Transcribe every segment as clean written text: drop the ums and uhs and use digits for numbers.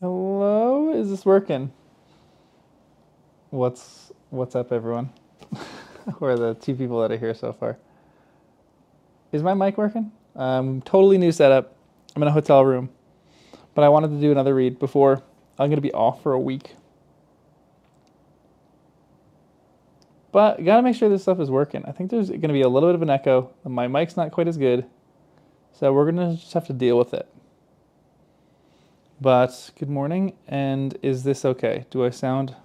Hello, is this working? What's up, everyone? Who are the two people that are here so far? Is my mic working? Totally new setup. I'm in a hotel room, but I wanted to do another read before I'm gonna be off for a week. But gotta make sure this stuff is working. I think there's gonna be a little bit of an echo. My mic's not quite as good, so we're gonna just have to deal with it. But good morning, and is this okay? Do I sound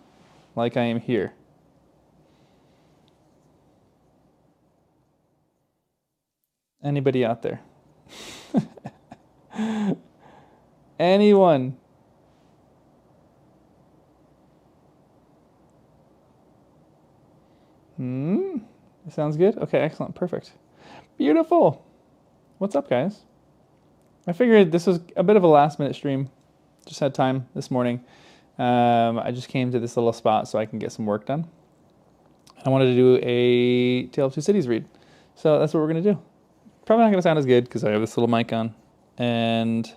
like I am here? Anybody out there? Anyone? Sounds good? Okay, excellent. Perfect. Beautiful. What's up, guys? I figured this was a bit of a last minute stream. Just had time this morning. I just came to this little spot so I can get some work done. I wanted to do a Tale of Two Cities read. So that's what we're going to do. Probably not going to sound as good because I have this little mic on. And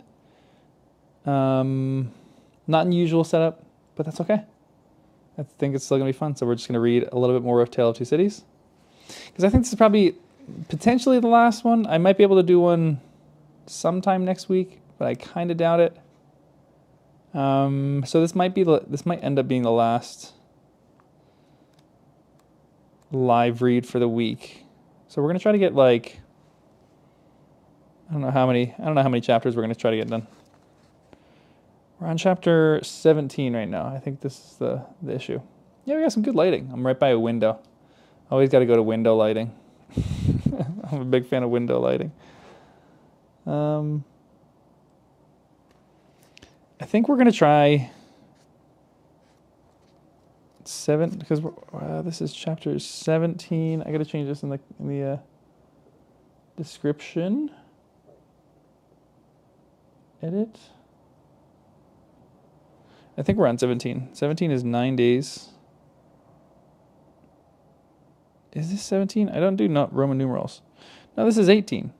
not unusual setup, but that's okay. I think it's still going to be fun. So we're just going to read a little bit more of Tale of Two Cities. Because I think this is probably potentially the last one. I might be able to do one sometime next week, but I kind of doubt it. So this might end up being the last live read for the week. So we're gonna try to get like I don't know how many chapters we're gonna try to get done. We're on chapter 17 right now. I think this is the issue. Yeah, we got some good lighting. I'm right by a window. Always got to go to window lighting. I'm a big fan of window lighting. I think we're gonna try 7 because this is chapter 17. I gotta change this in the description. Edit. I think we're on 17. 17 is 9 days. Is this 17? I don't do not Roman numerals. No, this is 18.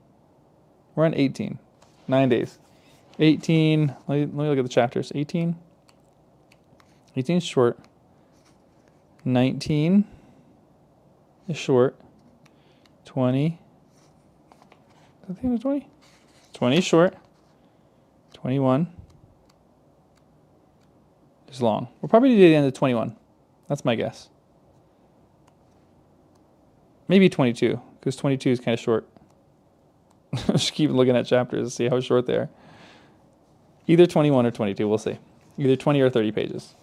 We're on 18. 9 days. 18. Let me look at the chapters. 18. 18 is short. 19 is short. 20. I think it was 20. 20 is short. 21 is long. We'll probably do the end of 21. That's my guess. Maybe 22, because 22 is kind of short. Just keep looking at chapters to see how short they are. Either 21 or 22, we'll see. Either 20 or 30 pages.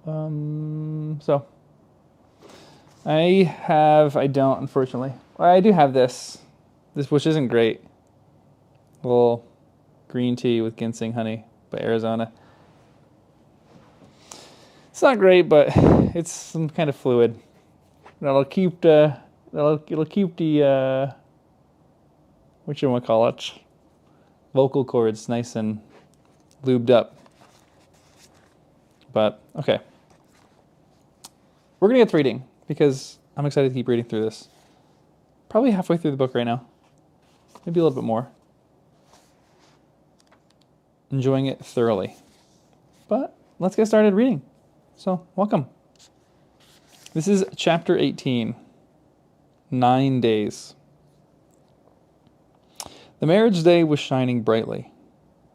So I don't, unfortunately. I do have this which isn't great. A little green tea with ginseng honey by Arizona. It's not great, but it's some kind of fluid. It'll keep the whatchamacallit, vocal cords nice and lubed up. But okay. We're gonna get to reading because I'm excited to keep reading through this. Probably halfway through the book right now. Maybe a little bit more. Enjoying it thoroughly. But let's get started reading. So, welcome. This is chapter 18. 9 days. The marriage day was shining brightly.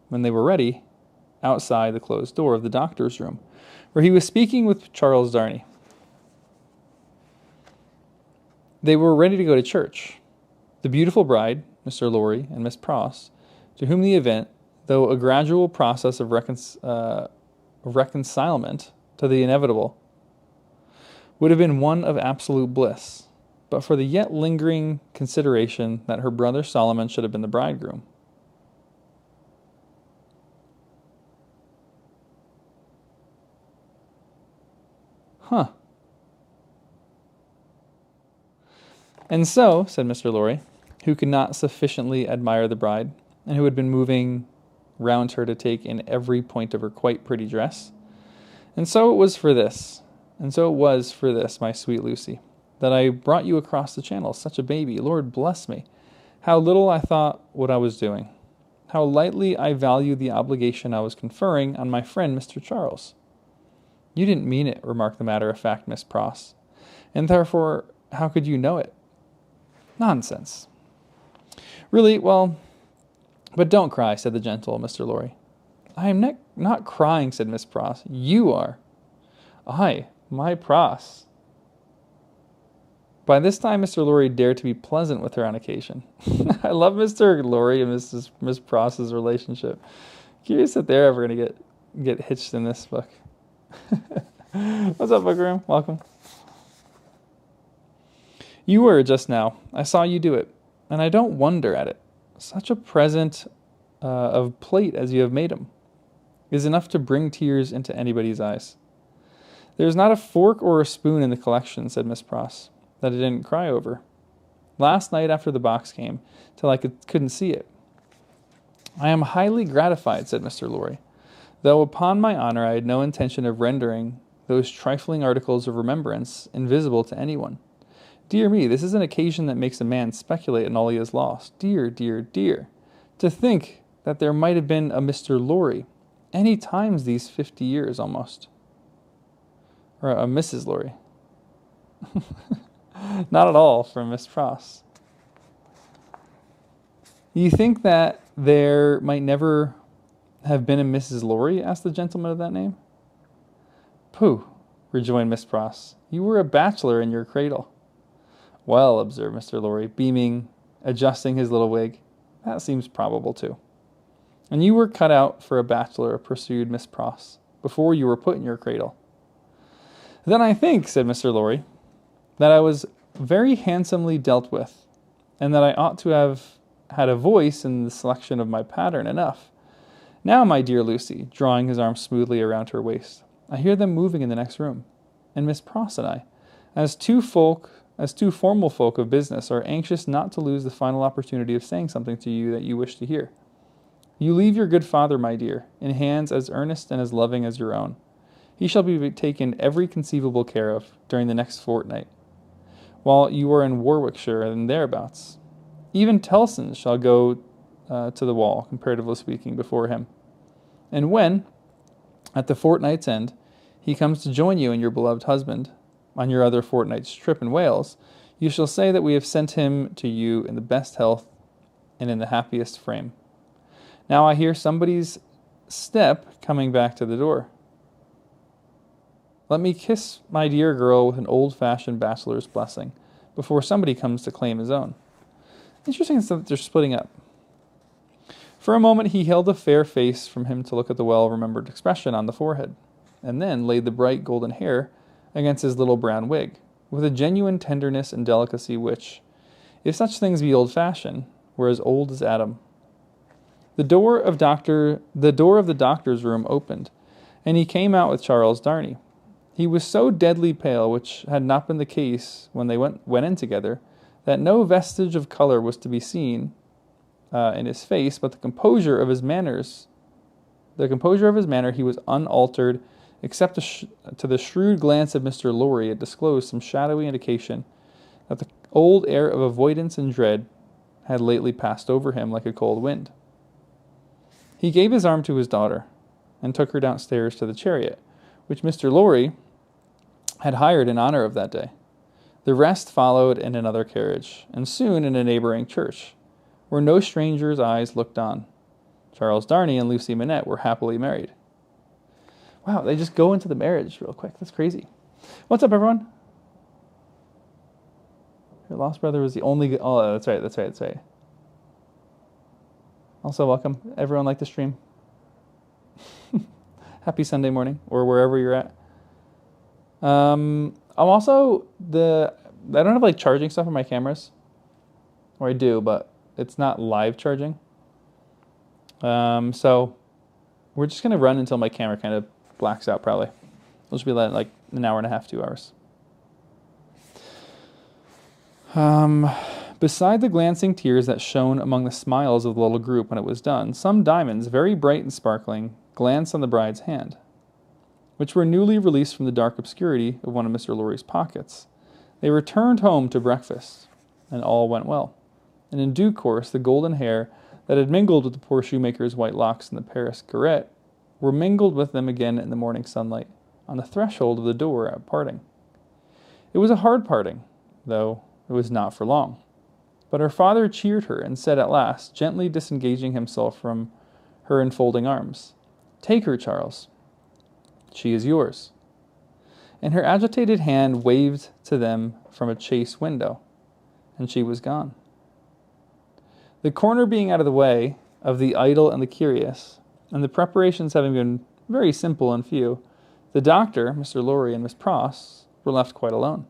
When they were ready, outside the closed door of the doctor's room, where he was speaking with Charles Darnay. They were ready to go to church. The beautiful bride, Mr. Lorry and Miss Pross, to whom the event, though a gradual process of reconcilement to the inevitable, would have been one of absolute bliss, but for the yet lingering consideration that her brother Solomon should have been the bridegroom. Huh. And so, said Mr. Lorry, who could not sufficiently admire the bride, and who had been moving round her to take in every point of her quite pretty dress, and so it was for this, my sweet Lucy, that I brought you across the channel, such a baby. Lord bless me, how little I thought what I was doing. how lightly I value the obligation I was conferring on my friend Mr. Charles." "You didn't mean it," remarked the matter-of-fact Miss Pross. "And therefore, how could you know it?" "Nonsense." "Really? Well, but don't cry," said the gentle Mr. Lorry. "I am not crying," said Miss Pross. "You are." "I, my Pross." By this time, Mr. Lorry dared to be pleasant with her on occasion. I love Mr. Lorry and Miss Pross's relationship. Curious if they're ever going to get hitched in this book. What's up, Book Room? Welcome. "You were just now. I saw you do it, and I don't wonder at it. Such a present of plate as you have made him is enough to bring tears into anybody's eyes." "There's not a fork or a spoon in the collection," said Miss Pross, "that I didn't cry over. Last night after the box came, till I couldn't see it." "I am highly gratified," said Mr. Lorry, "though upon my honor I had no intention of rendering those trifling articles of remembrance invisible to anyone. Dear me, this is an occasion that makes a man speculate on all he has lost. Dear, dear, dear. To think that there might have been a Mr. Lorry any times these 50 years almost. Or a Mrs. Lorry." Not at all, from Miss Pross. "You think that there might never have been a Mrs. Lorry?" asked the gentleman of that name. "Pooh," rejoined Miss Pross. "You were a bachelor in your cradle." "Well," observed Mr. Lorry, beaming, adjusting his little wig, "that seems probable, too." "And you were cut out for a bachelor," pursued Miss Pross, "before you were put in your cradle." "Then I think," said Mr. Lorry, "that I was very handsomely dealt with, and that I ought to have had a voice in the selection of my pattern enough. Now, my dear Lucy," drawing his arm smoothly around her waist, "I hear them moving in the next room, and Miss Pross and I, as two formal folk of business, are anxious not to lose the final opportunity of saying something to you that you wish to hear. You leave your good father, my dear, in hands as earnest and as loving as your own. He shall be taken every conceivable care of during the next fortnight, while you are in Warwickshire and thereabouts. Even Tellson's shall go to the wall, comparatively speaking, before him. And when, at the fortnight's end, he comes to join you and your beloved husband on your other fortnight's trip in Wales, you shall say that we have sent him to you in the best health and in the happiest frame. Now I hear somebody's step coming back to the door. Let me kiss my dear girl with an old-fashioned bachelor's blessing before somebody comes to claim his own." Interesting that they're splitting up. For a moment he held the fair face from him to look at the well-remembered expression on the forehead, and then laid the bright golden hair against his little brown wig, with a genuine tenderness and delicacy which, if such things be old-fashioned, were as old as Adam. The door of the doctor's room opened, and he came out with Charles Darnay. He was so deadly pale, which had not been the case when they went in together, that no vestige of color was to be seen in his face, but the composure of his manner, he was unaltered, except to the shrewd glance of Mr. Lorry. It disclosed some shadowy indication that the old air of avoidance and dread had lately passed over him like a cold wind. He gave his arm to his daughter, and took her downstairs to the chariot, which Mr. Lorry had hired in honor of that day. The rest followed in another carriage, and soon in a neighboring church, where no stranger's eyes looked on. Charles Darnay and Lucy Manette were happily married. Wow, they just go into the marriage real quick. That's crazy. What's up, everyone? Your lost brother was the only... Oh, that's right. Also, welcome. Everyone like the stream? Happy Sunday morning, or wherever you're at. I'm also... I don't have, like, charging stuff on my cameras. Or I do, but it's not live charging. So we're just going to run until my camera kind of blacks out, probably. It'll just be like an hour and a half, 2 hours. Beside the glancing tears that shone among the smiles of the little group when it was done, some diamonds, very bright and sparkling, glanced on the bride's hand, which were newly released from the dark obscurity of one of Mr. Lorry's pockets. They returned home to breakfast, and all went well. And in due course the golden hair that had mingled with the poor shoemaker's white locks in the Paris garret were mingled with them again in the morning sunlight, on the threshold of the door at parting. It was a hard parting, though it was not for long. But her father cheered her and said at last, gently disengaging himself from her enfolding arms, "Take her, Charles. She is yours." And her agitated hand waved to them from a chaise window, and she was gone. The corner being out of the way of the idle and the curious, and the preparations having been very simple and few, the doctor, Mr. Lorry, and Miss Pross were left quite alone.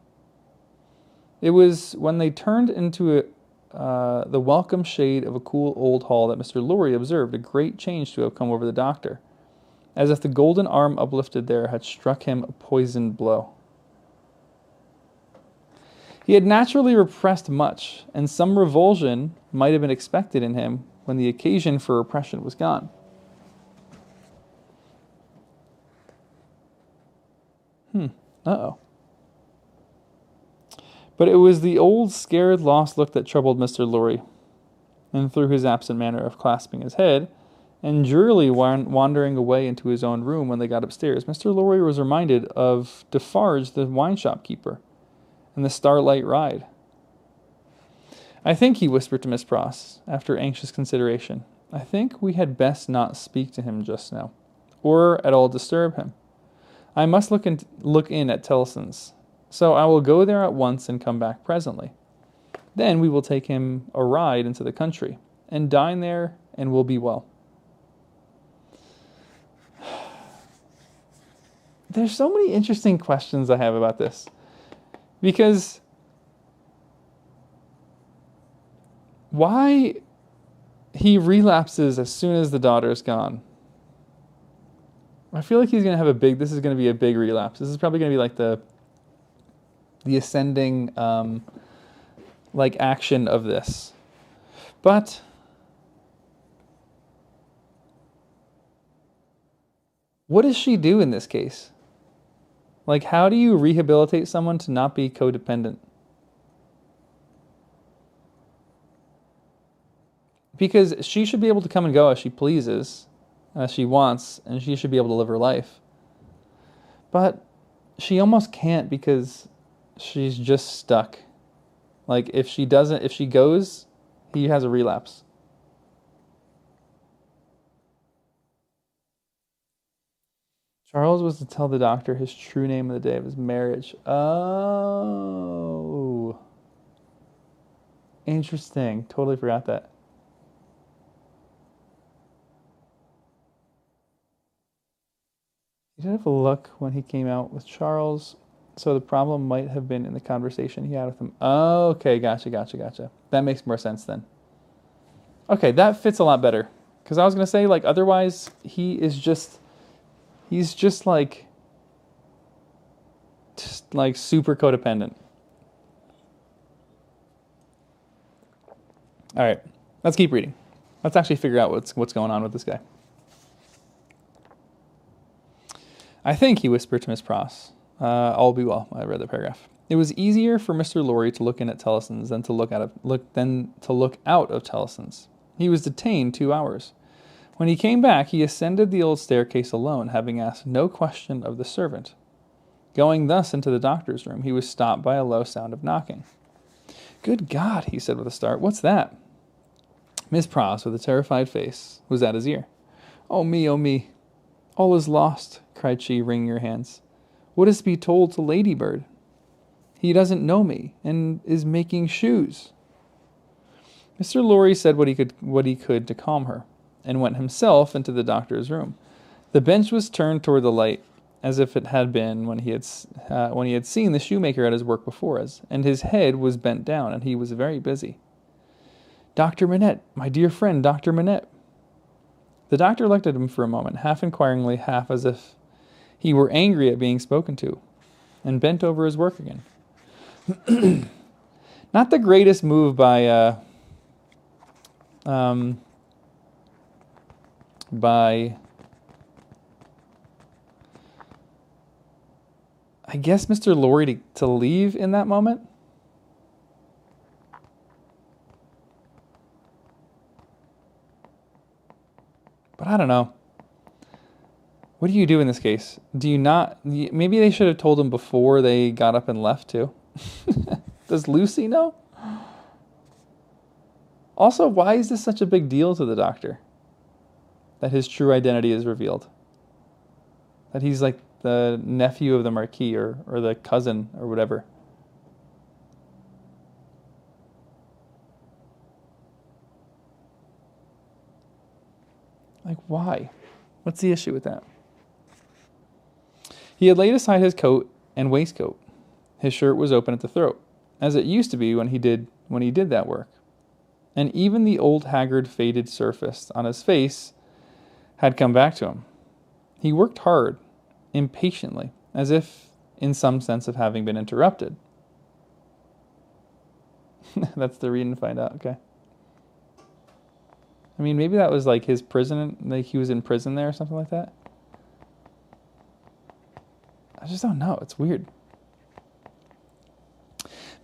It was when they turned into the welcome shade of a cool old hall that Mr. Lorry observed a great change to have come over the doctor, as if the golden arm uplifted there had struck him a poisoned blow. He had naturally repressed much, and some revulsion might have been expected in him when the occasion for repression was gone. Uh-oh. But it was the old scared, lost look that troubled Mr. Lorry, and through his absent manner of clasping his head, and drearily wandering away into his own room when they got upstairs, Mr. Lorry was reminded of Defarge, the wine shop keeper, and the starlight ride. "I think," he whispered to Miss Pross, after anxious consideration, "I think we had best not speak to him just now, or at all disturb him. I must look in at Tellson's, so I will go there at once and come back presently. Then we will take him a ride into the country, and dine there, and we'll be well." There's so many interesting questions I have about this, because why he relapses as soon as the daughter's gone? I feel like he's going to have this is going to be a big relapse. This is probably going to be like the ascending action of this. But what does she do in this case? How do you rehabilitate someone to not be codependent? Because she should be able to come and go as she pleases, as she wants, and she should be able to live her life. But she almost can't, because she's just stuck. If she goes, he has a relapse. Charles was to tell the doctor his true name on the day of his marriage. Oh. Interesting. Totally forgot that. He did have a look when he came out with Charles, so the problem might have been in the conversation he had with him. Oh, okay, gotcha. That makes more sense then. Okay, that fits a lot better. Because I was going to say, otherwise, he's just super codependent. All right, let's keep reading. Let's actually figure out what's going on with this guy. "I think," he whispered to Miss Pross, "all will be well." I read the paragraph. It was easier for Mr. Lorry to look in at Tellson's than to look out of Tellson's. He was detained 2 hours. When he came back, he ascended the old staircase alone, having asked no question of the servant. Going thus into the doctor's room, he was stopped by a low sound of knocking. "Good God," he said with a start, "what's that?" Miss Pross, with a terrified face, was at his ear. Oh me, all is lost," cried she, wringing her hands. "What is to be told to Ladybird? He doesn't know me, and is making shoes." Mr. Lorry said what he could to calm her, and went himself into the doctor's room. The bench was turned toward the light, as if it had been when he had seen the shoemaker at his work before us, and his head was bent down, and he was very busy. "Dr. Manette, my dear friend, Dr. Manette." The doctor looked at him for a moment, half inquiringly, half as if he were angry at being spoken to, and bent over his work again. Not the greatest move by I guess Mr. Lorry to leave in that moment. But I don't know. What do you do in this case? Do you not... Maybe they should have told him before they got up and left, too. Does Lucy know? Also, why is this such a big deal to the doctor? That his true identity is revealed? That he's like the nephew of the Marquis or the cousin or whatever. Like, why? What's the issue with that? He had laid aside his coat and waistcoat. His shirt was open at the throat, as it used to be when he did that work. And even the old haggard, faded surface on his face had come back to him. He worked hard, impatiently, as if in some sense of having been interrupted. That's the read and find out, okay. I mean, maybe that was like his prison, like he was in prison there or something like that. I just don't know. It's weird.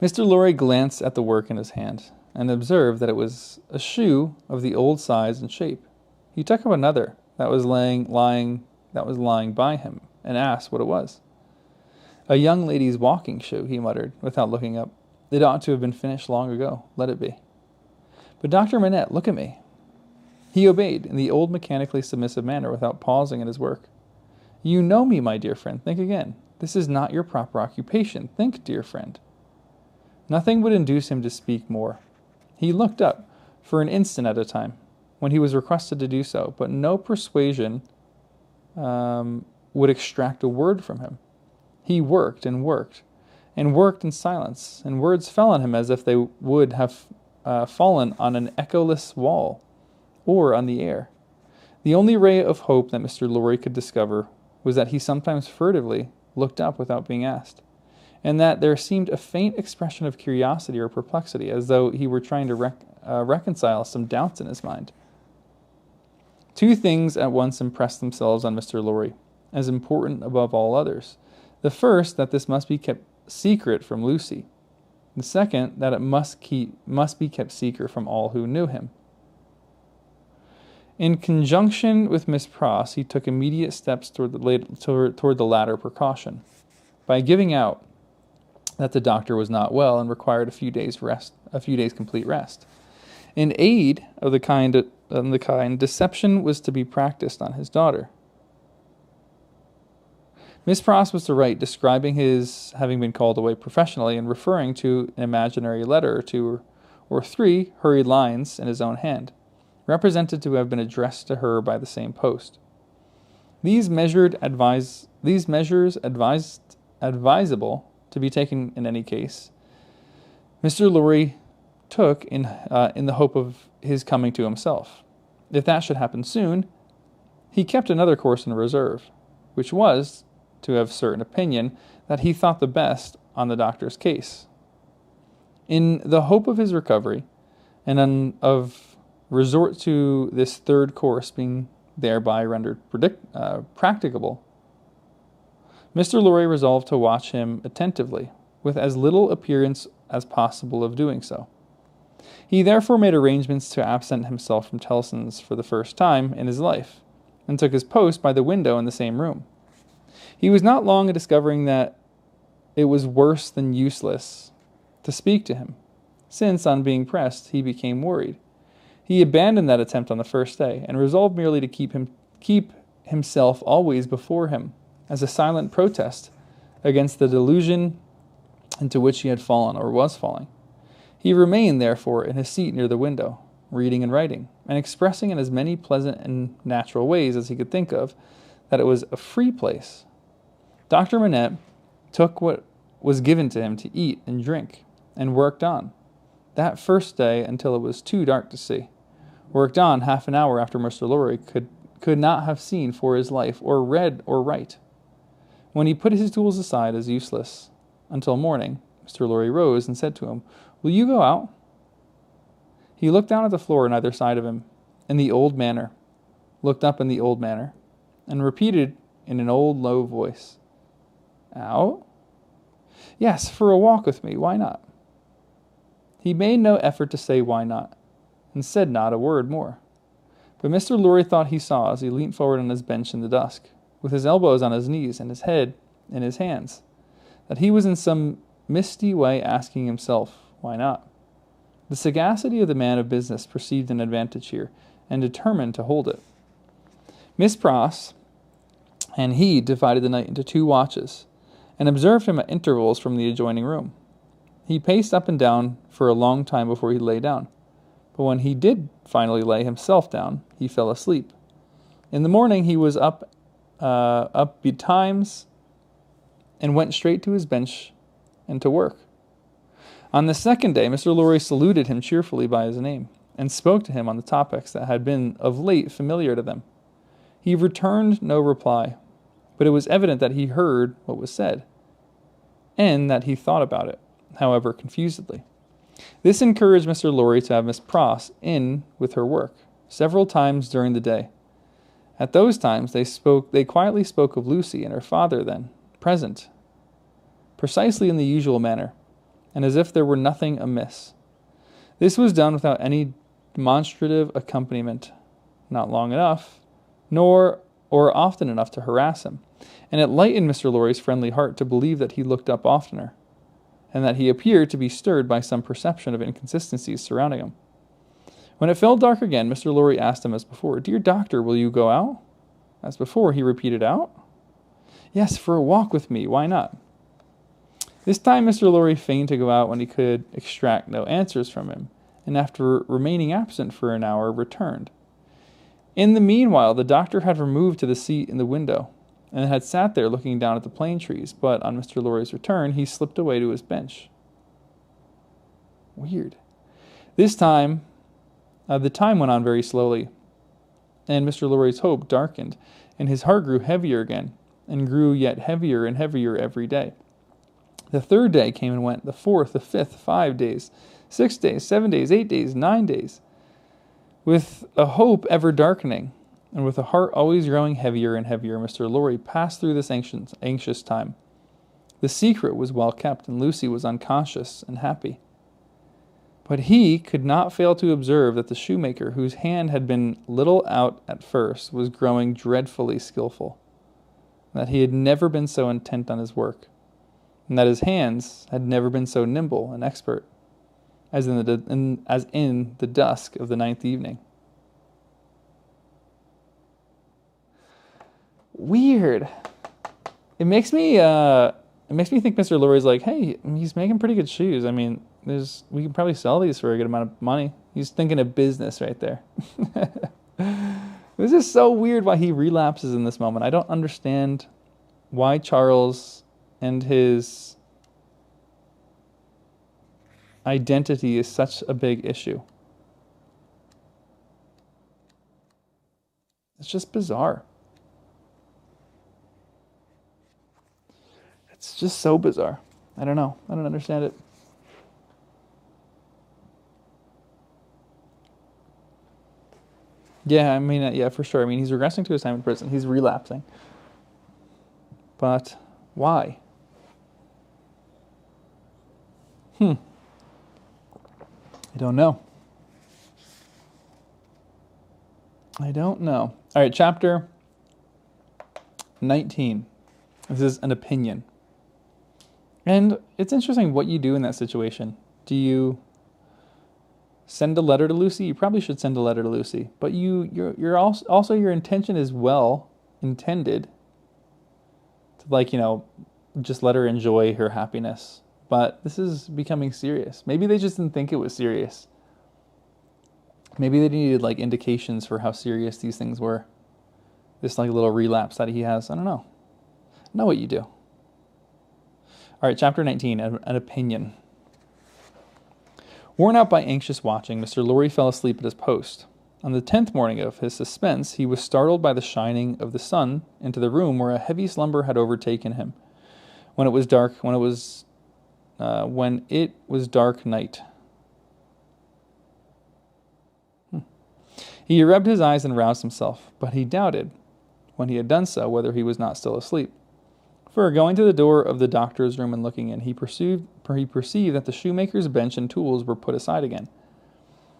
Mr. Lorry glanced at the work in his hand and observed that it was a shoe of the old size and shape. He took up another that was lying by him and asked what it was. A young lady's walking shoe, he muttered, without looking up. It ought to have been finished long ago. Let it be. But Dr. Manette, look at me. He obeyed in the old mechanically submissive manner without pausing in his work. You know me, my dear friend. Think again. This is not your proper occupation. Think, dear friend. Nothing would induce him to speak more. He looked up for an instant at a time when he was requested to do so, but no persuasion would extract a word from him. He worked and worked and worked in silence, and words fell on him as if they would have fallen on an echoless wall or on the air. The only ray of hope that Mr. Lorry could discover was that he sometimes furtively looked up without being asked, and that there seemed a faint expression of curiosity or perplexity, as though he were trying to reconcile some doubts in his mind. Two things at once impressed themselves on Mr. Lorry, as important above all others. The first, that this must be kept secret from Lucy. The second, that it must be kept secret from all who knew him. In conjunction with Miss Pross, he took immediate steps toward the latter precaution, by giving out that the doctor was not well and required a few days complete rest. In aid of the kind, deception was to be practiced on his daughter. Miss Pross was to write describing his having been called away professionally and referring to an imaginary letter or two or three hurried lines in his own hand, represented to have been addressed to her by the same post. These measures advisable to be taken in any case, Mr. Lorry took in the hope of his coming to himself. If that should happen soon, he kept another course in reserve, which was to have certain opinion that he thought the best on the doctor's case. In the hope of his recovery, and of resort to this third course being thereby rendered practicable, Mr. Lorry resolved to watch him attentively, with as little appearance as possible of doing so. He therefore made arrangements to absent himself from Tellson's for the first time in his life, and took his post by the window in the same room. He was not long in discovering that it was worse than useless to speak to him, since, on being pressed, he became worried. He abandoned that attempt on the first day, and resolved merely to keep himself always before him, as a silent protest against the delusion into which he had fallen or was falling. He remained, therefore, in his seat near the window, reading and writing, and expressing in as many pleasant and natural ways as he could think of that it was a free place. Dr. Manette took what was given to him to eat and drink, and worked on, that first day until it was too dark to see. Worked on half an hour after Mr. Lorry could not have seen for his life, or read or write. When he put his tools aside as useless until morning, Mr. Lorry rose and said to him, "Will you go out?" He looked down at the floor on either side of him, in the old manner, looked up in the old manner, and repeated in an old low voice, "Out? Yes, for a walk with me. Why not?" He made no effort to say why not, and said not a word more. But Mr. Lorry thought he saw as he leaned forward on his bench in the dusk, with his elbows on his knees and his head in his hands, that he was in some misty way asking himself, why not? The sagacity of the man of business perceived an advantage here, and determined to hold it. Miss Pross and he divided the night into 2 watches, and observed him at intervals from the adjoining room. He paced up and down for a long time before he lay down, but when he did finally lay himself down, he fell asleep. In the morning he was up betimes, and went straight to his bench and to work. On the second day, Mr. Lorry saluted him cheerfully by his name, and spoke to him on the topics that had been of late familiar to them. He returned no reply, but it was evident that he heard what was said, and that he thought about it, however confusedly. This encouraged Mr. Lorry to have Miss Pross in with her work several times during the day. At those times they quietly spoke of Lucy and her father then, present, precisely in the usual manner, and as if there were nothing amiss. This was done without any demonstrative accompaniment, not long enough, nor or often enough to harass him, and it lightened Mr. Lorry's friendly heart to believe that he looked up oftener, and that he appeared to be stirred by some perception of inconsistencies surrounding him. When it fell dark again, Mr. Lorry asked him as before, "Dear doctor, will you go out?" As before, he repeated, "Out?" "Yes, for a walk with me. Why not?" This time Mr. Lorry feigned to go out when he could extract no answers from him, and after remaining absent for an hour, returned. In the meanwhile, the doctor had removed to the seat in the window, and had sat there looking down at the plane trees, but on Mr. Lorry's return, he slipped away to his bench. Weird. This time, the time went on very slowly, and Mr. Lorry's hope darkened, and his heart grew heavier again, and grew yet heavier and heavier every day. The 3rd day came and went, the 4th, the 5th, 5 days, 6 days, 7 days, 8 days, 9 days. With a hope ever darkening, and with a heart always growing heavier and heavier, Mr. Lorry passed through this anxious time. The secret was well kept, and Lucy was unconscious and happy. But he could not fail to observe that the shoemaker, whose hand had been little out at first, was growing dreadfully skilful, and that he had never been so intent on his work, and that his hands had never been so nimble and expert as in the dusk of the 9th evening. Weird. It makes me think Mr. Lorry's like, hey, he's making pretty good shoes. I mean, we can probably sell these for a good amount of money. He's thinking of business right there. This is so weird why he relapses in this moment. I don't understand why Charles and his identity is such a big issue. It's just bizarre. It's just so bizarre. I don't know. I don't understand it. Yeah, I mean, yeah, for sure. I mean, he's regressing to his time in prison. He's relapsing. But why? I don't know. All right, chapter 19. This is an opinion. And it's interesting what you do in that situation. Do you send a letter to Lucy? You probably should send a letter to Lucy. But you're also your intention is well intended to, just let her enjoy her happiness. But this is becoming serious. Maybe they just didn't think it was serious. Maybe they needed indications for how serious these things were. This little relapse that he has. I don't know. Know what you do. All right, chapter 19, an opinion. Worn out by anxious watching, Mr. Lorry fell asleep at his post. On the 10th morning of his suspense, he was startled by the shining of the sun into the room where a heavy slumber had overtaken him. When it was dark night. He rubbed his eyes and roused himself, but he doubted, when he had done so, whether he was not still asleep. For going to the door of the doctor's room and looking in, he perceived that the shoemaker's bench and tools were put aside again,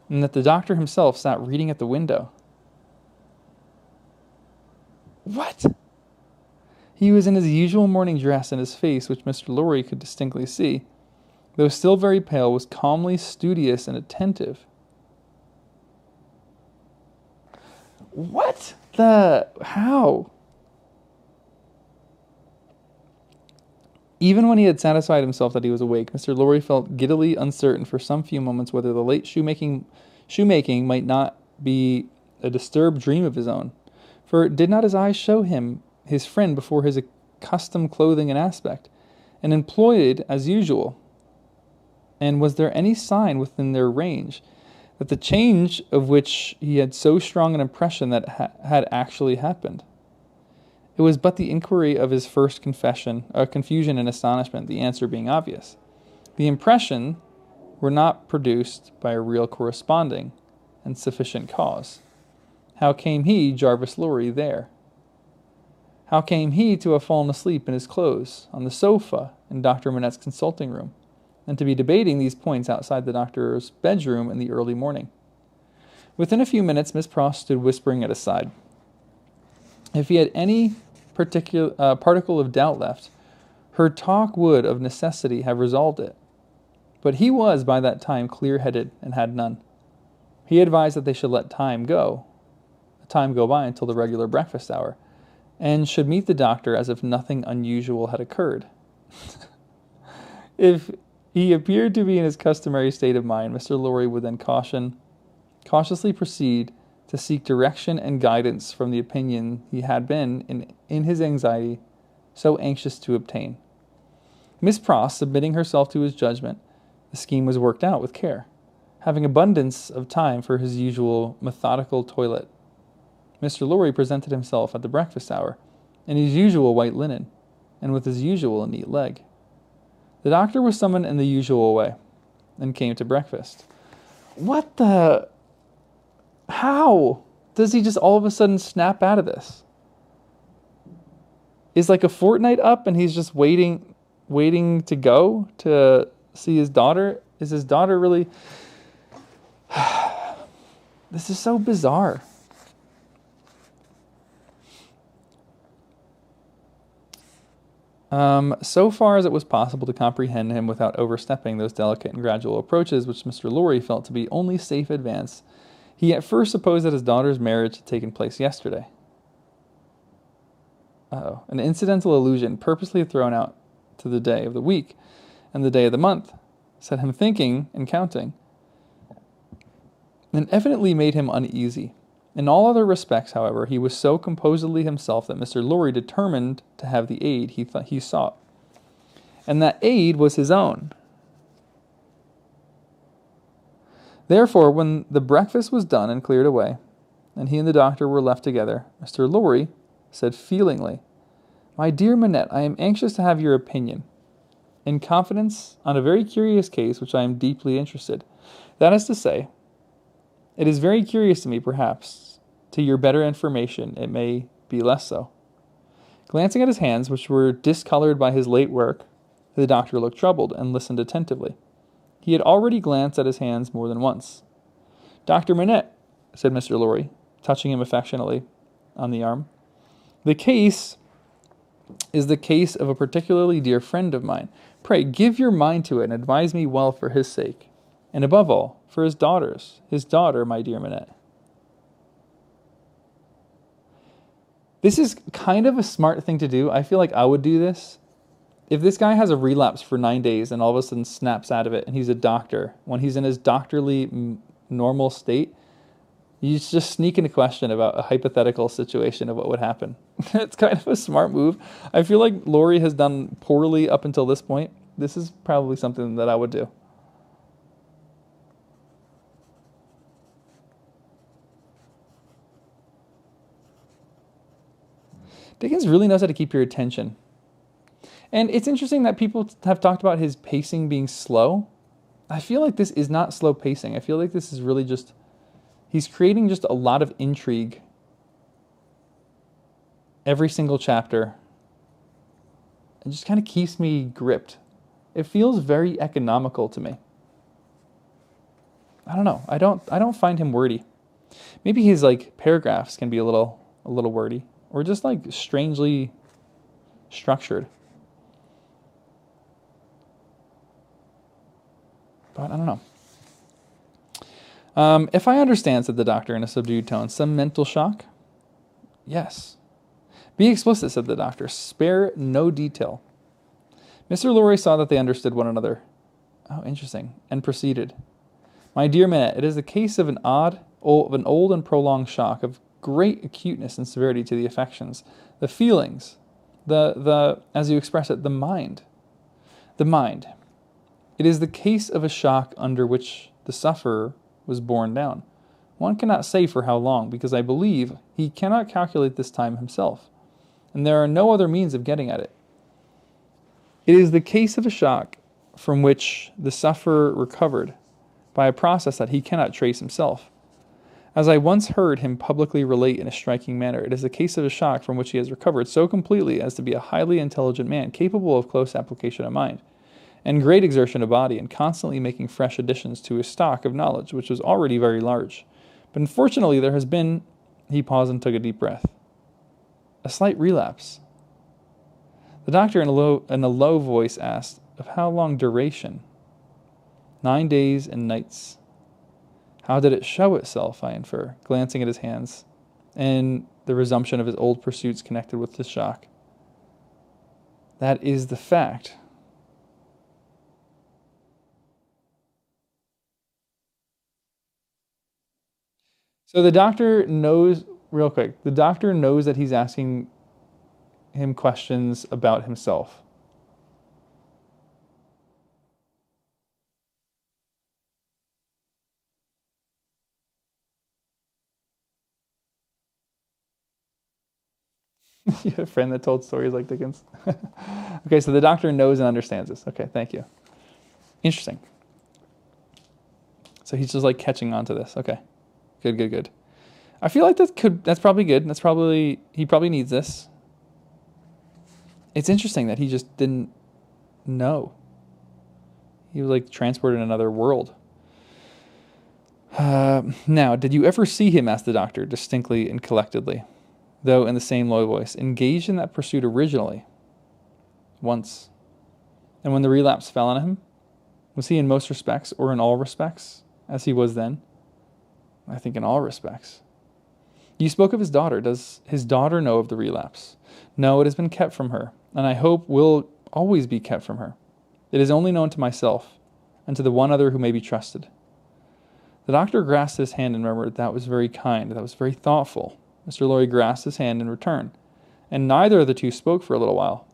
and that the doctor himself sat reading at the window. What? He was in his usual morning dress, and his face, which Mr. Lorry could distinctly see, though still very pale, was calmly studious and attentive. What the... How? Even when he had satisfied himself that he was awake, Mr. Lorry felt giddily uncertain for some few moments whether the late shoemaking might not be a disturbed dream of his own. For did not his eyes show him his friend before his accustomed clothing and aspect, and employed as usual? And was there any sign within their range that the change of which he had so strong an impression that had actually happened? It was but the inquiry of his first confusion and astonishment, the answer being obvious. The impression were not produced by a real corresponding and sufficient cause. How came he, Jarvis Lorry, there? How came he to have fallen asleep in his clothes on the sofa in Dr. Manette's consulting room, and to be debating these points outside the doctor's bedroom in the early morning? Within a few minutes, Miss Pross stood whispering at his side. If he had any particle of doubt left, her talk would, of necessity, have resolved it. But he was, by that time, clear-headed, and had none. He advised that they should let time go by until the regular breakfast hour, and should meet the doctor as if nothing unusual had occurred. If he appeared to be in his customary state of mind, Mr. Lorry would then cautiously proceed to seek direction and guidance from the opinion he had been, in his anxiety, so anxious to obtain. Miss Pross submitting herself to his judgment, the scheme was worked out with care, having abundance of time for his usual methodical toilet. Mr. Lorry presented himself at the breakfast hour, in his usual white linen, and with his usual neat leg. The doctor was summoned in the usual way, and came to breakfast. What the... How does he just all of a sudden snap out of this? Is like a fortnight up and he's just waiting to go to see his daughter? Is his daughter really... This is so bizarre. So far as it was possible to comprehend him without overstepping those delicate and gradual approaches which Mr. Lorry felt to be only safe advance, he at first supposed that his daughter's marriage had taken place yesterday. An incidental allusion purposely thrown out to the day of the week and the day of the month set him thinking and counting, and evidently made him uneasy. In all other respects, however, he was so composedly himself that Mr. Lorry determined to have the aid he sought, and that aid was his own. Therefore, when the breakfast was done and cleared away, and he and the doctor were left together, Mr. Lorry said feelingly, "My dear Manette, I am anxious to have your opinion, in confidence, on a very curious case which I am deeply interested. That is to say, it is very curious to me, perhaps. To your better information, it may be less so." Glancing at his hands, which were discolored by his late work, the doctor looked troubled and listened attentively. He had already glanced at his hands more than once. "Dr. Manette," said Mr. Lorry, touching him affectionately on the arm, "the case is the case of a particularly dear friend of mine. Pray give your mind to it and advise me well for his sake, and above all, for his daughter, my dear Manette." This is kind of a smart thing to do. I feel like I would do this. If this guy has a relapse for 9 days and all of a sudden snaps out of it and he's a doctor, when he's in his doctorly normal state, you just sneak in a question about a hypothetical situation of what would happen. It's kind of a smart move. I feel like Lorry has done poorly up until this point. This is probably something that I would do. Dickens really knows how to keep your attention. And it's interesting that people have talked about his pacing being slow. I feel like this is not slow pacing. I feel like this is really just... He's creating just a lot of intrigue every single chapter. It just kind of keeps me gripped. It feels very economical to me. I don't know. I don't find him wordy. Maybe his paragraphs can be a little wordy or just like strangely structured. But I don't know. If I understand, said the doctor in a subdued tone, some mental shock? Yes. Be explicit, said the doctor. Spare no detail. Mr. Lorry saw that they understood one another. Oh, interesting. And proceeded. My dear Manette, it is the case of an old and prolonged shock of great acuteness and severity to the affections, the feelings, as you express it, the mind. The mind. It is the case of a shock under which the sufferer was borne down. One cannot say for how long, because I believe he cannot calculate this time himself, and there are no other means of getting at it. It is the case of a shock from which the sufferer recovered by a process that he cannot trace himself. As I once heard him publicly relate in a striking manner, it is the case of a shock from which he has recovered so completely as to be a highly intelligent man, capable of close application of mind, and great exertion of body, and constantly making fresh additions to his stock of knowledge, which was already very large. But unfortunately there has been, he paused and took a deep breath, a slight relapse. The doctor in a low voice asked, of how long duration? 9 days and nights. How did it show itself, I infer, glancing at his hands, and the resumption of his old pursuits connected with the shock? That is the fact. So the doctor knows, real quick, the doctor knows that he's asking him questions about himself. You have a friend that told stories like Dickens? Okay, so the doctor knows and understands this. Okay, thank you. Interesting. So he's just like catching on to this. Okay. Good. I feel like that's probably good. He probably needs this. It's interesting that he just didn't know. He was like transported in another world. Now, did you ever see him, asked the doctor, distinctly and collectedly, though in the same low voice, engaged in that pursuit originally? Once. And when the relapse fell on him, was he in most respects, or in all respects, as he was then? I think in all respects. You spoke of his daughter. Does his daughter know of the relapse? No, it has been kept from her, and I hope will always be kept from her. It is only known to myself, and to the one other who may be trusted. The doctor grasped his hand and murmured, that was very kind, that was very thoughtful. Mr. Lorry grasped his hand in return, and neither of the two spoke for a little while.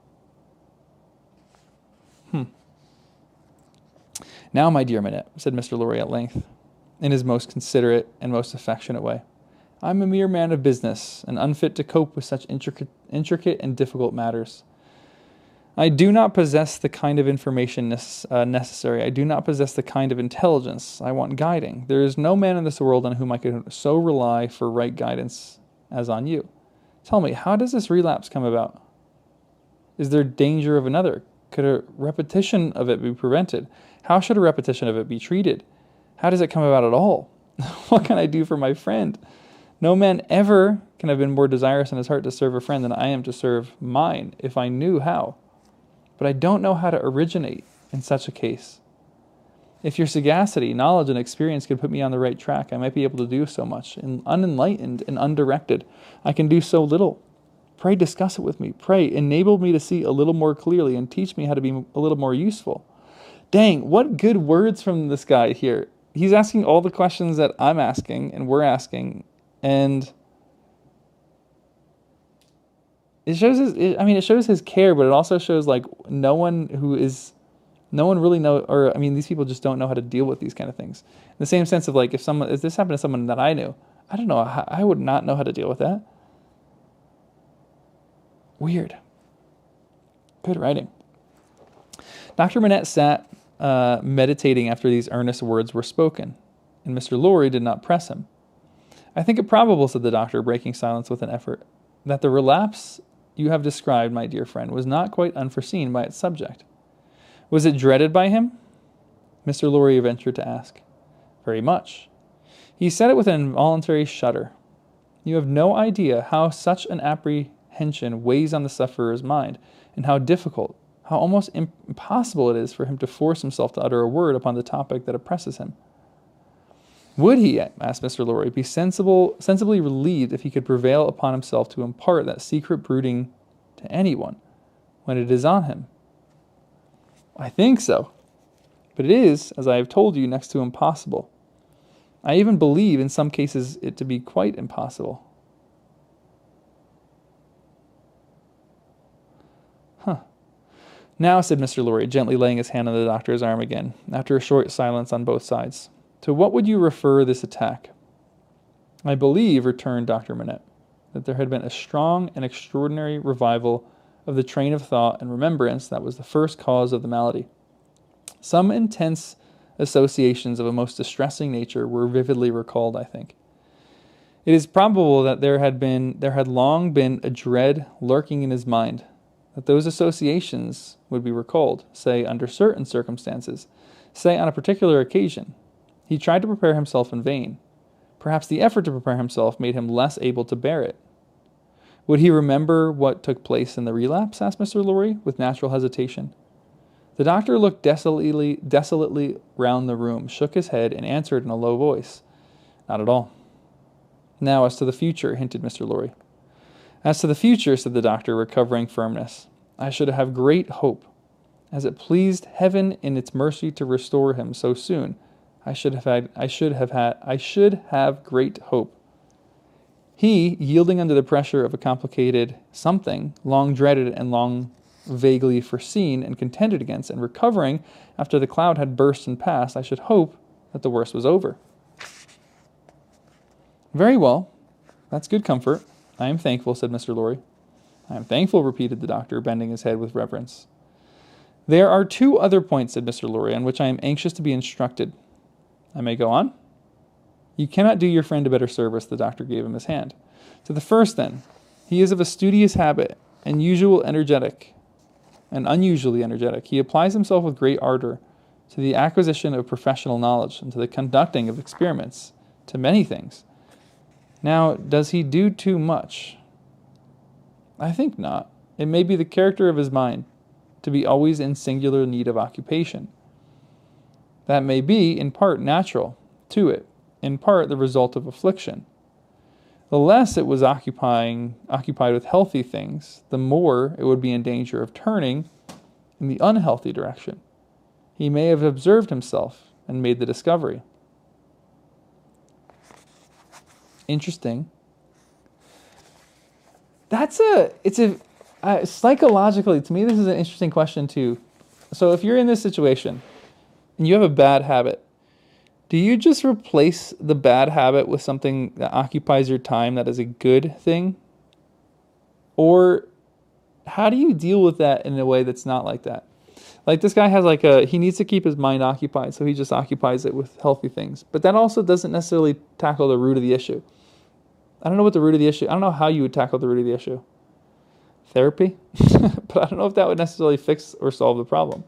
Now, my dear Manette, said Mr. Lorry at length, in his most considerate and most affectionate way, I am a mere man of business, and unfit to cope with such intricate and difficult matters. I do not possess the kind of information necessary. I do not possess the kind of intelligence I want guiding. There is no man in this world on whom I could so rely for right guidance as on you. Tell me, how does this relapse come about? Is there danger of another? Could a repetition of it be prevented? How should a repetition of it be treated? How does it come about at all? What can I do for my friend? No man ever can have been more desirous in his heart to serve a friend than I am to serve mine, if I knew how. But I don't know how to originate in such a case. If your sagacity, knowledge, and experience could put me on the right track, I might be able to do so much. And unenlightened and undirected, I can do so little. Pray discuss it with me. Pray enable me to see a little more clearly and teach me how to be a little more useful. Dang, what good words from this guy here. He's asking all the questions that I'm asking and we're asking, and it shows his care, but it also shows like no one really these people just don't know how to deal with these kind of things. In the same sense of like, if this happened to someone that I knew, I don't know, I would not know how to deal with that. Weird. Good writing. Dr. Manette sat meditating after these earnest words were spoken, and Mr. Lorry did not press him. I think it probable, said the doctor, breaking silence with an effort, that the relapse you have described, my dear friend, was not quite unforeseen by its subject. Was it dreaded by him? Mr. Lorry ventured to ask. Very much. He said it with an involuntary shudder. You have no idea how such an apprehension weighs on the sufferer's mind, and how difficult, how almost impossible it is for him to force himself to utter a word upon the topic that oppresses him. Would he, asked Mr. Lorry, be sensibly relieved if he could prevail upon himself to impart that secret brooding to anyone when it is on him? I think so. But it is, as I have told you, next to impossible. I even believe in some cases it to be quite impossible. Now, said Mr. Lorry, gently laying his hand on the doctor's arm again, after a short silence on both sides, to what would you refer this attack? I believe, returned Dr. Manette, that there had been a strong and extraordinary revival of the train of thought and remembrance that was the first cause of the malady. Some intense associations of a most distressing nature were vividly recalled, I think. It is probable that there had long been a dread lurking in his mind, that those associations would be recalled, say, under certain circumstances, say, on a particular occasion. He tried to prepare himself in vain. Perhaps the effort to prepare himself made him less able to bear it. Would he remember what took place in the relapse? Asked Mr. Lorry, with natural hesitation. The doctor looked desolately round the room, shook his head, and answered in a low voice, Not at all. Now, as to the future, hinted Mr. Lorry. As to the future, said the doctor, recovering firmness, I should have great hope. As it pleased heaven in its mercy to restore him so soon, I should have great hope. He, yielding under the pressure of a complicated something, long dreaded and long vaguely foreseen and contended against, and recovering after the cloud had burst and passed, I should hope that the worst was over. Very well. That's good comfort. I am thankful, said Mr. Lorry. I am thankful, repeated the doctor, bending his head with reverence. There are 2 other points, said Mr. Lorry, on which I am anxious to be instructed. I may go on? You cannot do your friend a better service, the doctor gave him his hand. To the first, then, he is of a studious habit, and unusually energetic. He applies himself with great ardor to the acquisition of professional knowledge and to the conducting of experiments, to many things. Now, does he do too much? I think not. It may be the character of his mind to be always in singular need of occupation. That may be, in part, natural to it, in part the result of affliction. The less it was occupied with healthy things, the more it would be in danger of turning in the unhealthy direction. He may have observed himself and made the discovery. Interesting. Psychologically, to me, this is an interesting question too. So if you're in this situation and you have a bad habit, do you just replace the bad habit with something that occupies your time that is a good thing? Or how do you deal with that in a way that's not like that? Like this guy has he needs to keep his mind occupied, so he just occupies it with healthy things. But that also doesn't necessarily tackle the root of the issue. I don't know what the root of the issue, I don't know how you would tackle the root of the issue. Therapy? But I don't know if that would necessarily fix or solve the problem.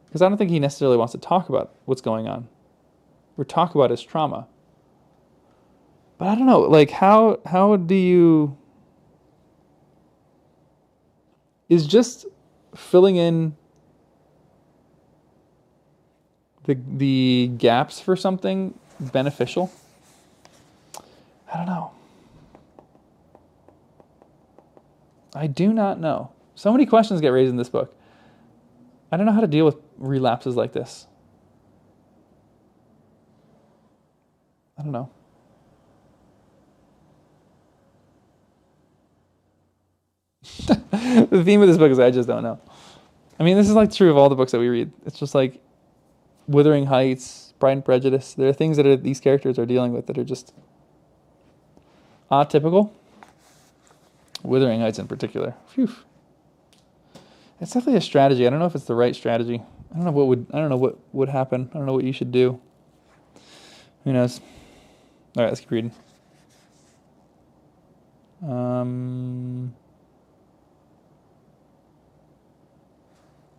Because I don't think he necessarily wants to talk about what's going on or talk about his trauma. But I don't know, how do you... Is just filling in the gaps for something beneficial? I don't know. I do not know. So many questions get raised in this book. I don't know how to deal with relapses like this. I don't know. The theme of this book is I just don't know. I mean, this is true of all the books that we read. It's just like Wuthering Heights, Pride and Prejudice. There are things that these characters are dealing with that are just atypical. Wuthering Heights in particular. Phew. It's definitely a strategy. I don't know if it's the right strategy. I don't know what would happen. I don't know what you should do. Who knows? All right, let's keep reading.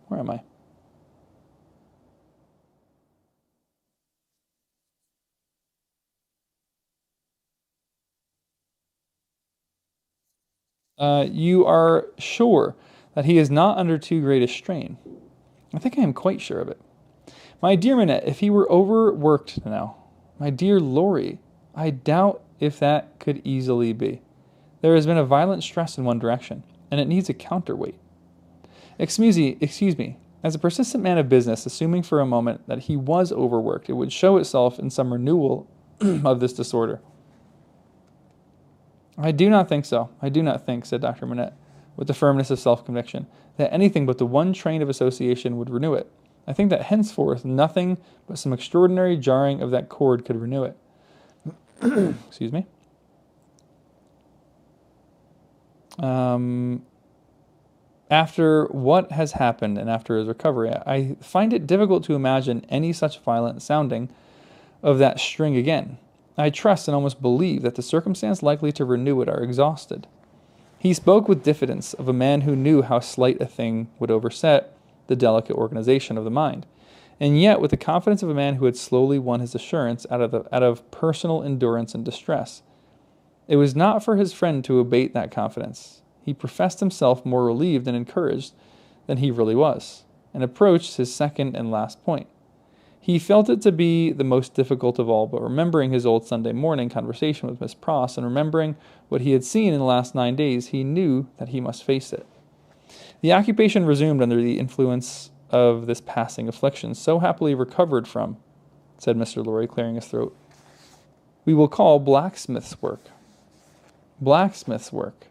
Where am I? You are sure that he is not under too great a strain? I think I am quite sure of it. My dear Minette, if he were overworked now, my dear Laurie, I doubt if that could easily be. There has been a violent stress in one direction, and it needs a counterweight. Excuse me. As a persistent man of business, assuming for a moment that he was overworked, it would show itself in some renewal of this disorder. I do not think so. I do not think, said Dr. Manette, with the firmness of self-conviction, that anything but the one train of association would renew it. I think that henceforth nothing but some extraordinary jarring of that cord could renew it. Excuse me. After what has happened and after his recovery, I find it difficult to imagine any such violent sounding of that string again. I trust and almost believe that the circumstances likely to renew it are exhausted. He spoke with diffidence of a man who knew how slight a thing would overset the delicate organization of the mind, and yet with the confidence of a man who had slowly won his assurance out of personal endurance and distress. It was not for his friend to abate that confidence. He professed himself more relieved and encouraged than he really was, and approached his second and last point. He felt it to be the most difficult of all, but remembering his old Sunday morning conversation with Miss Pross, and remembering what he had seen in the last 9 days, he knew that he must face it. The occupation resumed under the influence of this passing affliction, so happily recovered from, said Mr. Lorry, clearing his throat, we will call blacksmith's work. Blacksmith's work.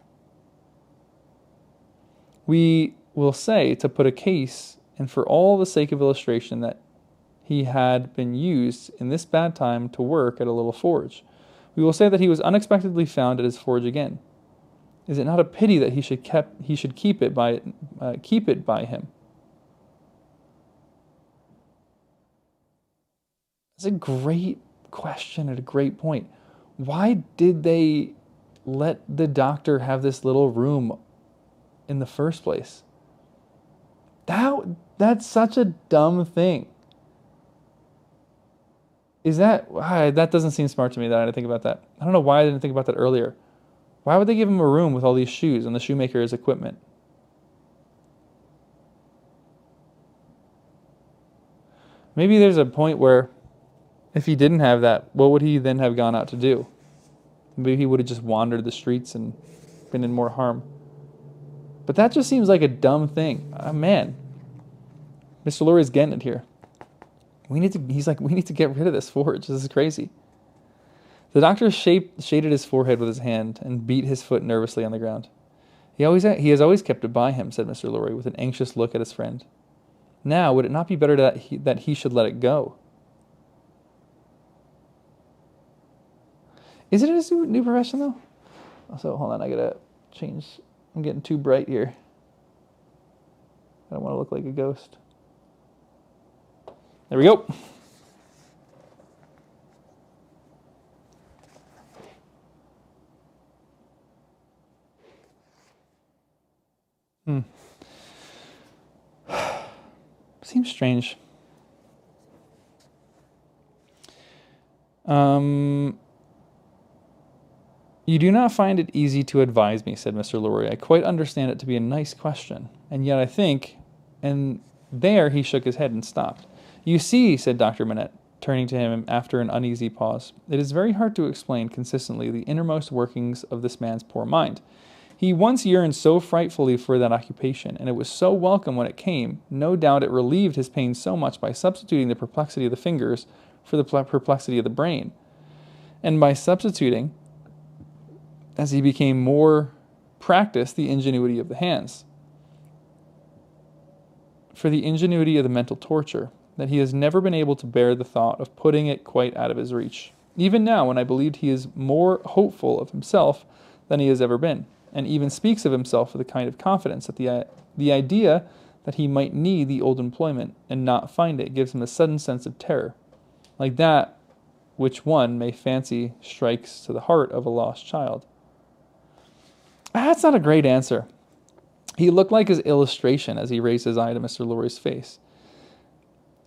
We will say, to put a case, and for all the sake of illustration, that he had been used in this bad time to work at a little forge. We will say that he was unexpectedly found at his forge again. Is it not a pity that he should keep it by him? That's a great question and a great point. Why did they let the doctor have this little room in the first place? That's such a dumb thing. That doesn't seem smart to me that I didn't think about that. I don't know why I didn't think about that earlier. Why would they give him a room with all these shoes and the shoemaker's equipment? Maybe there's a point where if he didn't have that, what would he then have gone out to do? Maybe he would have just wandered the streets and been in more harm. But that just seems like a dumb thing. Man, Mr. Lurie's getting it here. We need to get rid of this forge. This is crazy. The doctor shaded his forehead with his hand and beat his foot nervously on the ground. He has always kept it by him, said Mr. Lurie, with an anxious look at his friend. Now, would it not be better that he should let it go? Is it a new profession, though? Also, hold on, I gotta change. I'm getting too bright here. I don't want to look like a ghost. There we go. Seems strange. You do not find it easy to advise me, said Mr. Lorry. I quite understand it to be a nice question, and yet I think... And there he shook his head and stopped. You see, said Dr. Manette, turning to him after an uneasy pause, it is very hard to explain consistently the innermost workings of this man's poor mind. He once yearned so frightfully for that occupation, and it was so welcome when it came. No doubt it relieved his pain so much by substituting the perplexity of the fingers for the perplexity of the brain. And by substituting, as he became more practiced, the ingenuity of the hands. For the ingenuity of the mental torture, that he has never been able to bear the thought of putting it quite out of his reach. Even now, when I believed he is more hopeful of himself than he has ever been, and even speaks of himself with a kind of confidence that the idea that he might need the old employment and not find it gives him a sudden sense of terror, like that which one may fancy strikes to the heart of a lost child. That's not a great answer. He looked like his illustration as he raised his eye to Mr. Lorry's face.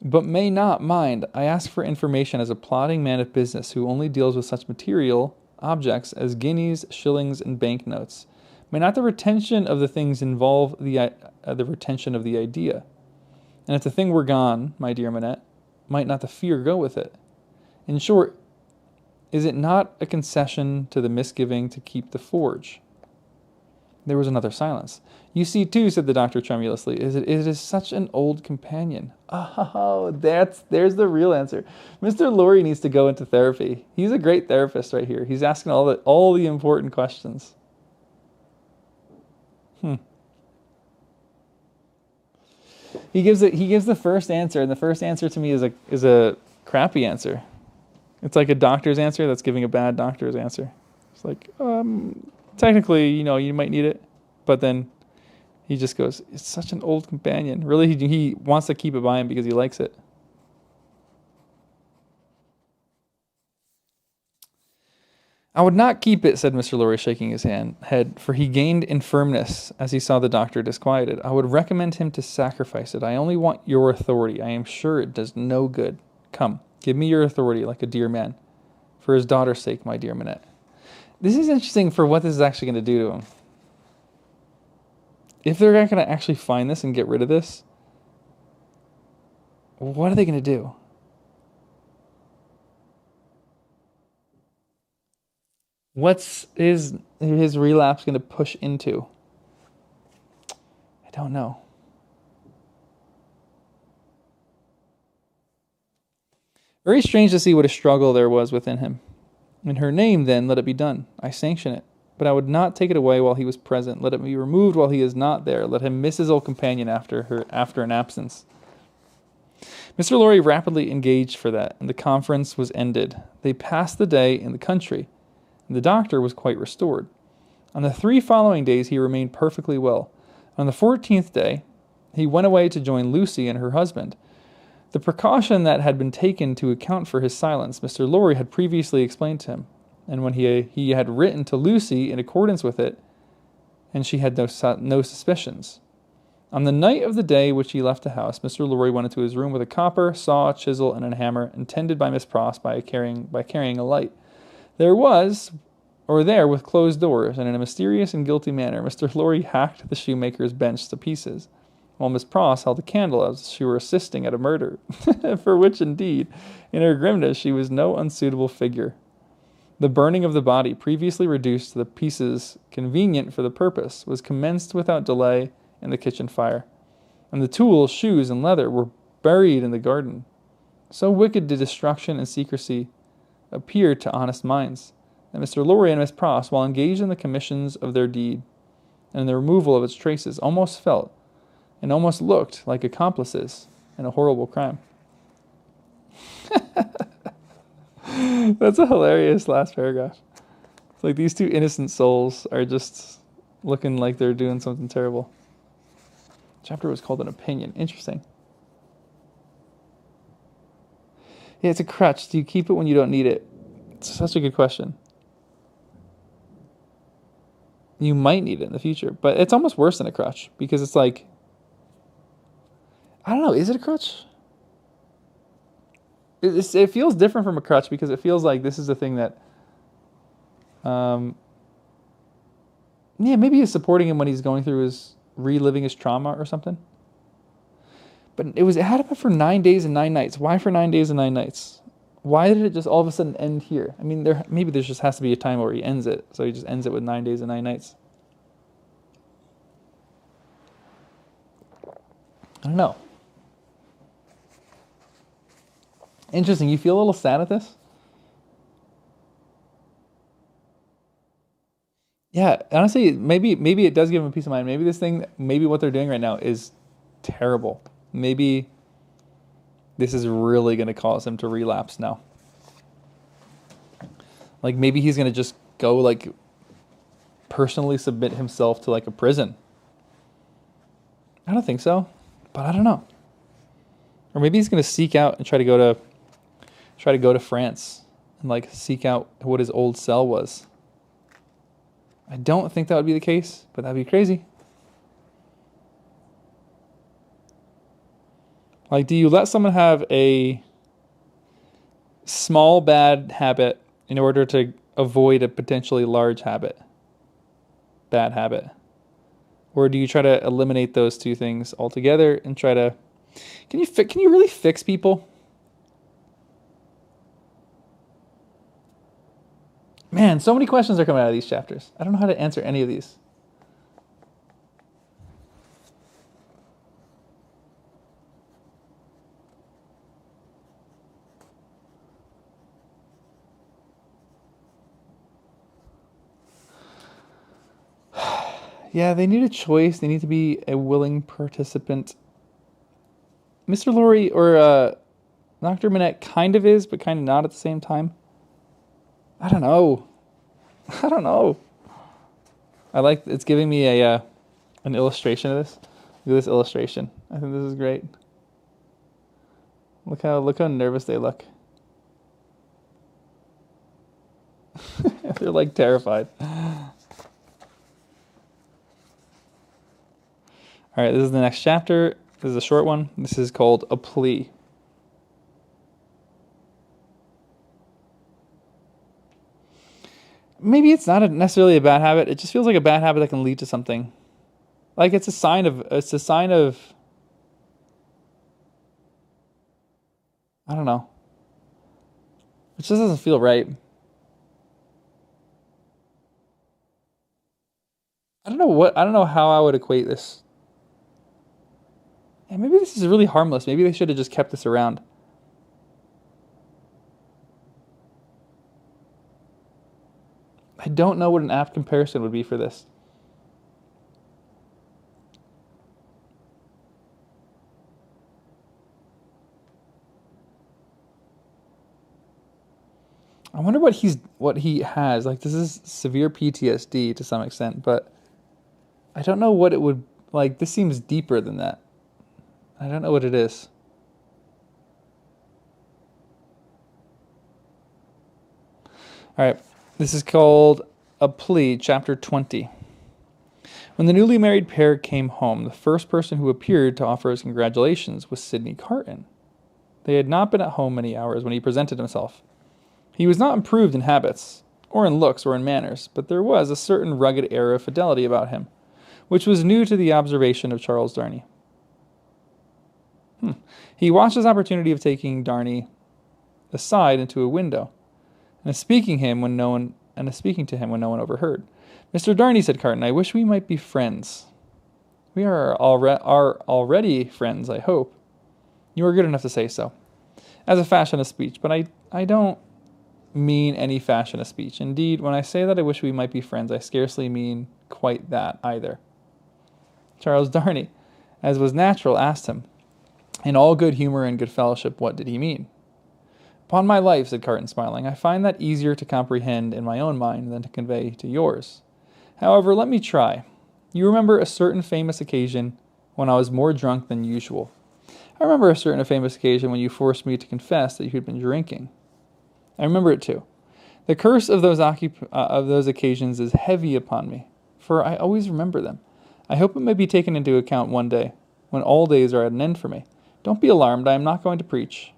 But may not mind, I ask for information as a plodding man of business who only deals with such material objects as guineas, shillings, and banknotes. May not the retention of the things involve the retention of the idea? And if the thing were gone, my dear Manette, might not the fear go with it? In short, is it not a concession to the misgiving to keep the forge? There was another silence. You see, too, said the doctor tremulously, it is such an old companion. Oh, there's the real answer. Mr. Lorry needs to go into therapy. He's a great therapist right here. He's asking all the important questions. He gives the first answer, and the first answer to me is a crappy answer. It's like a doctor's answer that's giving a bad doctor's answer. It's like, technically, you might need it, but then he just goes, it's such an old companion. Really, he wants to keep it by him because he likes it. I would not keep it, said Mr. Lorry, shaking his head, for he gained in firmness as he saw the doctor disquieted. I would recommend him to sacrifice it. I only want your authority. I am sure it does no good. Come, give me your authority like a dear man. For his daughter's sake, my dear Manette. This is interesting for what this is actually going to do to him. If they're not going to actually find this and get rid of this, what are they going to do? What's his relapse going to push into? I don't know. Very strange to see what a struggle there was within him. In her name, then, let it be done. I sanction it. But I would not take it away while he was present. Let it be removed while he is not there. Let him miss his old companion after an absence. Mr. Lorry rapidly engaged for that, and the conference was ended. They passed the day in the country, and the doctor was quite restored. On the 3 following days he remained perfectly well. On the 14th day, he went away to join Lucy and her husband. The precaution that had been taken to account for his silence, Mr. Lorry had previously explained to him, and when he had written to Lucy in accordance with it, and she had no suspicions. On the night of the day which he left the house, Mr. Lorry went into his room with a copper, saw, chisel, and a hammer, intended by Miss Pross by carrying a light. There, with closed doors, and in a mysterious and guilty manner, Mr. Lorry hacked the shoemaker's bench to pieces, while Miss Pross held a candle as she were assisting at a murder, for which, indeed, in her grimness, she was no unsuitable figure. The burning of the body, previously reduced to the pieces convenient for the purpose, was commenced without delay in the kitchen fire, and the tools, shoes, and leather were buried in the garden. So wicked did destruction and secrecy appear to honest minds, that Mr. Lorry and Miss Pross, while engaged in the commissions of their deed, and in the removal of its traces, almost felt, and almost looked like accomplices in a horrible crime. That's a hilarious last paragraph. It's like these two innocent souls are just looking like they're doing something terrible. The chapter was called An Opinion. Interesting. Yeah, it's a crutch. Do you keep it when you don't need it? It's such a good question. You might need it in the future, but it's almost worse than a crutch because it's like, I don't know, is it a crutch? It feels different from a crutch because it feels like this is a thing that, maybe it's supporting him when he's going through reliving his trauma or something. But it had him for 9 days and 9 nights. Why for 9 days and 9 nights? Why did it just all of a sudden end here? I mean, maybe there just has to be a time where he ends it. So he just ends it with 9 days and 9 nights. I don't know. Interesting. You feel a little sad at this? Yeah, honestly, maybe it does give him peace of mind. Maybe what they're doing right now is terrible. Maybe this is really going to cause him to relapse now. Like maybe he's going to just go personally submit himself to a prison. I don't think so, but I don't know. Or maybe he's going to seek out and try to go to France and seek out what his old cell was. I don't think that would be the case, but that'd be crazy. Do you let someone have a small bad habit in order to avoid a potentially large bad bad habit? Or do you try to eliminate those two things altogether and try to... Can you really fix people? Man, so many questions are coming out of these chapters. I don't know how to answer any of these. Yeah, they need a choice. They need to be a willing participant. Mr. Lorry or Dr. Manette kind of is, but kind of not at the same time. I don't know. It's giving me a an illustration of this. Look at this illustration. I think this is great. Look how nervous they look. They're like terrified. All right, this is the next chapter. This is a short one. This is called A Plea. Maybe it's not necessarily a bad habit. It just feels like a bad habit that can lead to something. Like it's a sign of I don't know. It just doesn't feel right. I don't know how I would equate this. Yeah, maybe this is really harmless. Maybe they should have just kept this around. I don't know what an apt comparison would be for this. I wonder what he has. Like, this is severe PTSD to some extent, but I don't know what it would like. This seems deeper than that. I don't know what it is. All right. This is called A Plea, Chapter 20. When the newly married pair came home, the first person who appeared to offer his congratulations was Sidney Carton. They had not been at home many hours when he presented himself. He was not improved in habits, or in looks, or in manners, but there was a certain rugged air of fidelity about him, which was new to the observation of Charles Darnay. He watched his opportunity of taking Darnay aside into a window, and speaking to him when no one overheard. "Mr. Darnay," said Carton, "I wish we might be friends. We are already friends, I hope. You are good enough to say so. As a fashion of speech, but I don't mean any fashion of speech. Indeed, when I say that I wish we might be friends, I scarcely mean quite that either." Charles Darnay, as was natural, asked him, in all good humor and good fellowship, what did he mean? "Upon my life," said Carton, smiling, "I find that easier to comprehend in my own mind than to convey to yours. However, let me try. You remember a certain famous occasion when I was more drunk than usual. I remember a certain famous occasion when you forced me to confess that you had been drinking. I remember it too. The curse of those occasions is heavy upon me, for I always remember them. I hope it may be taken into account one day, when all days are at an end for me. Don't be alarmed, I am not going to preach."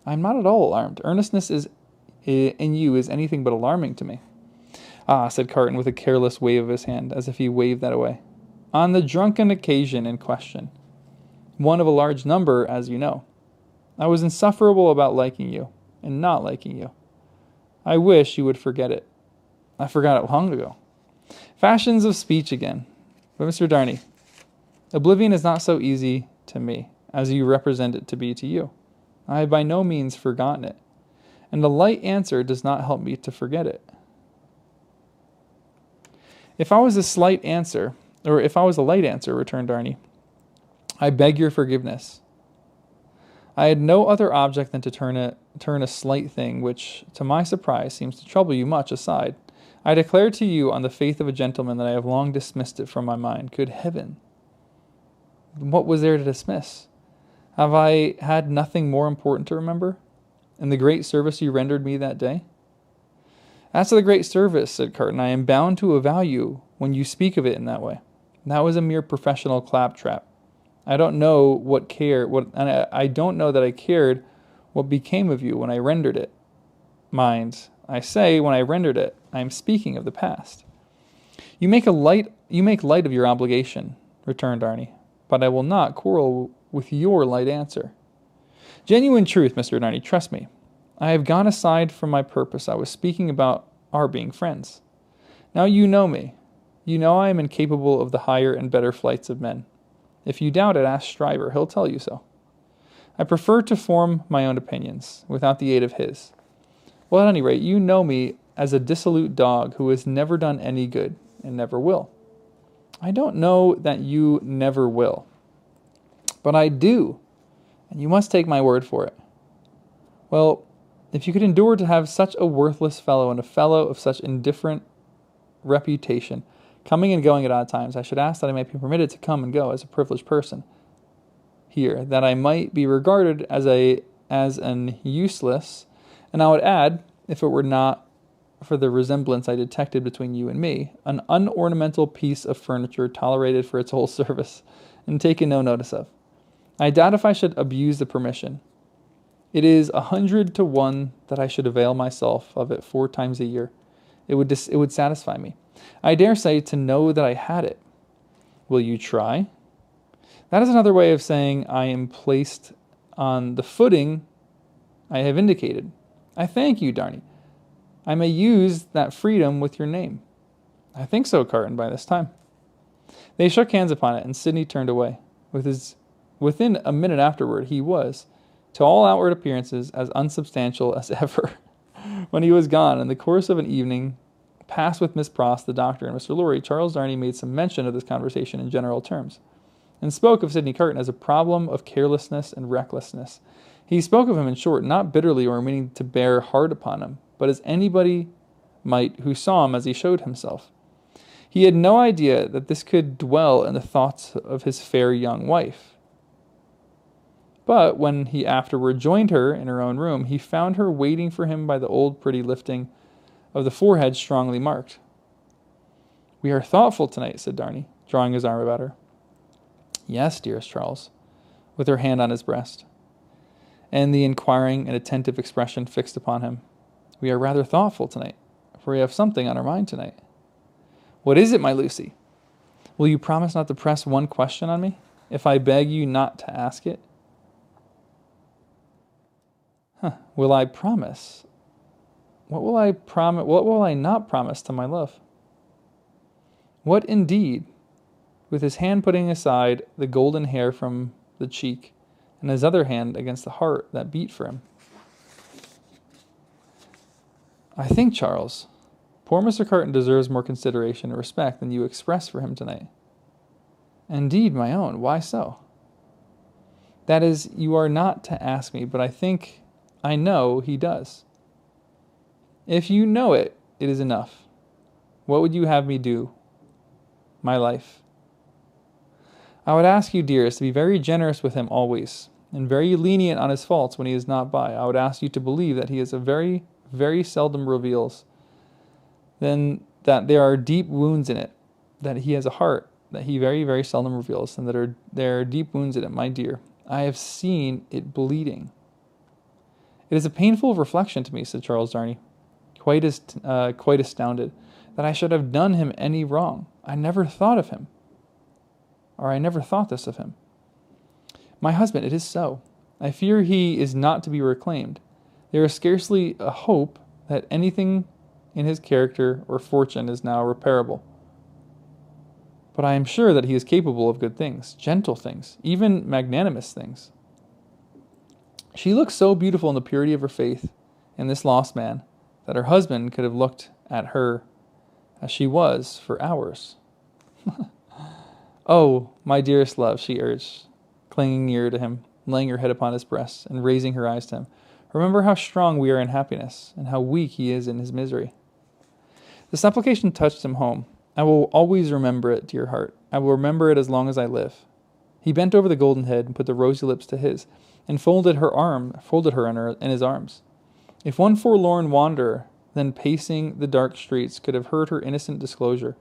"I am not at all alarmed. Earnestness in you is anything but alarming to me." "Ah," said Carton with a careless wave of his hand, as if he waved that away. "On the drunken occasion in question, one of a large number, as you know, I was insufferable about liking you, and not liking you. I wish you would forget it. I forgot it long ago. Fashions of speech again. But Mr. Darnay, oblivion is not so easy to me as you represent it to be to you. I have by no means forgotten it, and a light answer does not help me to forget it." If I was a light answer, returned Darnay, "I beg your forgiveness. I had no other object than to turn a slight thing, which, to my surprise, seems to trouble you much, aside. I declare to you on the faith of a gentleman that I have long dismissed it from my mind. Good heaven! What was there to dismiss? Have I had nothing more important to remember? And the great service you rendered me that day?" "As to the great service," said Carton, "I am bound to avow you when you speak of it in that way. That was a mere professional claptrap. I don't know I don't know that I cared what became of you when I rendered it. Mind, I say when I rendered it, I am speaking of the past. You make light of your obligation, returned Darnay, but I will not quarrel with your light answer. Genuine truth, Mr. Darnay, trust me. I have gone aside from my purpose. I was speaking about our being friends. Now you know me. You know I am incapable of the higher and better flights of men. If you doubt it, ask Stryver. He'll tell you so. I prefer to form my own opinions, without the aid of his. Well, at any rate, you know me as a dissolute dog who has never done any good, and never will. I don't know that you never will. But I do, and you must take my word for it. Well, if you could endure to have such a worthless fellow and a fellow of such indifferent reputation coming and going at odd times, I should ask that I may be permitted to come and go as a privileged person here, that I might be regarded as an useless, and I would add, if it were not for the resemblance I detected between you and me, an unornamental piece of furniture tolerated for its whole service, and taken no notice of. I doubt if I should abuse the permission. It is 100 to 1 that I should avail myself of it 4 times a year. It would satisfy me. I dare say to know that I had it. Will you try? That is another way of saying I am placed on the footing I have indicated. I thank you, Darnay. I may use that freedom with your name. I think so, Carton, by this time. They shook hands upon it, and Sidney turned away. Within a minute afterward, he was, to all outward appearances, as unsubstantial as ever. When he was gone, in the course of an evening passed with Miss Pross, the doctor, and Mr. Lorry, Charles Darnay made some mention of this conversation in general terms, and spoke of Sidney Carton as a problem of carelessness and recklessness. He spoke of him, in short, not bitterly or meaning to bear hard upon him, but as anybody might who saw him as he showed himself. He had no idea that this could dwell in the thoughts of his fair young wife. But when he afterward joined her in her own room, he found her waiting for him by the old pretty lifting of the forehead strongly marked. "We are thoughtful tonight," said Darnay, drawing his arm about her. "Yes, dearest Charles," with her hand on his breast, and the inquiring and attentive expression fixed upon him. "We are rather thoughtful tonight, for we have something on our mind tonight." "What is it, my Lucy?" "Will you promise not to press one question on me, if I beg you not to ask it?" Will I promise? What will I promise? What will I not promise to my love? What indeed? With his hand putting aside the golden hair from the cheek, and his other hand against the heart that beat for him. "I think, Charles, poor Mr. Carton deserves more consideration and respect than you express for him tonight." "Indeed, my own, why so?" "That is, you are not to ask me, but I know he does." "If you know it, it is enough. What would you have me do?" "My life." "I would ask you, dearest, to be very generous with him always, and very lenient on his faults when he is not by. I would ask you to believe that he is very, very seldom reveals, then that there are deep wounds in it, that he has a heart that he very, very seldom reveals, and that there are deep wounds in it, my dear. I have seen it bleeding." "It is a painful reflection to me," said Charles Darnay, quite astounded, "that I should have done him any wrong. I never thought this of him. My husband, it is so. I fear he is not to be reclaimed. There is scarcely a hope that anything in his character or fortune is now reparable. But I am sure that he is capable of good things, gentle things, even magnanimous things." She looked so beautiful in the purity of her faith in this lost man that her husband could have looked at her as she was for hours. "Oh, my dearest love," she urged, clinging near to him, laying her head upon his breast, and raising her eyes to him, "remember how strong we are in happiness, and how weak he is in his misery." The supplication touched him home. "I will always remember it, dear heart. I will remember it as long as I live." He bent over the golden head and put the rosy lips to his, and folded her in his arms. If one forlorn wanderer, then pacing the dark streets, could have heard her innocent disclosure,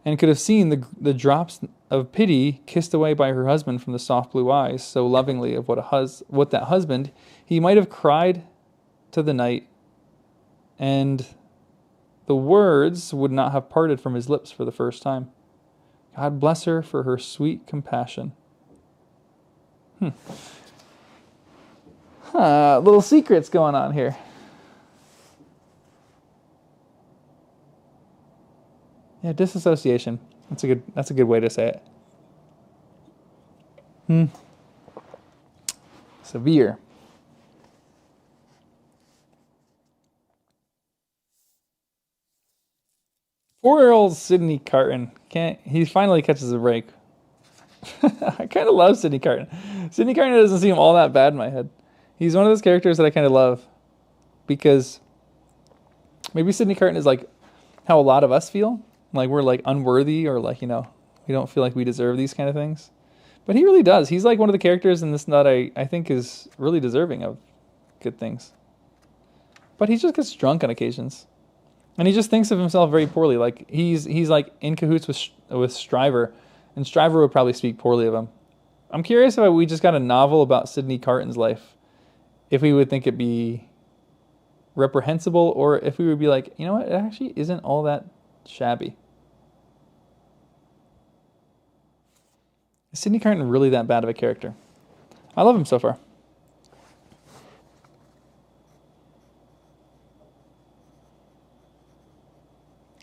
and could have seen the drops of pity kissed away by her husband from the soft blue eyes so lovingly of what that husband, he might have cried to the night and the words would not have parted from his lips for the first time. God bless her for her sweet compassion. Little secrets going on here. Yeah, disassociation. That's a good way to say it. Severe. Poor Sidney Carton. He finally catches a break. I kind of love Sidney Carton. Sidney Carton doesn't seem all that bad in my head. He's one of those characters that I kind of love because maybe Sidney Carton is like how a lot of us feel. Like we're like unworthy or like, we don't feel like we deserve these kind of things. But he really does. He's like one of the characters in this that I think is really deserving of good things. But he just gets drunk on occasions. And he just thinks of himself very poorly. Like he's like in cahoots with Stryver, and Stryver would probably speak poorly of him. I'm curious if we just got a novel about Sidney Carton's life, if we would think it'd be reprehensible, or if we would be like, you know what, it actually isn't all that shabby. Is Sidney Carton really that bad of a character? I love him so far.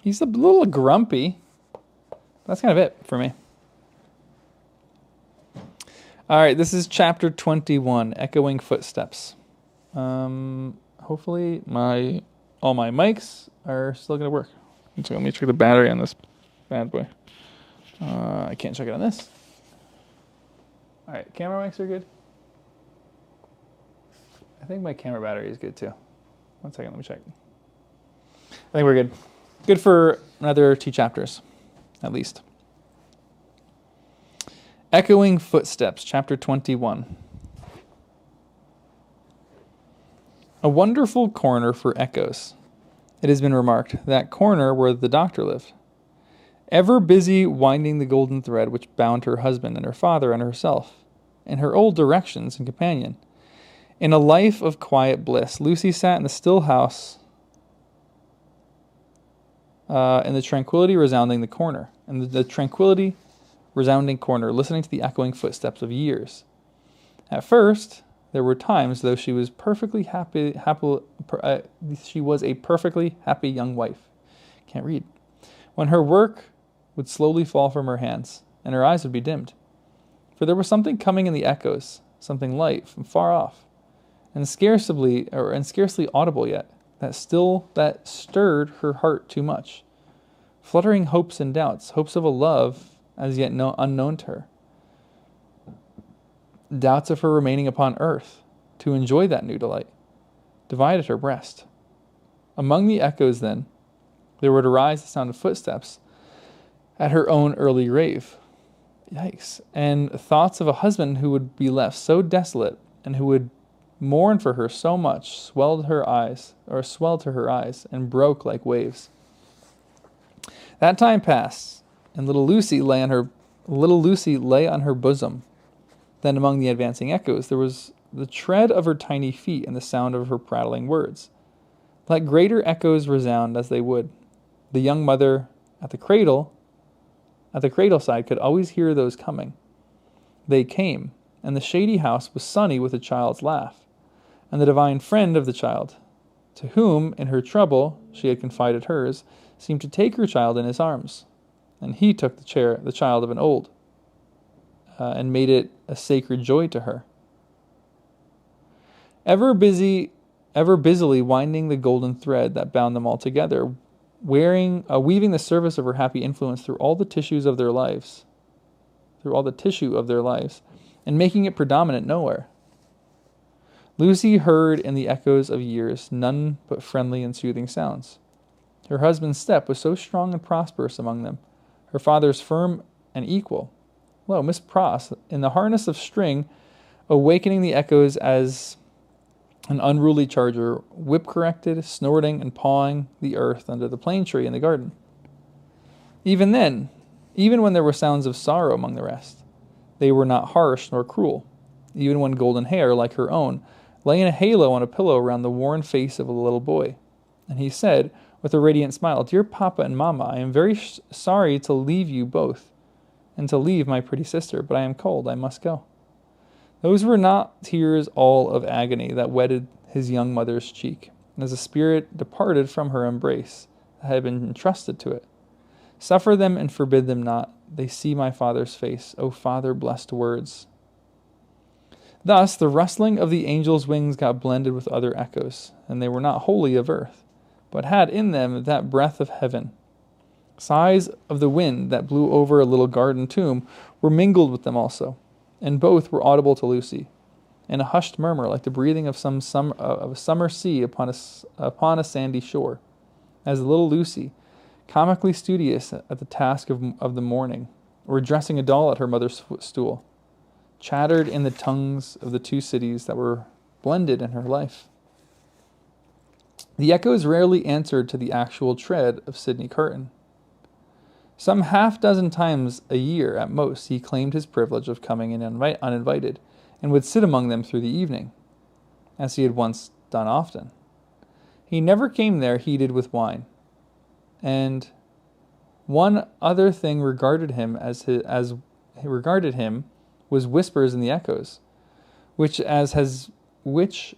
He's a little grumpy. That's kind of it for me. All right, this is chapter 21, Echoing Footsteps. Hopefully all my mics are still going to work. So let me check the battery on this bad boy. I can't check it on this. All right, camera mics are good. I think my camera battery is good too. 1 second, let me check. I think we're good. Good for another 2 chapters, at least. Echoing Footsteps, chapter 21. A wonderful corner for echoes. It has been remarked, that corner where the doctor lived. Ever busy winding the golden thread which bound her husband and her father and herself, and her old directions and companion. In a life of quiet bliss, Lucy sat in the still house, in the tranquility resounding the corner, listening to the echoing footsteps of years. At first, there were times, though she was she was a perfectly happy young wife. Can't read. When her work would slowly fall from her hands, and her eyes would be dimmed. For there was something coming in the echoes, something light from far off, and scarcely audible yet, that stirred her heart too much. Fluttering hopes and doubts, hopes of a love as yet unknown to her. Doubts of her remaining upon earth to enjoy that new delight, divided her breast. Among the echoes, then, there would arise the sound of footsteps at her own early grave. Yikes. And thoughts of a husband who would be left so desolate and who would mourn for her so much swelled to her eyes, and broke like waves. That time passed, and little Lucy lay on her bosom. Then among the advancing echoes there was the tread of her tiny feet and the sound of her prattling words. Let greater echoes resound as they would. The young mother at the cradle side could always hear those coming. They came, and the shady house was sunny with the child's laugh, and the divine friend of the child, to whom, in her trouble, she had confided hers, seemed to take her child in his arms, and he took the child of an old, and made it a sacred joy to her. Ever busily winding the golden thread that bound them all together, weaving the service of her happy influence through all the tissue of their lives, and making it predominant nowhere. Lucy heard in the echoes of years none but friendly and soothing sounds. Her husband's step was so strong and prosperous among them, her father's firm and equal. Lo, Miss Pross, in the harness of string, awakening the echoes as an unruly charger, whip-corrected, snorting and pawing the earth under the plane tree in the garden. Even when there were sounds of sorrow among the rest, they were not harsh nor cruel. Even when golden hair, like her own, lay in a halo on a pillow around the worn face of a little boy, and he said, with a radiant smile. "Dear Papa and Mamma, I am very sorry to leave you both, and to leave my pretty sister, but I am cold. I must go." Those were not tears all of agony that wetted his young mother's cheek, as the spirit departed from her embrace that had been entrusted to it. "Suffer them and forbid them not. They see my Father's face. O Father, blessed words." Thus the rustling of the angel's wings got blended with other echoes, and they were not wholly of earth, but had in them that breath of heaven. Sighs of the wind that blew over a little garden tomb were mingled with them also, and both were audible to Lucy, in a hushed murmur like the breathing of a summer sea upon a sandy shore, as the little Lucy, comically studious at the task of the morning, or dressing a doll at her mother's stool, chattered in the tongues of the two cities that were blended in her life. The echoes rarely answered to the actual tread of Sidney Carton. Some half-dozen times a year at most he claimed his privilege of coming in uninvited, and would sit among them through the evening, as he had once done often. He never came there heated with wine, and one other thing regarded him was whispers in the echoes, which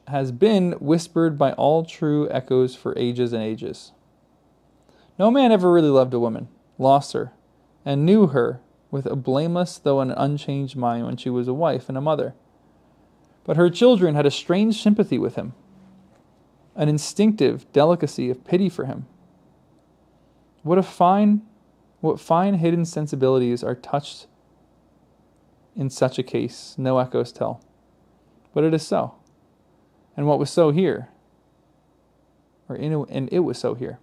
has been whispered by all true echoes for ages and ages. No man ever really loved a woman, lost her, and knew her with a blameless though an unchanged mind when she was a wife and a mother. But her children had a strange sympathy with him, an instinctive delicacy of pity for him. What fine hidden sensibilities are touched in such a case, no echoes tell. But it is so. And what was so here? And it was so here.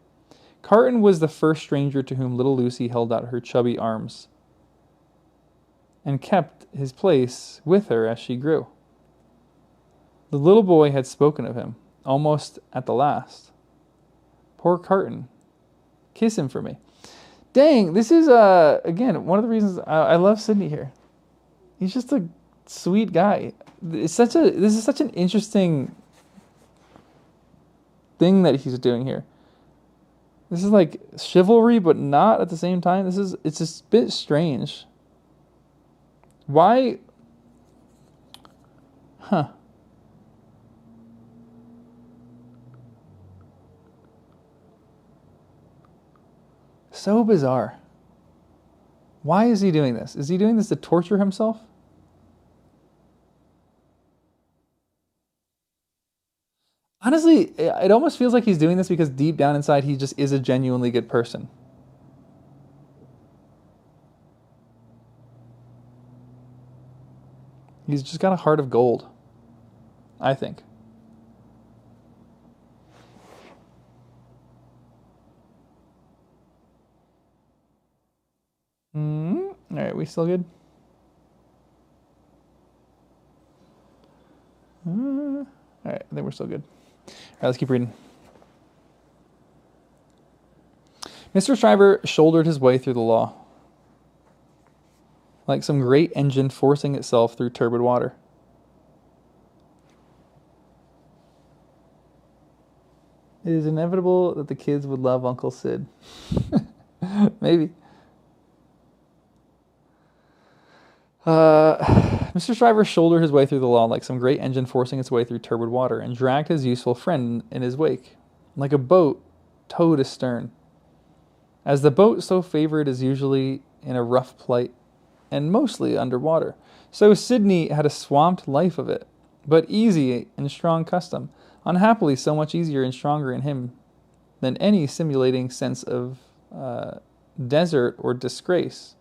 Carton was the first stranger to whom little Lucy held out her chubby arms, and kept his place with her as she grew. The little boy had spoken of him, almost at the last. "Poor Carton. Kiss him for me." Dang, this is, again, one of the reasons I love Sidney here. He's just a sweet guy. This is such an interesting thing that he's doing here. This is like chivalry, but not at the same time. It's just a bit strange. Why? Huh. So bizarre. Why is he doing this? Is he doing this to torture himself? Honestly, it almost feels like he's doing this because deep down inside he just is a genuinely good person. He's just got a heart of gold, I think. All right, we still good? All right, I think we're still good. All right, let's keep reading. Mr. Stryver shouldered his way through the law, like some great engine forcing itself through turbid water. It is inevitable that the kids would love Uncle Sid. Maybe. Mr. Stryver shouldered his way through the law like some great engine forcing its way through turbid water, and dragged his useful friend in his wake, like a boat towed astern. As the boat so favored is usually in a rough plight, and mostly underwater, so Sidney had a swamped life of it, but easy and strong custom, unhappily so much easier and stronger in him than any simulating sense of desert or disgrace.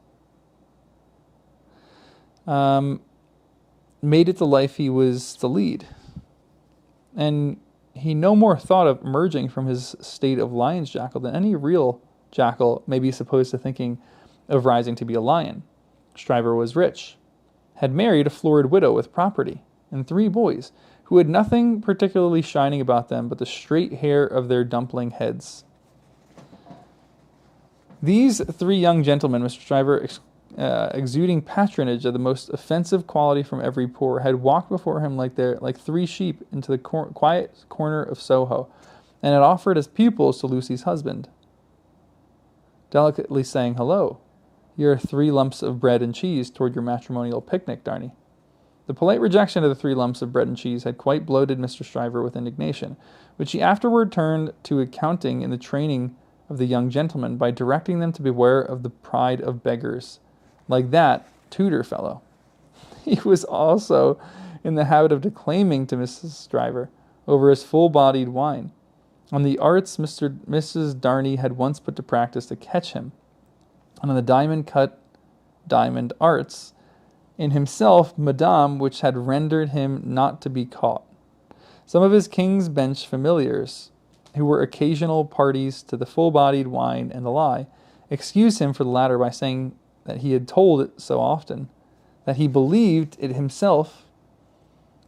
Made it the life he was to lead. And he no more thought of emerging from his state of lion's jackal than any real jackal may be supposed to thinking of rising to be a lion. Stryver was rich, had married a florid widow with property, and 3 boys, who had nothing particularly shining about them but the straight hair of their dumpling heads. These 3 young gentlemen, Mr. Stryver exuding patronage of the most offensive quality from every pore, had walked before him like 3 sheep into the quiet corner of Soho, and had offered as pupils to Lucy's husband, delicately saying, "Hello, here are 3 lumps of bread and cheese toward your matrimonial picnic, Darnay." The polite rejection of the 3 lumps of bread and cheese had quite bloated Mr. Stryver with indignation, which he afterward turned to accounting in the training of the young gentlemen by directing them to beware of the pride of beggars, like that Tudor fellow. He was also in the habit of declaiming to Mrs. Stryver over his full-bodied wine, on the arts Mrs. Darnay had once put to practice to catch him, and on the diamond-cut diamond arts in himself, Madame, which had rendered him not to be caught. Some of his King's Bench familiars, who were occasional parties to the full-bodied wine and the lie, excused him for the latter by saying that he had told it so often, that he believed it himself,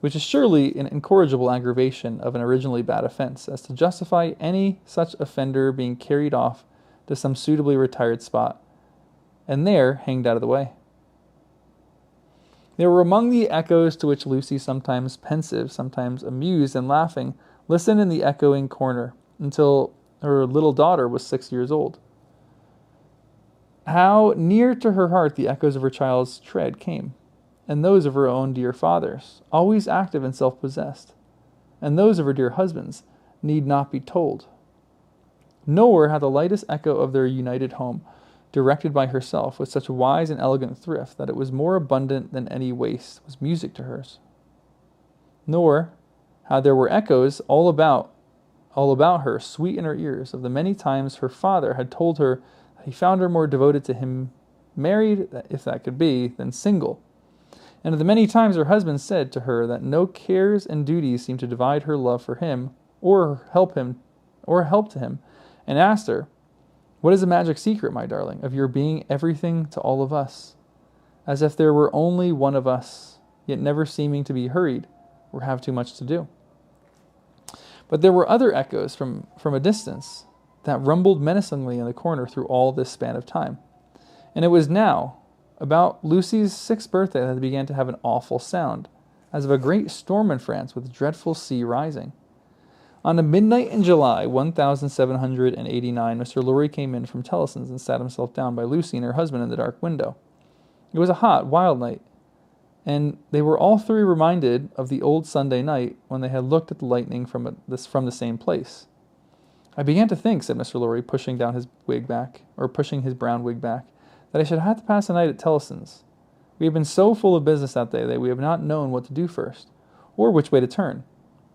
which is surely an incorrigible aggravation of an originally bad offense, as to justify any such offender being carried off to some suitably retired spot, and there hanged out of the way. They were among the echoes to which Lucy, sometimes pensive, sometimes amused and laughing, listened in the echoing corner until her little daughter was 6 years old. How near to her heart the echoes of her child's tread came, and those of her own dear father's, always active and self-possessed, and those of her dear husband's, need not be told. Nor had the lightest echo of their united home, directed by herself with such wise and elegant thrift that it was more abundant than any waste, was music to hers. Nor how there were echoes all about her, sweet in her ears, of the many times her father had told her that he found her more devoted to him married, if that could be, than single, and of the many times her husband said to her that no cares and duties seemed to divide her love for him, or help to him, and asked her, "What is the magic secret, my darling, of your being everything to all of us, as if there were only one of us, yet never seeming to be hurried or have too much to do?" But there were other echoes from a distance that rumbled menacingly in the corner through all this span of time. And it was now, about Lucy's 6th birthday, that they began to have an awful sound, as of a great storm in France with dreadful sea rising. On a midnight in July, 1789, Mr. Lorry came in from Tellison's and sat himself down by Lucy and her husband in the dark window. It was a hot, wild night, and they were all 3 reminded of the old Sunday night when they had looked at the lightning from the same place. "I began to think," said Mr. Lorry, pushing his brown wig back, "that I should have to pass the night at Tellison's. We have been so full of business that day that we have not known what to do first, or which way to turn.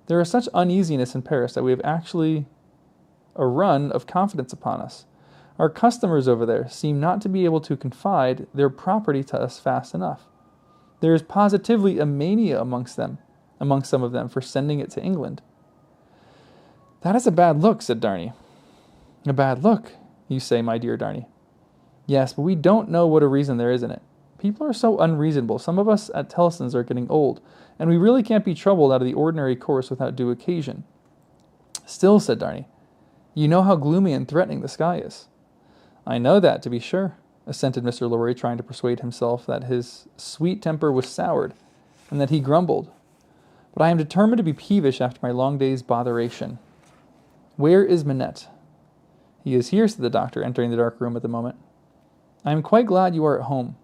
There is such uneasiness in Paris that we have actually a run of confidence upon us. Our customers over there seem not to be able to confide their property to us fast enough. There is positively a mania among some of them, for sending it to England." "That is a bad look," said Darnay. "A bad look, you say, my dear Darnay? Yes, but we don't know what a reason there is in it. People are so unreasonable. Some of us at Tellison's are getting old, and we really can't be troubled out of the ordinary course without due occasion." "Still," said Darnay, "you know how gloomy and threatening the sky is." "I know that, to be sure," assented Mr. Lorry, trying to persuade himself that his sweet temper was soured, and that he grumbled. "But I am determined to be peevish after my long day's botheration. Where is Manette?" "He is here," said the doctor, entering the dark room at the moment. "I am quite glad you are at home,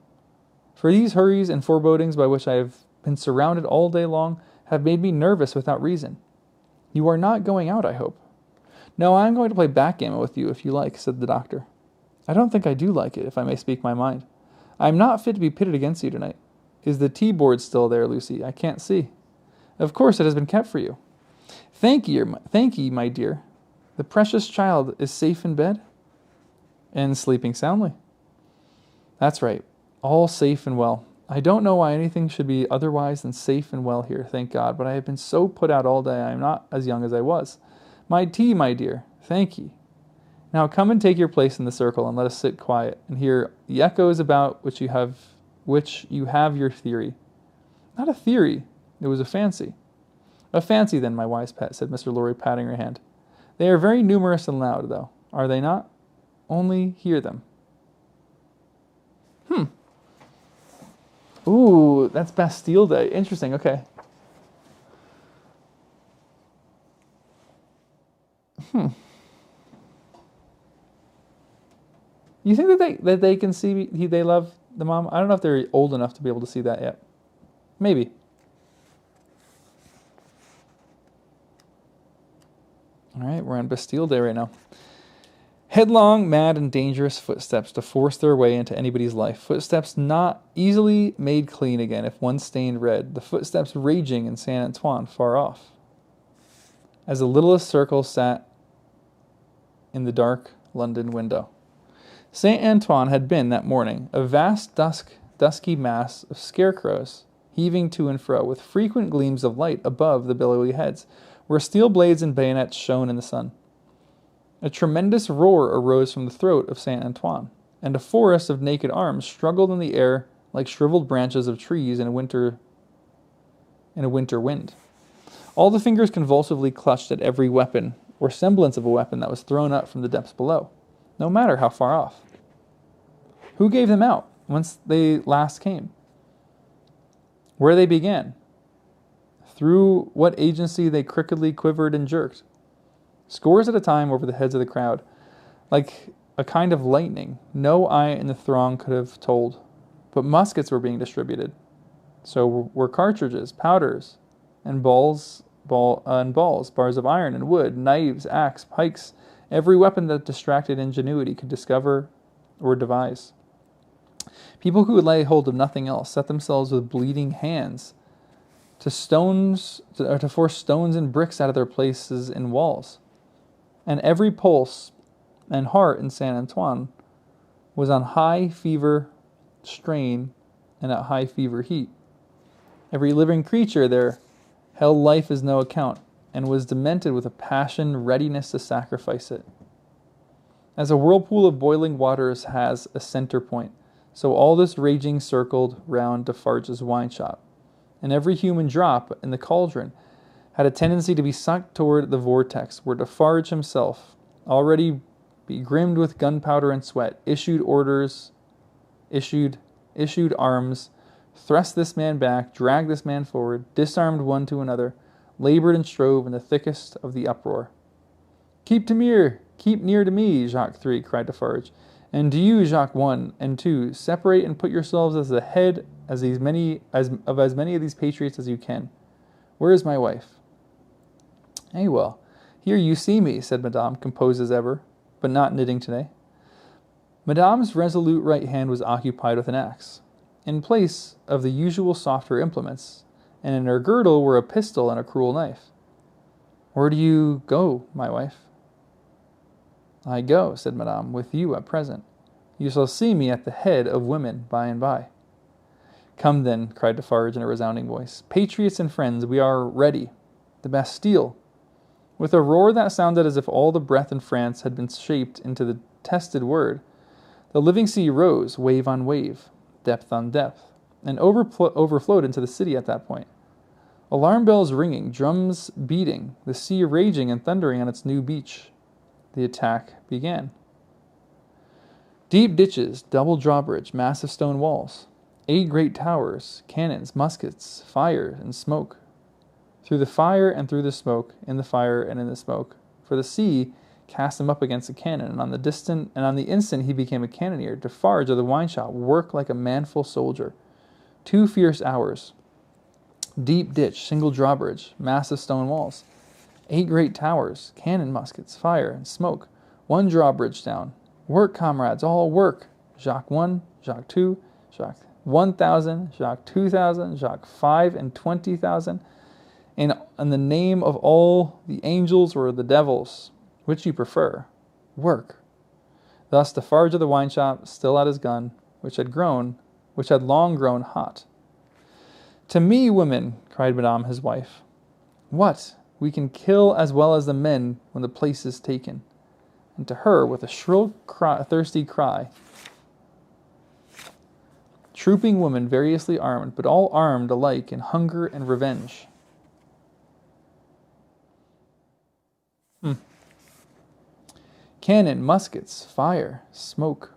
for these hurries and forebodings by which I have been surrounded all day long have made me nervous without reason. You are not going out, I hope?" "No, I am going to play backgammon with you, if you like," said the doctor. "I don't think I do like it, if I may speak my mind. I am not fit to be pitted against you tonight. Is the tea-board still there, Lucy? I can't see." "Of course, it has been kept for you." Thank ye, my dear. The precious child is safe in bed?" "And sleeping soundly." "That's right. All safe and well. I don't know why anything should be otherwise than safe and well here, thank God, but I have been so put out all day I am not as young as I was. My tea, my dear. Thank ye. Now come and take your place in the circle, and let us sit quiet, and hear the echoes about which you have your theory." "Not a theory. It was a fancy." "A fancy, then, my wise pet," said Mr. Lorry, patting her hand. "They are very numerous and loud, though, are they not? Only hear them." Ooh, that's Bastille Day. Interesting, okay. You think that they can see they love the mom? I don't know if they're old enough to be able to see that yet. Maybe. All right, we're on Bastille Day right now. Headlong, mad, and dangerous footsteps to force their way into anybody's life. Footsteps not easily made clean again if once stained red. The footsteps raging in Saint Antoine far off. As the littlest circle sat in the dark London window. Saint Antoine had been, that morning, a vast dusky mass of scarecrows, heaving to and fro, with frequent gleams of light above the billowy heads, where steel blades and bayonets shone in the sun. A tremendous roar arose from the throat of Saint Antoine, and a forest of naked arms struggled in the air like shriveled branches of trees in a winter wind. All the fingers convulsively clutched at every weapon, or semblance of a weapon that was thrown up from the depths below, no matter how far off. Who gave them out whence they last came? Where they began? Through what agency they crookedly quivered and jerked? Scores at a time over the heads of the crowd, like a kind of lightning, no eye in the throng could have told. But muskets were being distributed. So were cartridges, powders, and balls, bars of iron and wood, knives, axe, pikes, every weapon that distracted ingenuity could discover or devise. People who would lay hold of nothing else set themselves with bleeding hands to force stones and bricks out of their places in walls. And every pulse and heart in Saint Antoine was on high fever strain and at high fever heat. Every living creature there held life as no account, and was demented with a passion readiness to sacrifice it. As a whirlpool of boiling waters has a center point, so all this raging circled round Defarge's wine shop, and every human drop in the cauldron had a tendency to be sucked toward the vortex where Defarge himself, already begrimed with gunpowder and sweat, issued arms, thrust this man back, dragged this man forward, disarmed one to another, labored and strove in the thickest of the uproar. Keep near to me, Jacques 3, cried Defarge, and do you, Jacques 1 and 2, separate and put yourselves as the head of as many of these patriots as you can. Where is my wife? Eh, well, here you see me, said Madame, composed as ever, but not knitting today. Madame's resolute right hand was occupied with an axe, in place of the usual softer implements, and in her girdle were a pistol and a cruel knife. Where do you go, my wife? I go, said Madame, with you at present. You shall see me at the head of women by and by. Come then, cried Defarge in a resounding voice. Patriots and friends, we are ready. The Bastille. With a roar that sounded as if all the breath in France had been shaped into the tested word, the living sea rose, wave on wave, depth on depth, and overflowed into the city at that point. Alarm bells ringing, drums beating, the sea raging and thundering on its new beach. The attack began. Deep ditches, double drawbridge, massive stone walls, 8 great towers, cannons, muskets, fire and smoke. Through the fire and through the smoke, in the fire and in the smoke. For the sea cast him up against a cannon, and on the instant he became a cannoneer. Defarge of the wine shop worked like a manful soldier. 2 fierce hours. Deep ditch, single drawbridge, massive stone walls, 8 great towers, cannon, muskets, fire, and smoke. 1 drawbridge down. Work, comrades, all work. Jacques 1, Jacques 2, Jacques 1,000, Jacques 2,000, Jacques 5 and 20,000. In the name of all the angels or the devils, which you prefer, work. Thus Defarge of the wine shop, still at his gun, which had long grown hot. To me, women, cried Madame his wife. What? We can kill as well as the men when the place is taken. And to her, with a shrill thirsty cry, trooping women variously armed, but all armed alike in hunger and revenge. Cannon, muskets, fire, smoke.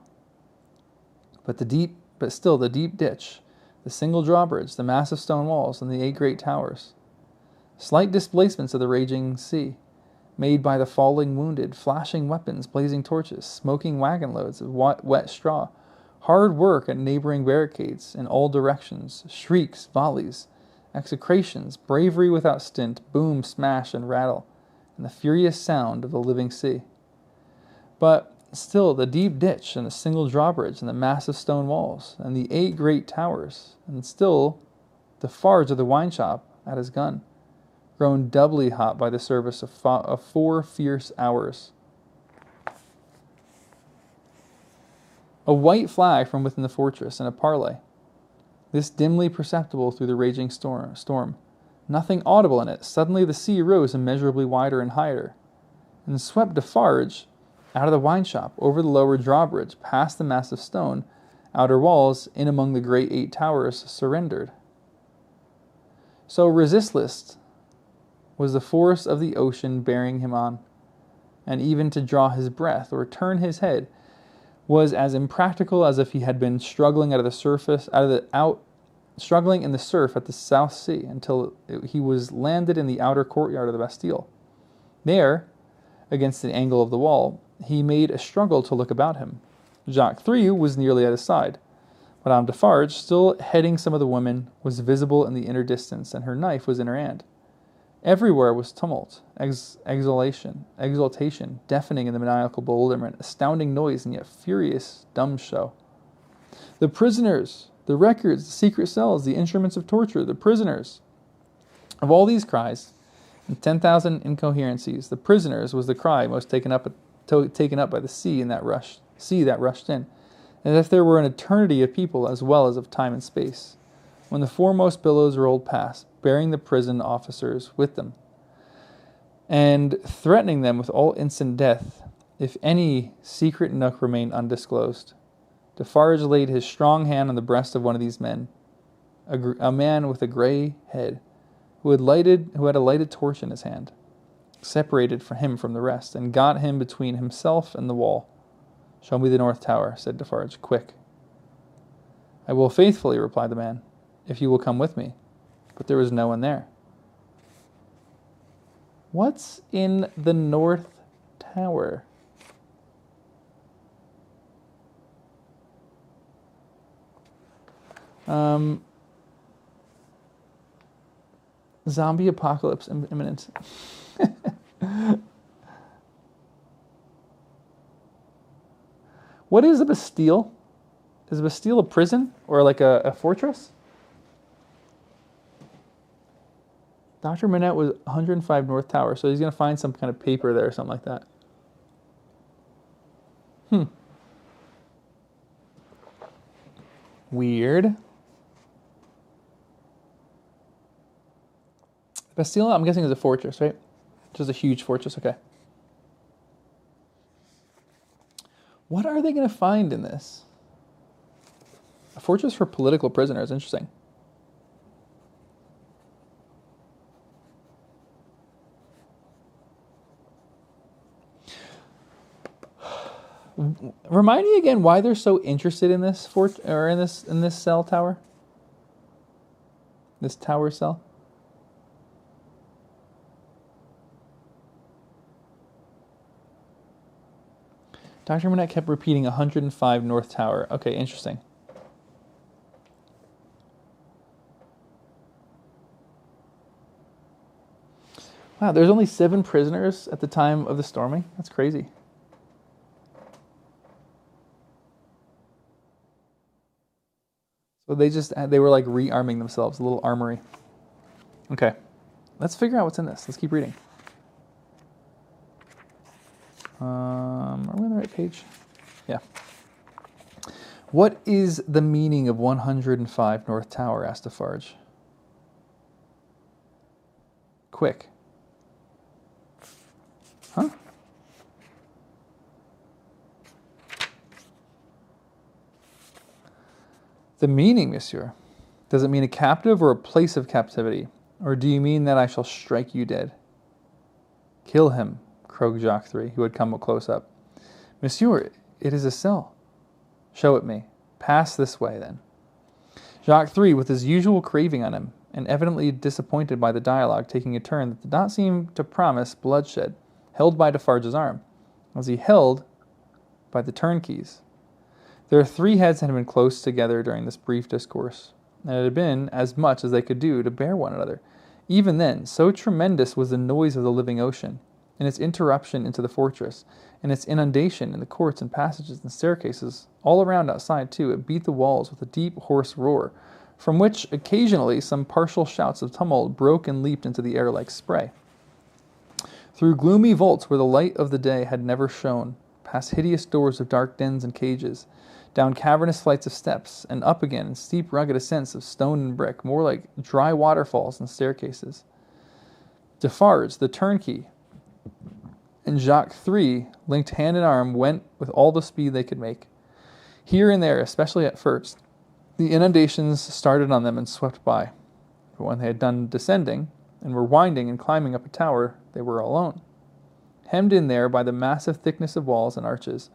But still the deep ditch, the single drawbridge, the massive stone walls, and the 8 great towers. Slight displacements of the raging sea. made by the falling wounded, flashing weapons, blazing torches, smoking wagon loads of wet straw, hard work at neighboring barricades in all directions, shrieks, volleys, execrations, bravery without stint, boom, smash, and rattle, and the furious sound of the living sea. But still the deep ditch and the single drawbridge and the massive stone walls and the 8 great towers, and still Defarge of the wine shop at his gun, grown doubly hot by the service of 4 fierce hours. A white flag from within the fortress and a parley, this dimly perceptible through the raging storm. Nothing audible in it. Suddenly the sea rose immeasurably wider and higher, and swept Defarge out of the wine shop, over the lower drawbridge, past the massive stone outer walls, in among the great 8 towers, surrendered. So resistless was the force of the ocean bearing him on, and even to draw his breath or turn his head was as impractical as if he had been struggling struggling in the surf at the South Sea until he was landed in the outer courtyard of the Bastille. There, against the angle of the wall, he made a struggle to look about him. Jacques Three was nearly at his side. Madame Defarge, still heading some of the women, was visible in the inner distance, and her knife was in her hand. Everywhere was tumult, exultation, deafening in the maniacal bewilderment, astounding noise, and yet furious dumb show. The prisoners, the records, the secret cells, the instruments of torture, the prisoners. Of all these cries, and 10,000 incoherencies, the prisoners was the cry most taken up by the sea that rushed in, as if there were an eternity of people as well as of time and space, when the foremost billows rolled past, bearing the prison officers with them, and threatening them with all instant death if any secret nook remained undisclosed. Defarge laid his strong hand on the breast of one of these men, a man with a gray head, who had a lighted torch in his hand, separated him from the rest, and got him between himself and the wall. "Show me the North Tower," said Defarge. "Quick." "I will faithfully," replied the man, "if you will come with me." But there was no one there. What's in the North Tower? Zombie apocalypse imminent. What is a Bastille? Is a Bastille a prison or like a fortress? Dr. Manette was 105 North Tower, so he's going to find some kind of paper there or something like that. Weird. Bastille, I'm guessing, is a fortress, right? Just a huge fortress, okay. What are they going to find in this? A fortress for political prisoners, interesting. Remind me again why they're so interested in this in this cell tower. This tower cell. Dr. Manette kept repeating 105 North Tower. Okay, interesting. Wow, there's only 7 prisoners at the time of the storming. That's crazy. So they were like rearming themselves, a little armory. Okay, let's figure out what's in this. Let's keep reading. Are we on the right page? Yeah. What is the meaning of 105 North Tower? Asked Defarge. Quick. Huh? The meaning, monsieur. Does it mean a captive or a place of captivity? Or do you mean that I shall strike you dead? Kill him, croaked Jacques Three, who had come close up. Monsieur, it is a cell. Show it me. Pass this way, then. Jacques Three, with his usual craving on him, and evidently disappointed by the dialogue taking a turn that did not seem to promise bloodshed, held by Defarge's arm, as he held by the turnkeys. Their 3 heads had been close together during this brief discourse, and it had been as much as they could do to bear one another. Even then, so tremendous was the noise of the living ocean, and its interruption into the fortress, and its inundation in the courts and passages and staircases, all around outside too, it beat the walls with a deep, hoarse roar, from which occasionally some partial shouts of tumult broke and leaped into the air like spray. Through gloomy vaults where the light of the day had never shone, past hideous doors of dark dens and cages, down cavernous flights of steps, and up again in steep rugged ascents of stone and brick, more like dry waterfalls than staircases. Defarge, the turnkey, and Jacques 3, linked hand in arm, went with all the speed they could make. Here and there, especially at first, the inundations started on them and swept by. But when they had done descending, and were winding and climbing up a tower, they were alone. Hemmed in there by the massive thickness of walls and arches,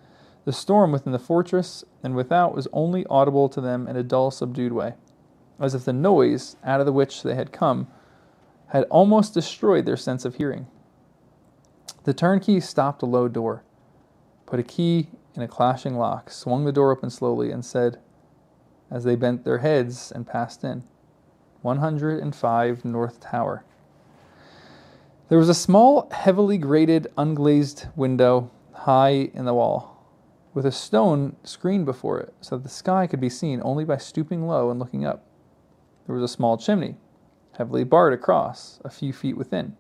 the storm within the fortress and without was only audible to them in a dull, subdued way, as if the noise out of which they had come had almost destroyed their sense of hearing. The turnkey stopped a low door, put a key in a clashing lock, swung the door open slowly, and said, as they bent their heads and passed in, 105 North Tower. There was a small, heavily grated, unglazed window high in the wall, with a stone screen before it, so that the sky could be seen only by stooping low and looking up. There was a small chimney, heavily barred across, a few feet within.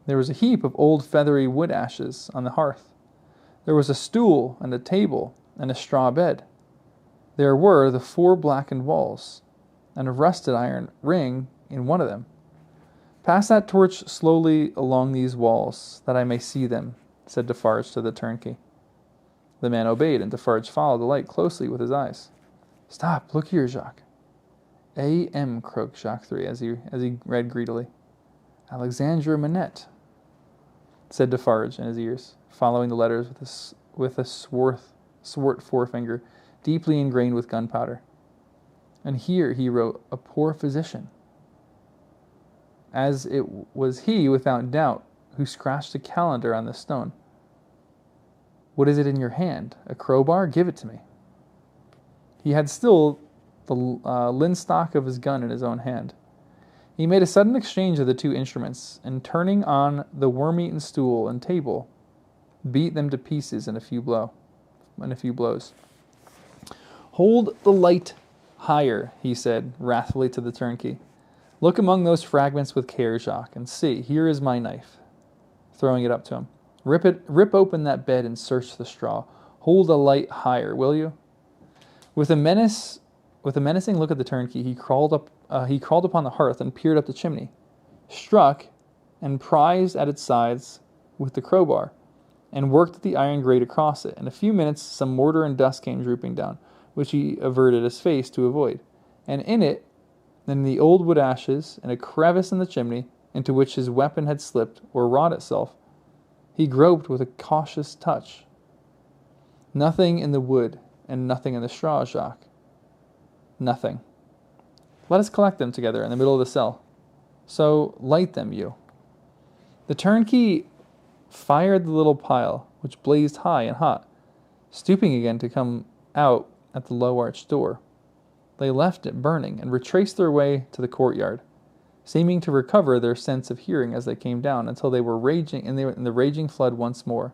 There was a heap of old feathery wood ashes on the hearth. There was a stool and a table and a straw bed. There were the 4 blackened walls, and a rusted iron ring in one of them. Pass that torch slowly along these walls, that I may see them, said Defarge to the turnkey. The man obeyed, and Defarge followed the light closely with his eyes. Stop, look here, Jacques. A.M., croaked Jacques 3 as he read greedily. Alexandre Manette, said Defarge in his ears, following the letters with a swart forefinger, deeply ingrained with gunpowder. And here he wrote, a poor physician. As it was he, without doubt, who scratched a calendar on the stone. What is it in your hand? A crowbar? Give it to me. He had still the linstock of his gun in his own hand. He made a sudden exchange of the 2 instruments, and turning on the worm-eaten stool and table, beat them to pieces in a few blows. Hold the light higher, he said wrathfully to the turnkey. Look among those fragments with care, Jacques, and see, here is my knife. Throwing it up to him. Rip open that bed and search the straw. Hold the light higher, will you? With a menacing look at the turnkey, he crawled upon the hearth and peered up the chimney, struck and prized at its sides with the crowbar, and worked the iron grate across it. In a few minutes, some mortar and dust came drooping down, which he averted his face to avoid, and in it, in the old wood ashes, in a crevice in the chimney, into which his weapon had slipped or wrought itself, he groped with a cautious touch. Nothing in the wood, and nothing in the straw, Jacques. Nothing. Let us collect them together in the middle of the cell. So light them, you. The turnkey fired the little pile, which blazed high and hot, stooping again to come out at the low arched door. They left it burning and retraced their way to the courtyard, seeming to recover their sense of hearing as they came down until they were raging in the raging flood once more.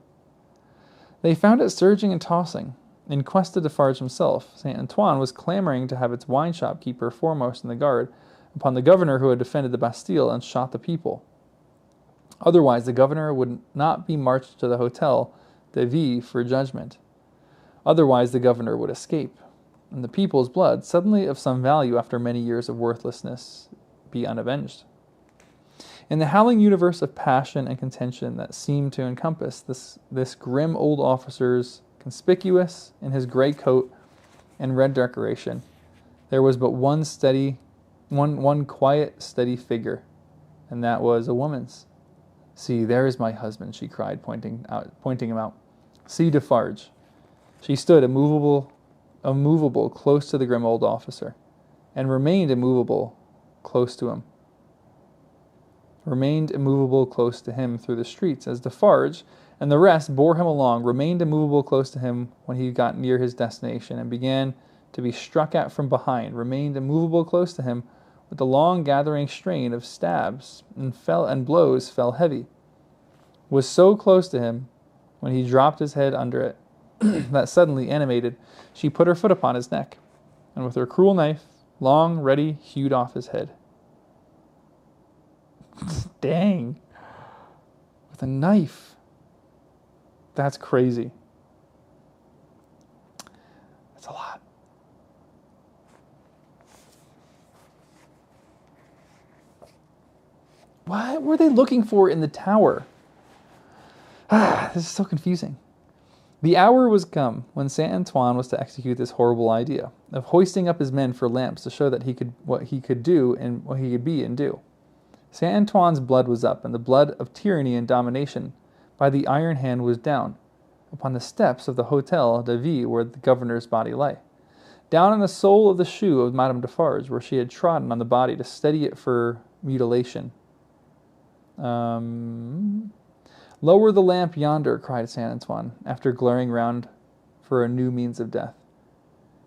They found it surging and tossing. In quest of Defarge himself, Saint Antoine was clamoring to have its wine shop keeper foremost in the guard upon the governor who had defended the Bastille and shot the people. Otherwise, the governor would not be marched to the Hotel de Ville for judgment. Otherwise, the governor would escape, and the people's blood, suddenly of some value after many years of worthlessness, be unavenged. In the howling universe of passion and contention that seemed to encompass this grim old officer's conspicuous in his gray coat and red decoration, there was but one quiet, steady figure, and that was a woman's. See, there is my husband, she cried, pointing him out. See Defarge. She stood immovable, close to the grim old officer, and remained immovable, close to him. remained immovable close to him through the streets, as Defarge and the rest bore him along, remained immovable close to him when he got near his destination, and began to be struck at from behind, remained immovable close to him, with the long gathering strain of stabs and blows fell heavy, was so close to him when he dropped his head under it, that suddenly animated, she put her foot upon his neck, and with her cruel knife, long ready, hewed off his head. Dang. With a knife. That's crazy. That's a lot. What were they looking for in the tower? This is so confusing. The hour was come when Saint Antoine was to execute this horrible idea of hoisting up his men for lamps to show that what he could do and what he could be and do. Saint Antoine's blood was up, and the blood of tyranny and domination by the iron hand was down upon the steps of the Hotel de Ville where the governor's body lay, down on the sole of the shoe of Madame Defarge where she had trodden on the body to steady it for mutilation. Lower the lamp yonder, cried Saint Antoine, after glaring round for a new means of death.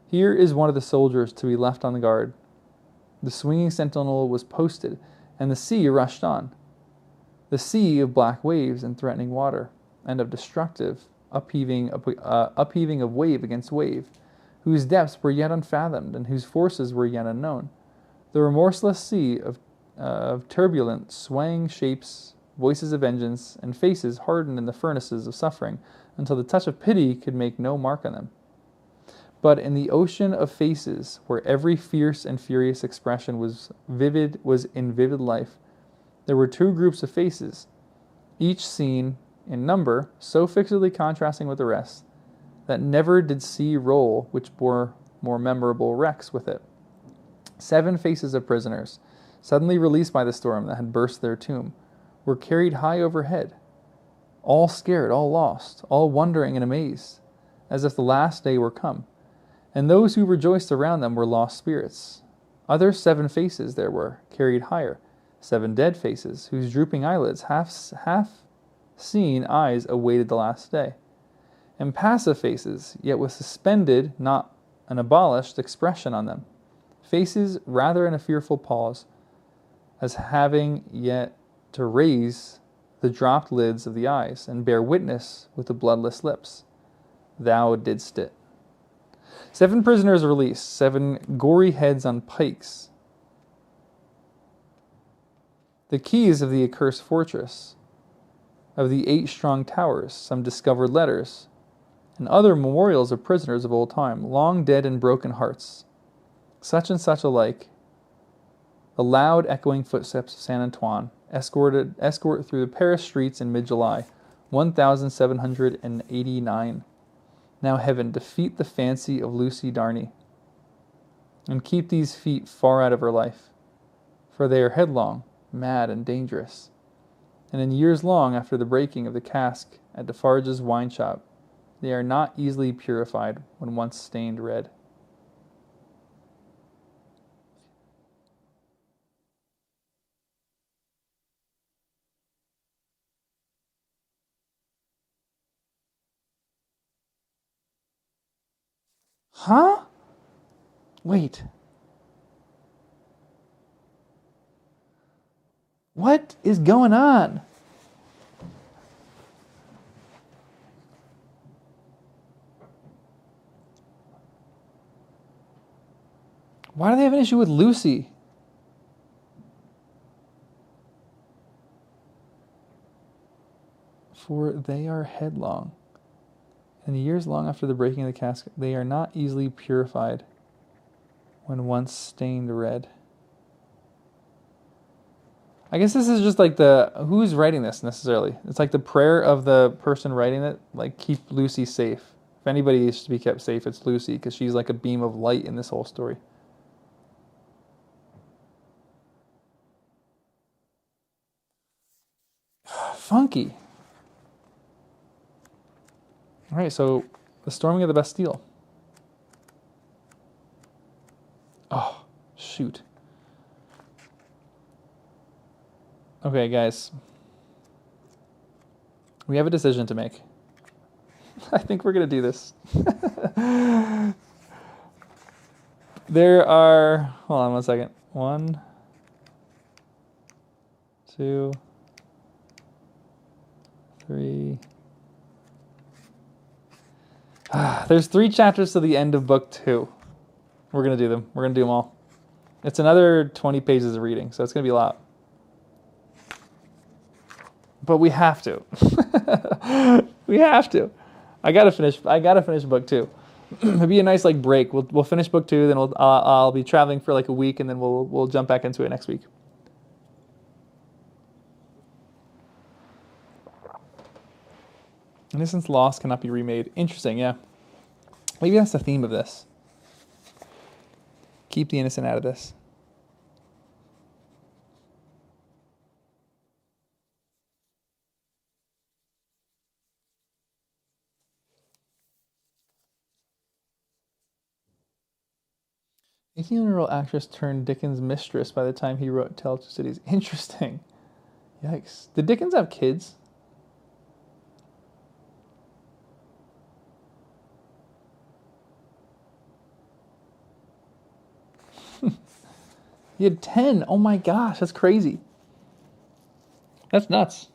Here is one of the soldiers to be left on the guard. The swinging sentinel was posted, and the sea rushed on. The sea of black waves and threatening water, and of destructive upheaving of wave against wave, whose depths were yet unfathomed, and whose forces were yet unknown. The remorseless sea of turbulent, swaying shapes, voices of vengeance, and faces hardened in the furnaces of suffering, until the touch of pity could make no mark on them. But in the ocean of faces, where every fierce and furious expression was in vivid life, there were two groups of faces, each seen in number so fixedly contrasting with the rest, that never did sea roll which bore more memorable wrecks with it. 7 faces of prisoners, suddenly released by the storm that had burst their tomb, were carried high overhead, all scared, all lost, all wondering and amazed, as if the last day were come. And those who rejoiced around them were lost spirits. Other 7 faces there were, carried higher, 7 dead faces, whose drooping eyelids, half-seen eyes awaited the last day. Impassive faces, yet with suspended, not an abolished, expression on them. Faces rather in a fearful pause, as having yet to raise the dropped lids of the eyes, and bear witness with the bloodless lips. Thou didst it. 7 prisoners released, 7 gory heads on pikes. The keys of the accursed fortress, of the 8 strong towers, some discovered letters, and other memorials of prisoners of old time, long dead and broken hearts, such and such alike. The loud echoing footsteps of Saint Antoine escort through the Paris streets in mid-July, 1789. Now heaven, defeat the fancy of Lucy Darnay, and keep these feet far out of her life, for they are headlong, mad, and dangerous. And in years long after the breaking of the cask at Defarge's wine shop, they are not easily purified when once stained red. Huh? Wait. What is going on? Why do they have an issue with Lucy? For they are headlong. And years long after the breaking of the cask, they are not easily purified when once stained red. I guess this is just like who's writing this necessarily? It's like the prayer of the person writing it, like keep Lucy safe. If anybody is to be kept safe, it's Lucy, because she's like a beam of light in this whole story. Funky. All right, so the storming of the Bastille. Oh, shoot. Okay, guys. We have a decision to make. I think we're going to do this. There are... Hold on 1 second. 1, 2, 3... There's 3 chapters to the end of book 2. We're going to do them. We're going to do them all. It's another 20 pages of reading, so it's going to be a lot. But we have to. We have to. I gotta finish book 2. It'd be a nice like break. We'll finish book 2, then I'll be traveling for like a week, and then we'll jump back into it next week. Innocence lost cannot be remade. Interesting, yeah. Maybe that's the theme of this. Keep the innocent out of this. A 18-year-old actress turned Dickens' mistress by the time he wrote Tale of Two Cities. Interesting. Yikes. Did Dickens have kids? He had 10. Oh my gosh, that's crazy. That's nuts.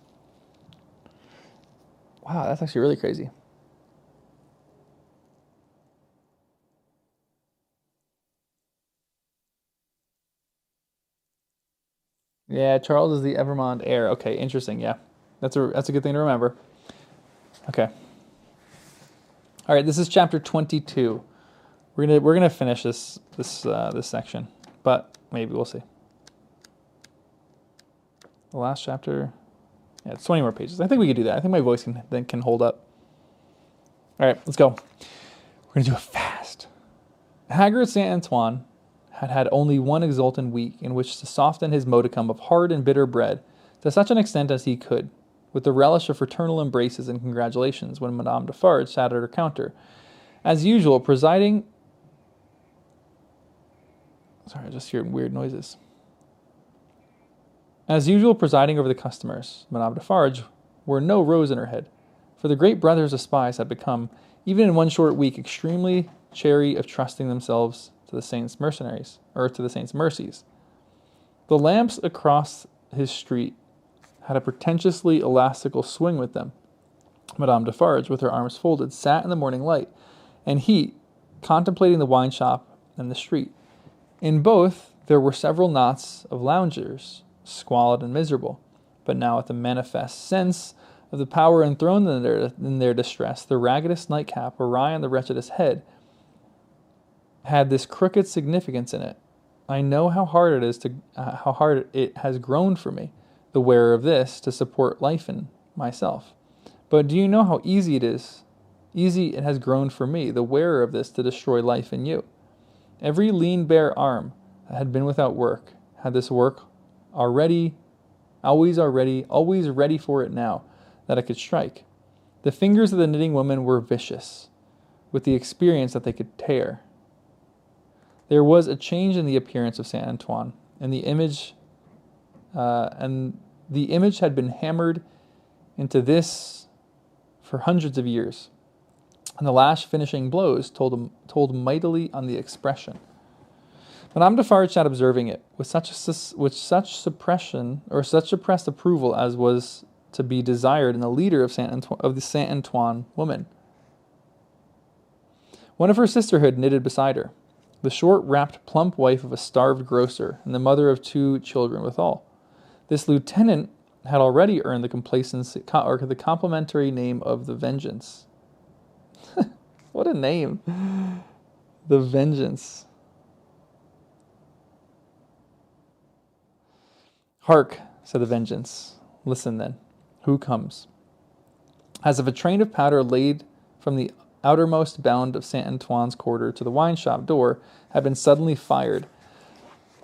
Wow, that's actually really crazy. Yeah, Charles is the Evermond heir. Okay, interesting. Yeah, that's a good thing to remember. Okay. All right, this is chapter 22. We're gonna finish this section, but maybe we'll see. The last chapter. Yeah, it's 20 more pages. I think we could do that. I think my voice can hold up. All right, let's go. We're gonna do it fast. Hagrid St. Antoine had only one exultant week in which to soften his modicum of hard and bitter bread to such an extent as he could, with the relish of fraternal embraces and congratulations when Madame Defarge sat at her counter, as usual, presiding... Sorry, I just hear weird noises. As usual, presiding over the customers, Madame Defarge wore no rose in her head, for the great brothers of spies had become, even in one short week, extremely chary of trusting themselves to the saints' mercenaries, or to the saints' mercies. The lamps across his street had a pretentiously elastical swing with them. Madame Defarge, with her arms folded, sat in the morning light and heat, contemplating the wine shop and the street. In both there were several knots of loungers, squalid and miserable, but now with a manifest sense of the power enthroned in their distress, the raggedest nightcap awry on the wretchedest head had this crooked significance in it. I know how hard it has grown for me, the wearer of this, to support life in myself. But do you know how easy it has grown for me, the wearer of this, to destroy life in you? Every lean bare arm that had been without work had this work always ready for it now that I could strike. The fingers of the knitting woman were vicious, with the experience that they could tear. There was a change in the appearance of Saint Antoine, and the image had been hammered into this for hundreds of years, and the last finishing blows told mightily on the expression. Madame Defarge sat observing it with such suppressed approval as was to be desired in the leader of the Saint Antoine woman. One of her sisterhood knitted beside her, the short-wrapped, plump wife of a starved grocer, and the mother of 2 children withal. This lieutenant had already earned the the complimentary name of the Vengeance. What a name! The Vengeance. Hark, said the Vengeance. Listen then. Who comes? As if a train of powder laid from the outermost bound of Saint Antoine's quarter to the wine shop door had been suddenly fired.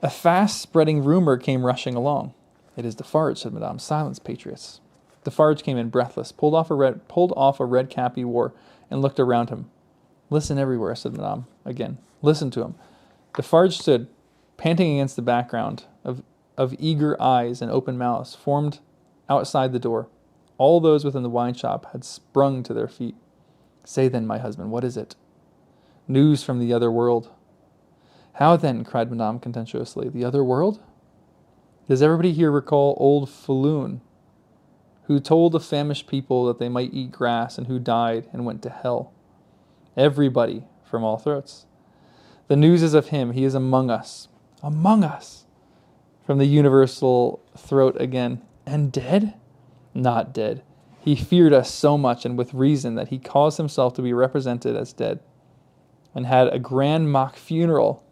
A fast-spreading rumor came rushing along. It is Defarge, said Madame. Silence, patriots. Defarge came in breathless, pulled off a red cap he wore, and looked around him. Listen everywhere, said Madame again. Listen to him. Defarge stood, panting against the background of of eager eyes and open mouths formed outside the door. All those within the wine shop had sprung to their feet. "Say then, my husband, what is it?" "News from the other world." "How then?" cried Madame contemptuously. "The other world? Does everybody here recall old Falloon, who told the famished people that they might eat grass and who died and went to hell?" "Everybody," from all throats. "The news is of him. He is among us." "Among us," from the universal throat again. "And dead?" "Not dead. He feared us so much, and with reason, that he caused himself to be represented as dead, and had a grand mock funeral.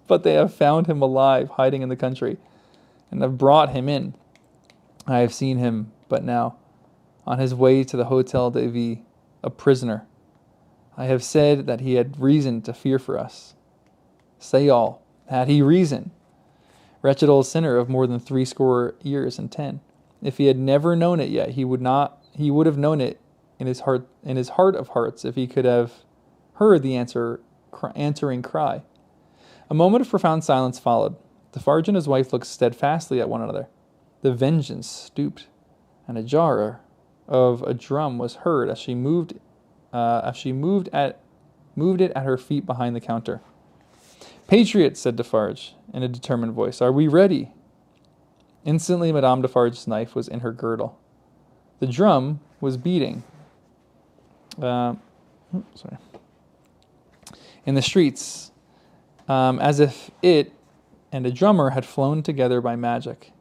But they have found him alive, hiding in the country, and have brought him in. I have seen him but now, on his way to the Hotel de Ville, a prisoner. I have said that he had reason to fear for us. Say all, had he reason? Wretched old sinner of more than 80 and 10. If he had never known it yet, he would have known it in his heart of hearts, if he could have heard the answering cry. A moment of profound silence followed. Defarge and his wife looked steadfastly at one another. The Vengeance stooped, and a jar of a drum was heard as she moved it at her feet behind the counter. "Patriots," said Defarge, in a determined voice, "are we ready?" Instantly, Madame Defarge's knife was in her girdle. The drum was beating. In the streets, as if it and a drummer had flown together by magic.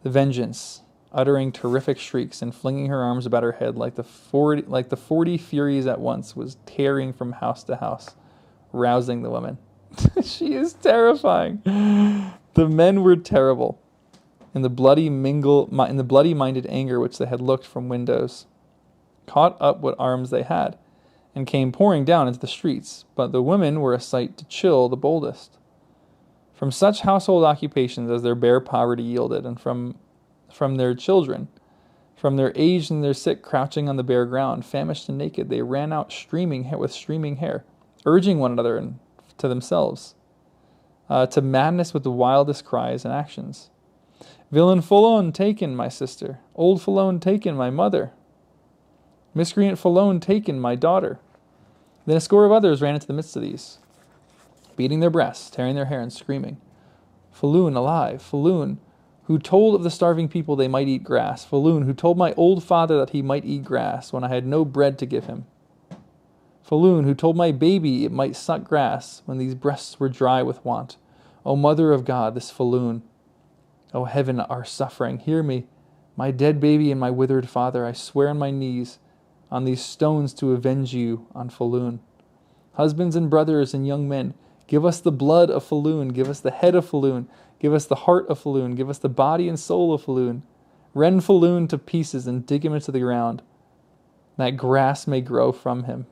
The Vengeance, uttering terrific shrieks and flinging her arms about her head like the 40 Furies at once, was tearing from house to house, rousing the women. She is terrifying. The men were terrible, in the bloody-minded anger which they had looked from windows, caught up what arms they had, and came pouring down into the streets. But the women were a sight to chill the boldest. From such household occupations as their bare poverty yielded, and from their children, from their aged and their sick crouching on the bare ground, famished and naked, they ran out streaming hair, urging one another and to themselves, to madness with the wildest cries and actions. "Villain Falloon taken, my sister. Old Falloon taken, my mother. Miscreant Falloon taken, my daughter." Then a score of others ran into the midst of these, beating their breasts, tearing their hair, and screaming, "Falloon alive! Falloon, who told of the starving people they might eat grass. Falloon, who told my old father that he might eat grass when I had no bread to give him. Falloon, who told my baby it might suck grass when these breasts were dry with want. O Mother of God, this Falloon! O heaven, our suffering, hear me. My dead baby and my withered father, I swear on my knees, on these stones to avenge you on Falloon. Husbands and brothers and young men, give us the blood of Falloon, give us the head of Falloon, give us the heart of Falloon, give us the body and soul of Falloon. Rend Falloon to pieces and dig him into the ground, that grass may grow from him."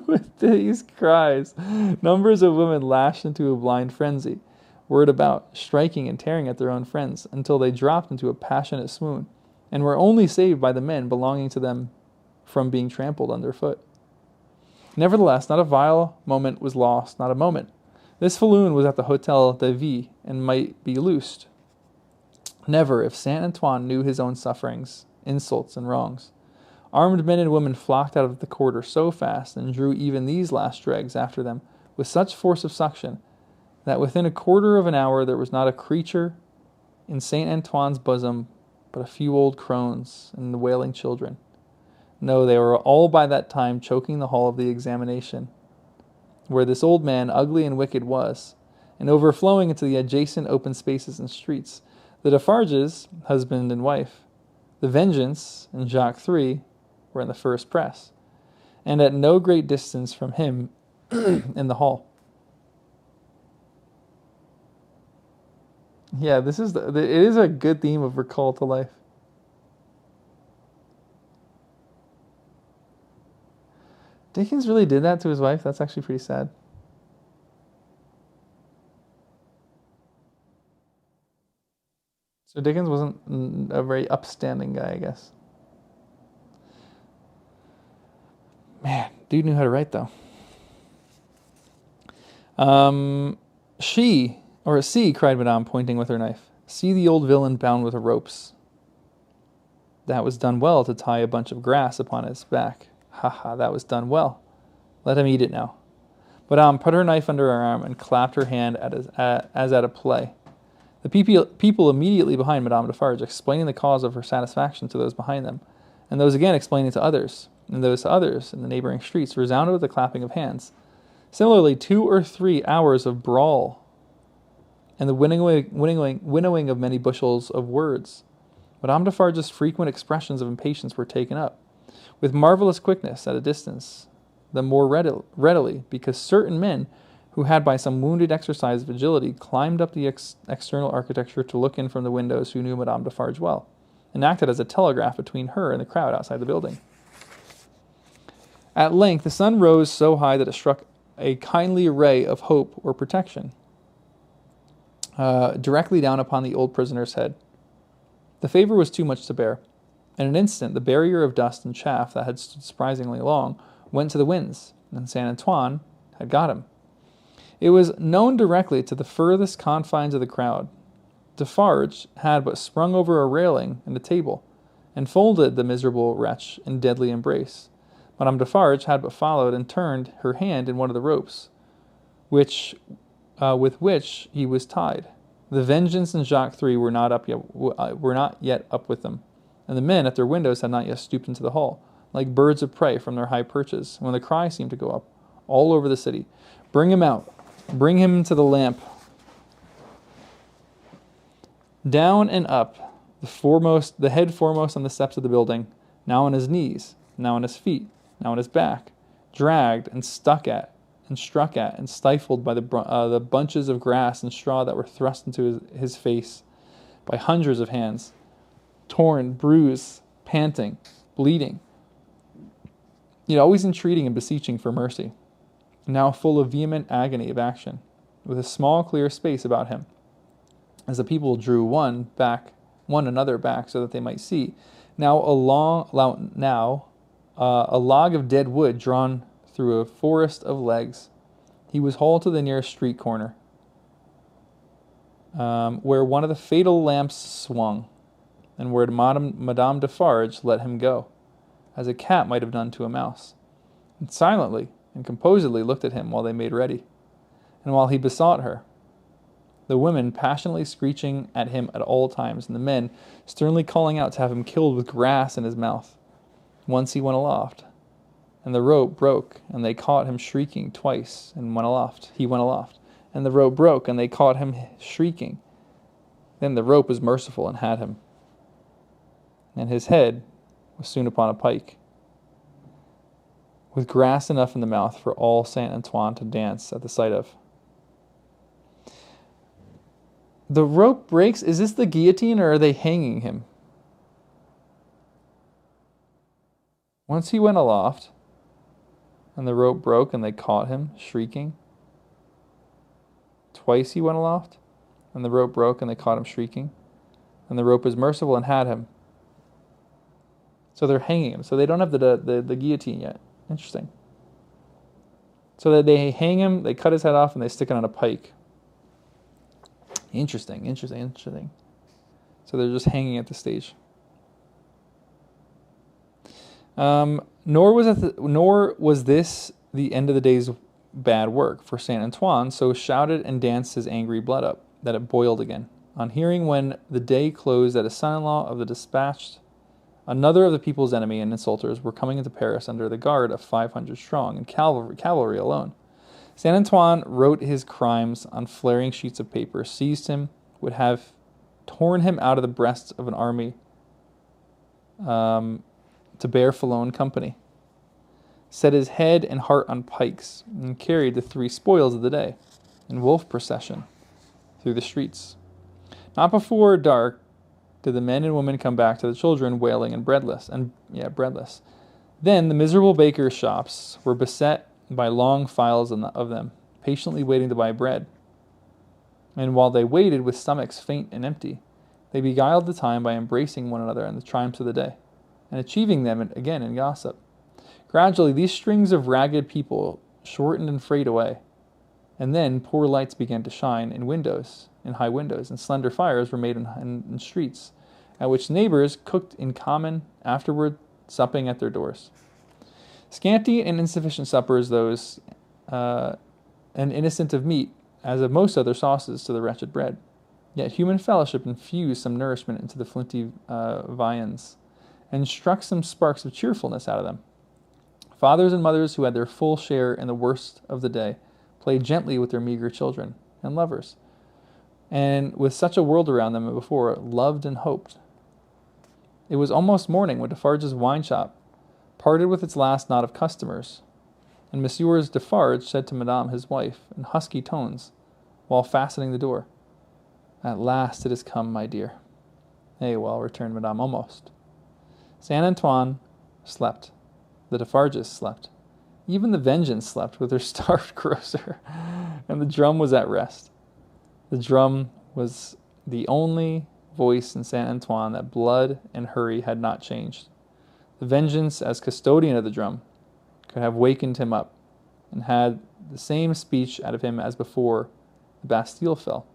With these cries, numbers of women lashed into a blind frenzy, whirled about, striking and tearing at their own friends, until they dropped into a passionate swoon, and were only saved by the men belonging to them from being trampled underfoot. Nevertheless, not a vile moment was lost, not a moment. This Falloon was at the Hotel de Ville, and might be loosed. Never, if Saint Antoine knew his own sufferings, insults, and wrongs. Armed men and women flocked out of the quarter so fast, and drew even these last dregs after them with such force of suction, that within a quarter of an hour there was not a creature in Saint Antoine's bosom but a few old crones and the wailing children. No, they were all by that time choking the hall of the examination, where this old man, ugly and wicked, was, and overflowing into the adjacent open spaces and streets. The Defarges, husband and wife, the Vengeance, and Jacques III were in the first press, and at no great distance from him in the hall. Yeah, this is it is a good theme of recall to life. Dickens really did that to his wife? That's actually pretty sad. So Dickens wasn't a very upstanding guy, I guess. Man, dude knew how to write, though. See, cried Madame, pointing with her knife. See the old villain bound with ropes. That was done well to tie a bunch of grass upon his back. Ha ha, that was done well. Let him eat it now. Madame put her knife under her arm and clapped her hand as at a play. The people immediately behind Madame Defarge explaining the cause of her satisfaction to those behind them, and those again explaining to others, and those to others in the neighboring streets resounded with the clapping of hands. Similarly, 2 or 3 hours of brawl and the winnowing of many bushels of words. Madame Defarge's frequent expressions of impatience were taken up, with marvelous quickness at a distance, the more readily, because certain men, who had by some wounded exercise of agility climbed up the external architecture to look in from the windows, who knew Madame Defarge well, and acted as a telegraph between her and the crowd outside the building. At length the sun rose so high that it struck a kindly ray of hope or protection directly down upon the old prisoner's head. The favor was too much to bear. In an instant the barrier of dust and chaff that had stood surprisingly long went to the winds, and Saint Antoine had got him. It was known directly to the furthest confines of the crowd. Defarge had but sprung over a railing and a table, and folded the miserable wretch in deadly embrace. Madame Defarge had but followed and turned her hand in one of the ropes, with which he was tied. The Vengeance and Jacques Three were not yet up with them, and the men at their windows had not yet stooped into the hall, like birds of prey from their high perches, when the cry seemed to go up all over the city, "Bring him out! Bring him to the lamp!" Down and up, the head foremost on the steps of the building, now on his knees, now on his feet, now on his back, dragged and struck at and stifled by the bunches of grass and straw that were thrust into his face by hundreds of hands, torn, bruised, panting, bleeding, yet always entreating and beseeching for mercy, now full of vehement agony of action, with a small clear space about him, as the people drew one another back so that they might see. Now a log of dead wood drawn through a forest of legs. He was hauled to the nearest street corner, where one of the fatal lamps swung, and where Madame Defarge let him go, as a cat might have done to a mouse, and silently and composedly looked at him while they made ready, and while he besought her, the women passionately screeching at him at all times, and the men sternly calling out to have him killed with grass in his mouth. Once he went aloft, and the rope broke, and they caught him shrieking twice, and went aloft. He went aloft, and the rope broke, and they caught him shrieking. Then the rope was merciful and had him, and his head was soon upon a pike, with grass enough in the mouth for all Saint Antoine to dance at the sight of. The rope breaks. Is this the guillotine, or are they hanging him? Once he went aloft, and the rope broke, and they caught him shrieking. Twice he went aloft, and the rope broke, and they caught him shrieking. And the rope was merciful and had him. So they're hanging him. So they don't have the guillotine yet. Interesting. So that they hang him, they cut his head off, and they stick it on a pike. Interesting. So they're just hanging at the stage. Nor was this the end of the day's bad work, for Saint Antoine so shouted and danced his angry blood up, that it boiled again, on hearing when the day closed that a son-in-law of the dispatched, another of the people's enemy and insulters, were coming into Paris under the guard of 500 strong, and cavalry alone. Saint Antoine wrote his crimes on flaring sheets of paper, seized him, would have torn him out of the breasts of an army to bear Foulon company, set his head and heart on pikes, and carried the 3 spoils of the day in wolf procession through the streets. Not before dark did the men and women come back to the children wailing and breadless. Then the miserable bakers' shops were beset by long files of them, patiently waiting to buy bread. And while they waited with stomachs faint and empty, they beguiled the time by embracing one another in the triumphs of the day, and achieving them again in gossip. Gradually these strings of ragged people shortened and frayed away, and then poor lights began to shine in windows in high windows, and slender fires were made in streets, at which neighbors cooked in common, afterward supping at their doors. Scanty and insufficient suppers those, and innocent of meat, as of most other sauces to the wretched bread. Yet human fellowship infused some nourishment into the flinty viands, and struck some sparks of cheerfulness out of them. Fathers and mothers who had their full share in the worst of the day played gently with their meager children and lovers, and with such a world around them before, loved and hoped. It was almost morning when Defarge's wine shop parted with its last knot of customers, and Messrs. Defarge said to Madame his wife, in husky tones, while fastening the door, "At last it has come, my dear." "Eh well," returned Madame, "almost." Saint Antoine slept. The Defarges slept. Even the Vengeance slept with her starved grocer, and the drum was at rest. The drum was the only voice in Saint Antoine that blood and hurry had not changed. The Vengeance, as custodian of the drum, could have wakened him up, and had the same speech out of him as before the Bastille fell,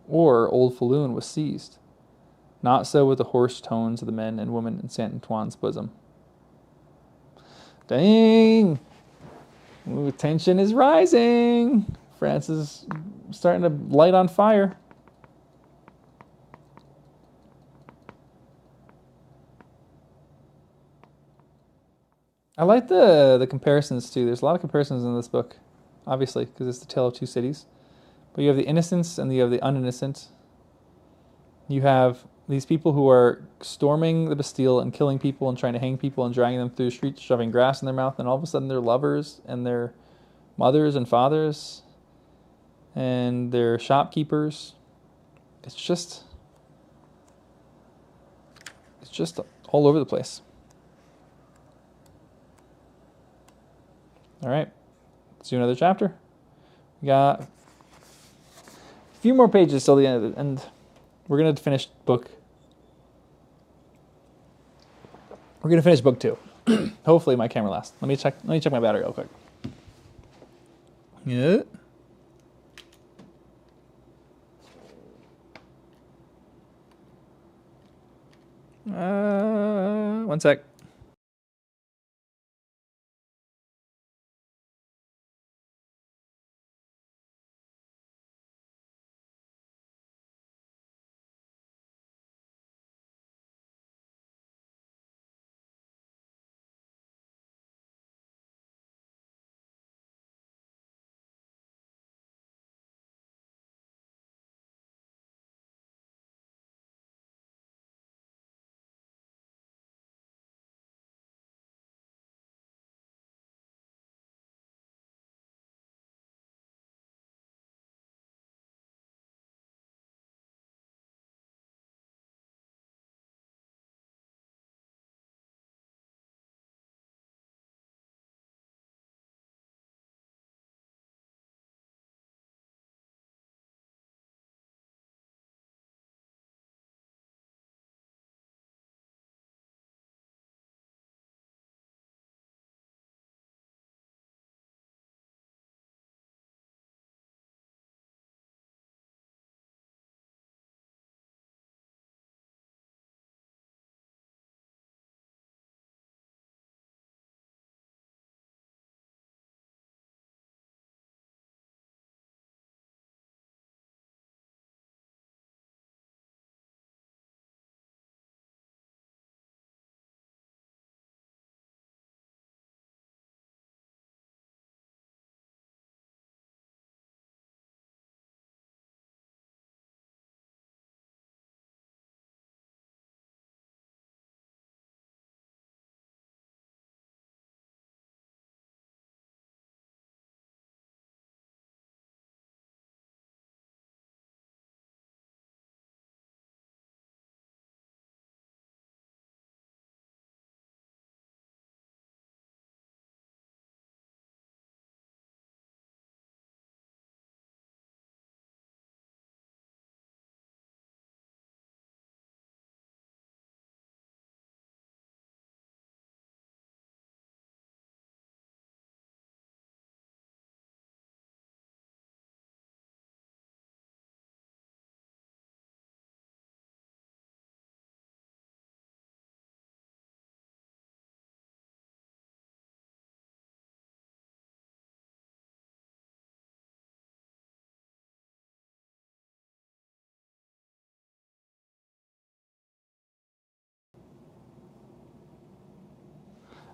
or old Falloon was seized. Not so with the hoarse tones of the men and women in Saint Antoine's bosom. Dang! Ooh, tension is rising! France is starting to light on fire. I like the comparisons too. There's a lot of comparisons in this book, obviously, because it's the tale of two cities. But you have the innocents and you have the uninnocent. You have these people who are storming the Bastille and killing people and trying to hang people and dragging them through the streets, shoving grass in their mouth, and all of a sudden they're lovers and they're mothers and fathers and they're shopkeepers. It's just all over the place. All right, let's do another chapter. We got a few more pages till the end of it, and we're gonna finish book. We're gonna finish book 2. Hopefully, my camera lasts. Let me check my battery real quick. Yeah. One sec.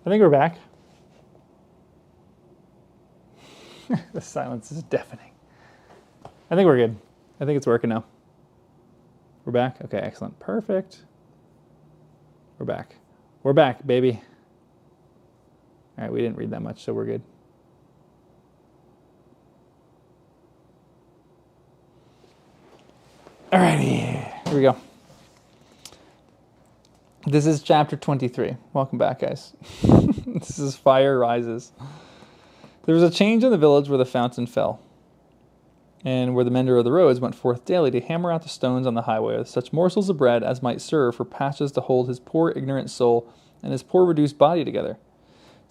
I think we're back. The silence is deafening. I think we're good. I think it's working now. We're back? Okay, excellent. Perfect. We're back. We're back, baby. All right, we didn't read that much, so we're good. Alrighty, here we go. This is chapter 23. Welcome back, guys. This is Fire Rises. There was a change in the village where the fountain fell, and where the mender of the roads went forth daily to hammer out the stones on the highway with such morsels of bread as might serve for patches to hold his poor ignorant soul and his poor reduced body together.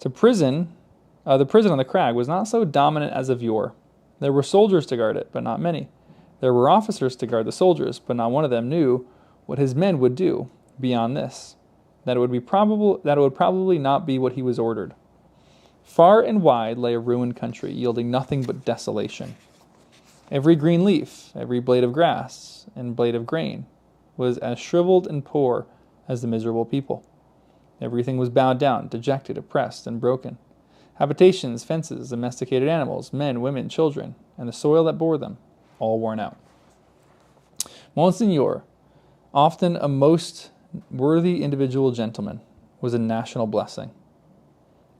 The prison on the crag was not so dominant as of yore. There were soldiers to guard it, but not many. There were officers to guard the soldiers, but not one of them knew what his men would do beyond this, that it would probably not be what he was ordered. Far and wide lay a ruined country, yielding nothing but desolation. Every green leaf, every blade of grass and blade of grain was as shriveled and poor as the miserable people. Everything was bowed down, dejected, oppressed, and broken. Habitations, fences, domesticated animals, men, women, children, and the soil that bore them, all worn out. Monseigneur, often a most worthy individual gentleman, was a national blessing.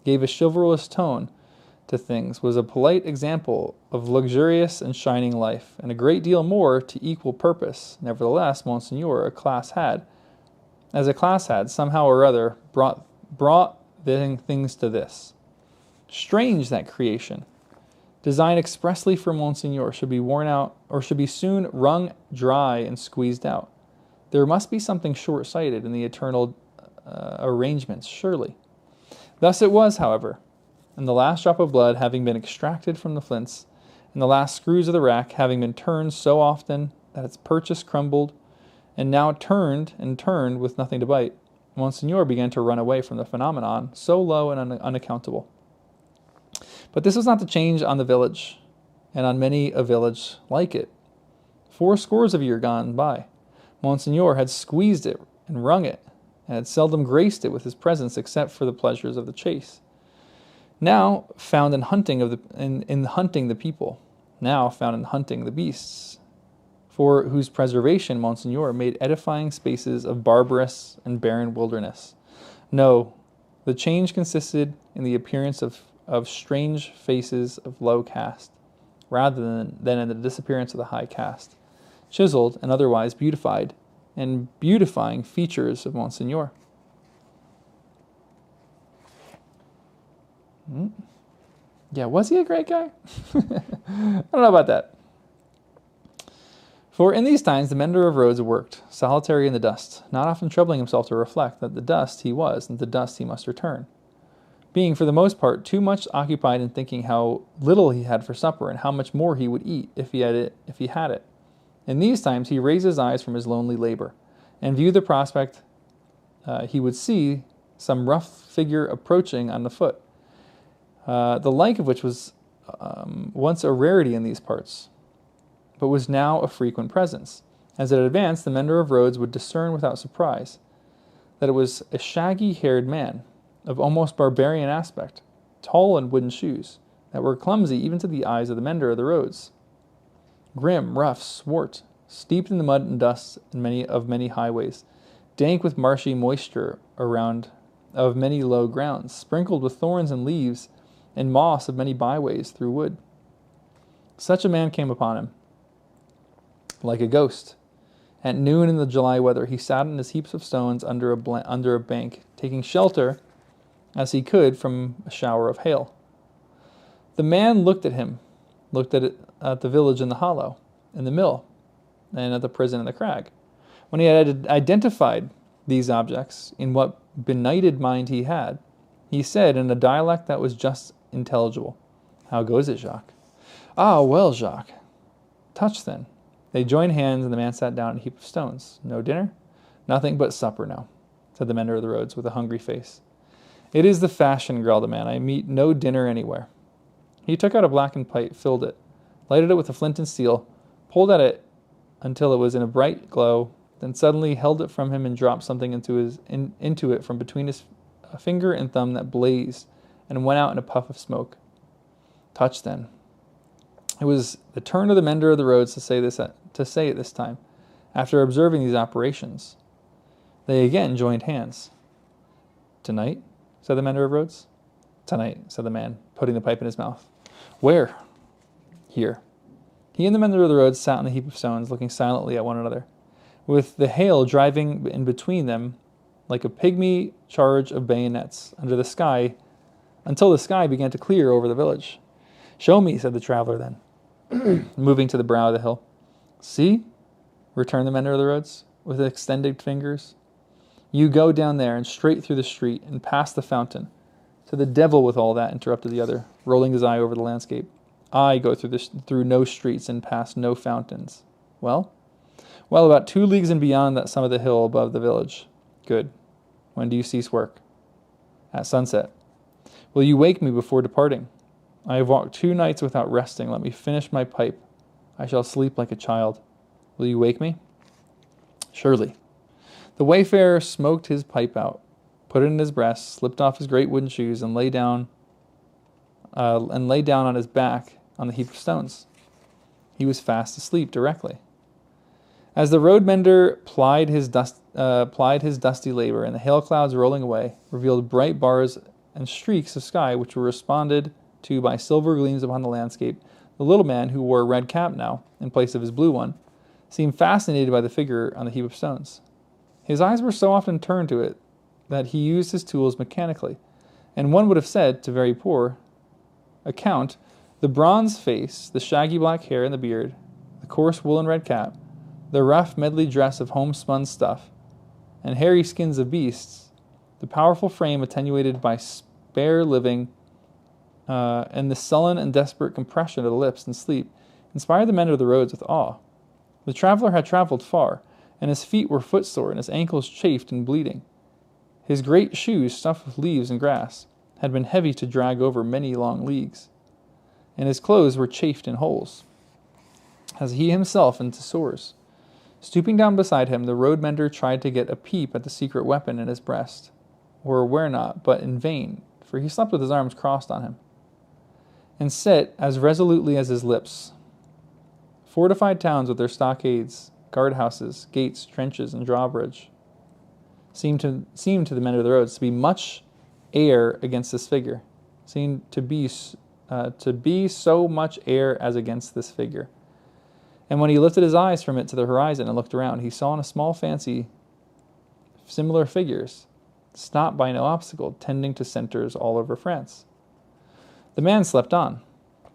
Gave a chivalrous tone to things, was a polite example of luxurious and shining life, and a great deal more to equal purpose. Nevertheless, Monseigneur, a class had, somehow or other, brought things to this. Strange that creation, designed expressly for Monseigneur, should be worn out, or should be soon wrung dry and squeezed out. There must be something short-sighted in the eternal arrangements, surely. Thus it was, however, and the last drop of blood having been extracted from the flints, and the last screws of the rack having been turned so often that its purchase crumbled, and now turned and turned with nothing to bite, Monseigneur began to run away from the phenomenon so low and unaccountable. But this was not the change on the village, and on many a village like it. 80 of years gone by, Monseigneur had squeezed it and wrung it, and had seldom graced it with his presence except for the pleasures of the chase. Now found in hunting the people, now found in hunting the beasts, for whose preservation Monseigneur made edifying spaces of barbarous and barren wilderness. No, the change consisted in the appearance of strange faces of low caste, rather than in the disappearance of the high caste, chiseled and otherwise beautified, and beautifying features of Monseigneur. Yeah, was he a great guy? I don't know about that. For in these times the mender of roads worked, solitary in the dust, not often troubling himself to reflect that the dust he was, and to dust he must return, being for the most part too much occupied in thinking how little he had for supper, and how much more he would eat if he had it. In these times he raised his eyes from his lonely labor, and viewed the prospect he would see some rough figure approaching on the foot, the like of which was once a rarity in these parts, but was now a frequent presence. As it advanced, the mender of roads would discern without surprise that it was a shaggy-haired man, of almost barbarian aspect, tall in wooden shoes, that were clumsy even to the eyes of the mender of the roads. Grim, rough, swart, steeped in the mud and dust of many highways, dank with marshy moisture around of many low grounds, sprinkled with thorns and leaves and moss of many byways through wood. Such a man came upon him, like a ghost. At noon in the July weather, he sat in his heaps of stones under a bank, taking shelter as he could from a shower of hail. The man looked at him, looked at the village in the hollow, in the mill, and at the prison in the crag. When he had identified these objects in what benighted mind he had, he said in a dialect that was just intelligible, "How goes it, Jacques?" "Ah, well, Jacques." "Touch, then." They joined hands, and the man sat down on a heap of stones. "No dinner?" "Nothing but supper now," said the mender of the roads with a hungry face. "It is the fashion," growled the man. "I meet no dinner anywhere." He took out a blackened pipe, filled it, lighted it with a flint and steel, pulled at it until it was in a bright glow, then suddenly held it from him and dropped something into it from between his finger and thumb that blazed and went out in a puff of smoke. Touch then. It was the turn of the mender of the roads to say it this time. After observing these operations, they again joined hands. Tonight, said the mender of roads. Tonight, said the man, putting the pipe in his mouth. Where? Here. He and the mender of the roads sat on the heap of stones, looking silently at one another, with the hail driving in between them like a pygmy charge of bayonets under the sky, until the sky began to clear over the village. Show me, said the traveler then, moving to the brow of the hill. See, returned the mender of the roads, with extended fingers. You go down there and straight through the street and past the fountain. To the devil with all that, interrupted the other, rolling his eye over the landscape. I go through no streets and past no fountains. Well, about 2 leagues and beyond that summit of the hill above the village. Good. When do you cease work? At sunset. Will you wake me before departing? I have walked 2 nights without resting. Let me finish my pipe. I shall sleep like a child. Will you wake me? Surely. The wayfarer smoked his pipe out, put it in his breast, slipped off his great wooden shoes, and lay down on his back on the heap of stones. He was fast asleep directly. As the road mender plied his dusty labor, and the hail clouds rolling away revealed bright bars and streaks of sky which were responded to by silver gleams upon the landscape, the little man, who wore a red cap now in place of his blue one, seemed fascinated by the figure on the heap of stones. His eyes were so often turned to it that he used his tools mechanically, and one would have said, to very poor account, the bronze face, the shaggy black hair and the beard, the coarse woolen red cap, the rough medley dress of homespun stuff, and hairy skins of beasts, the powerful frame attenuated by spare living, and the sullen and desperate compression of the lips in sleep, inspired the men of the roads with awe. The traveler had traveled far, and his feet were footsore, and his ankles chafed and bleeding. His great shoes, stuffed with leaves and grass, had been heavy to drag over many long leagues, and his clothes were chafed in holes, as he himself into sores. Stooping down beside him, the road mender tried to get a peep at the secret weapon in his breast, or where not, but in vain, for he slept with his arms crossed on him, and set as resolutely as his lips. Fortified towns with their stockades, guardhouses, gates, trenches, and drawbridge seemed to the men of the roads to be much air against this figure, seemed to be so much air as against this figure. And when he lifted his eyes from it to the horizon and looked around, he saw in a small fancy similar figures, stopped by no obstacle, tending to centers all over France. The man slept on,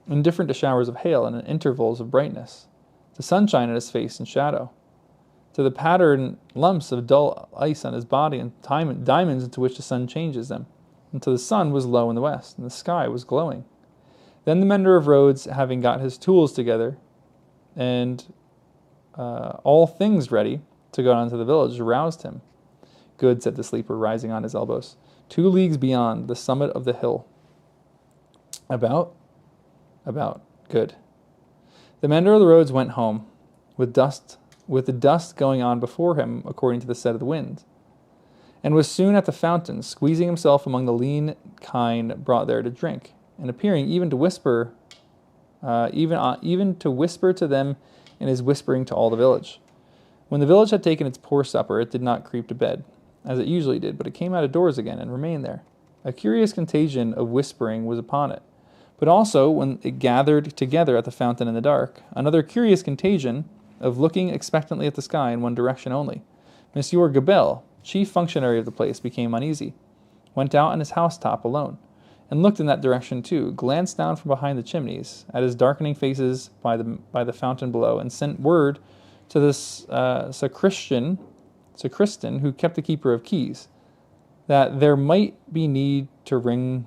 indifferent to showers of hail and intervals of brightness, to sunshine at his face and shadow, to the patterned lumps of dull ice on his body and diamonds into which the sun changes them, until the sun was low in the west, and the sky was glowing. Then the mender of roads, having got his tools together, and all things ready to go down to the village, roused him. Good, said the sleeper, rising on his elbows. 2 leagues beyond the summit of the hill. About. Good. The mender of the roads went home, with the dust going on before him according to the set of the wind, and was soon at the fountain, squeezing himself among the lean kine brought there to drink, and appearing even to whisper to them in his whispering to all the village. When the village had taken its poor supper, it did not creep to bed, as it usually did, but it came out of doors again and remained there. A curious contagion of whispering was upon it. But also, when it gathered together at the fountain in the dark, another curious contagion of looking expectantly at the sky in one direction only. Monsieur Gabelle, chief functionary of the place, became uneasy, went out on his housetop alone, and looked in that direction too, glanced down from behind the chimneys at his darkening faces by the fountain below, and sent word to this sacristan who kept the keeper of keys, that there might be need to ring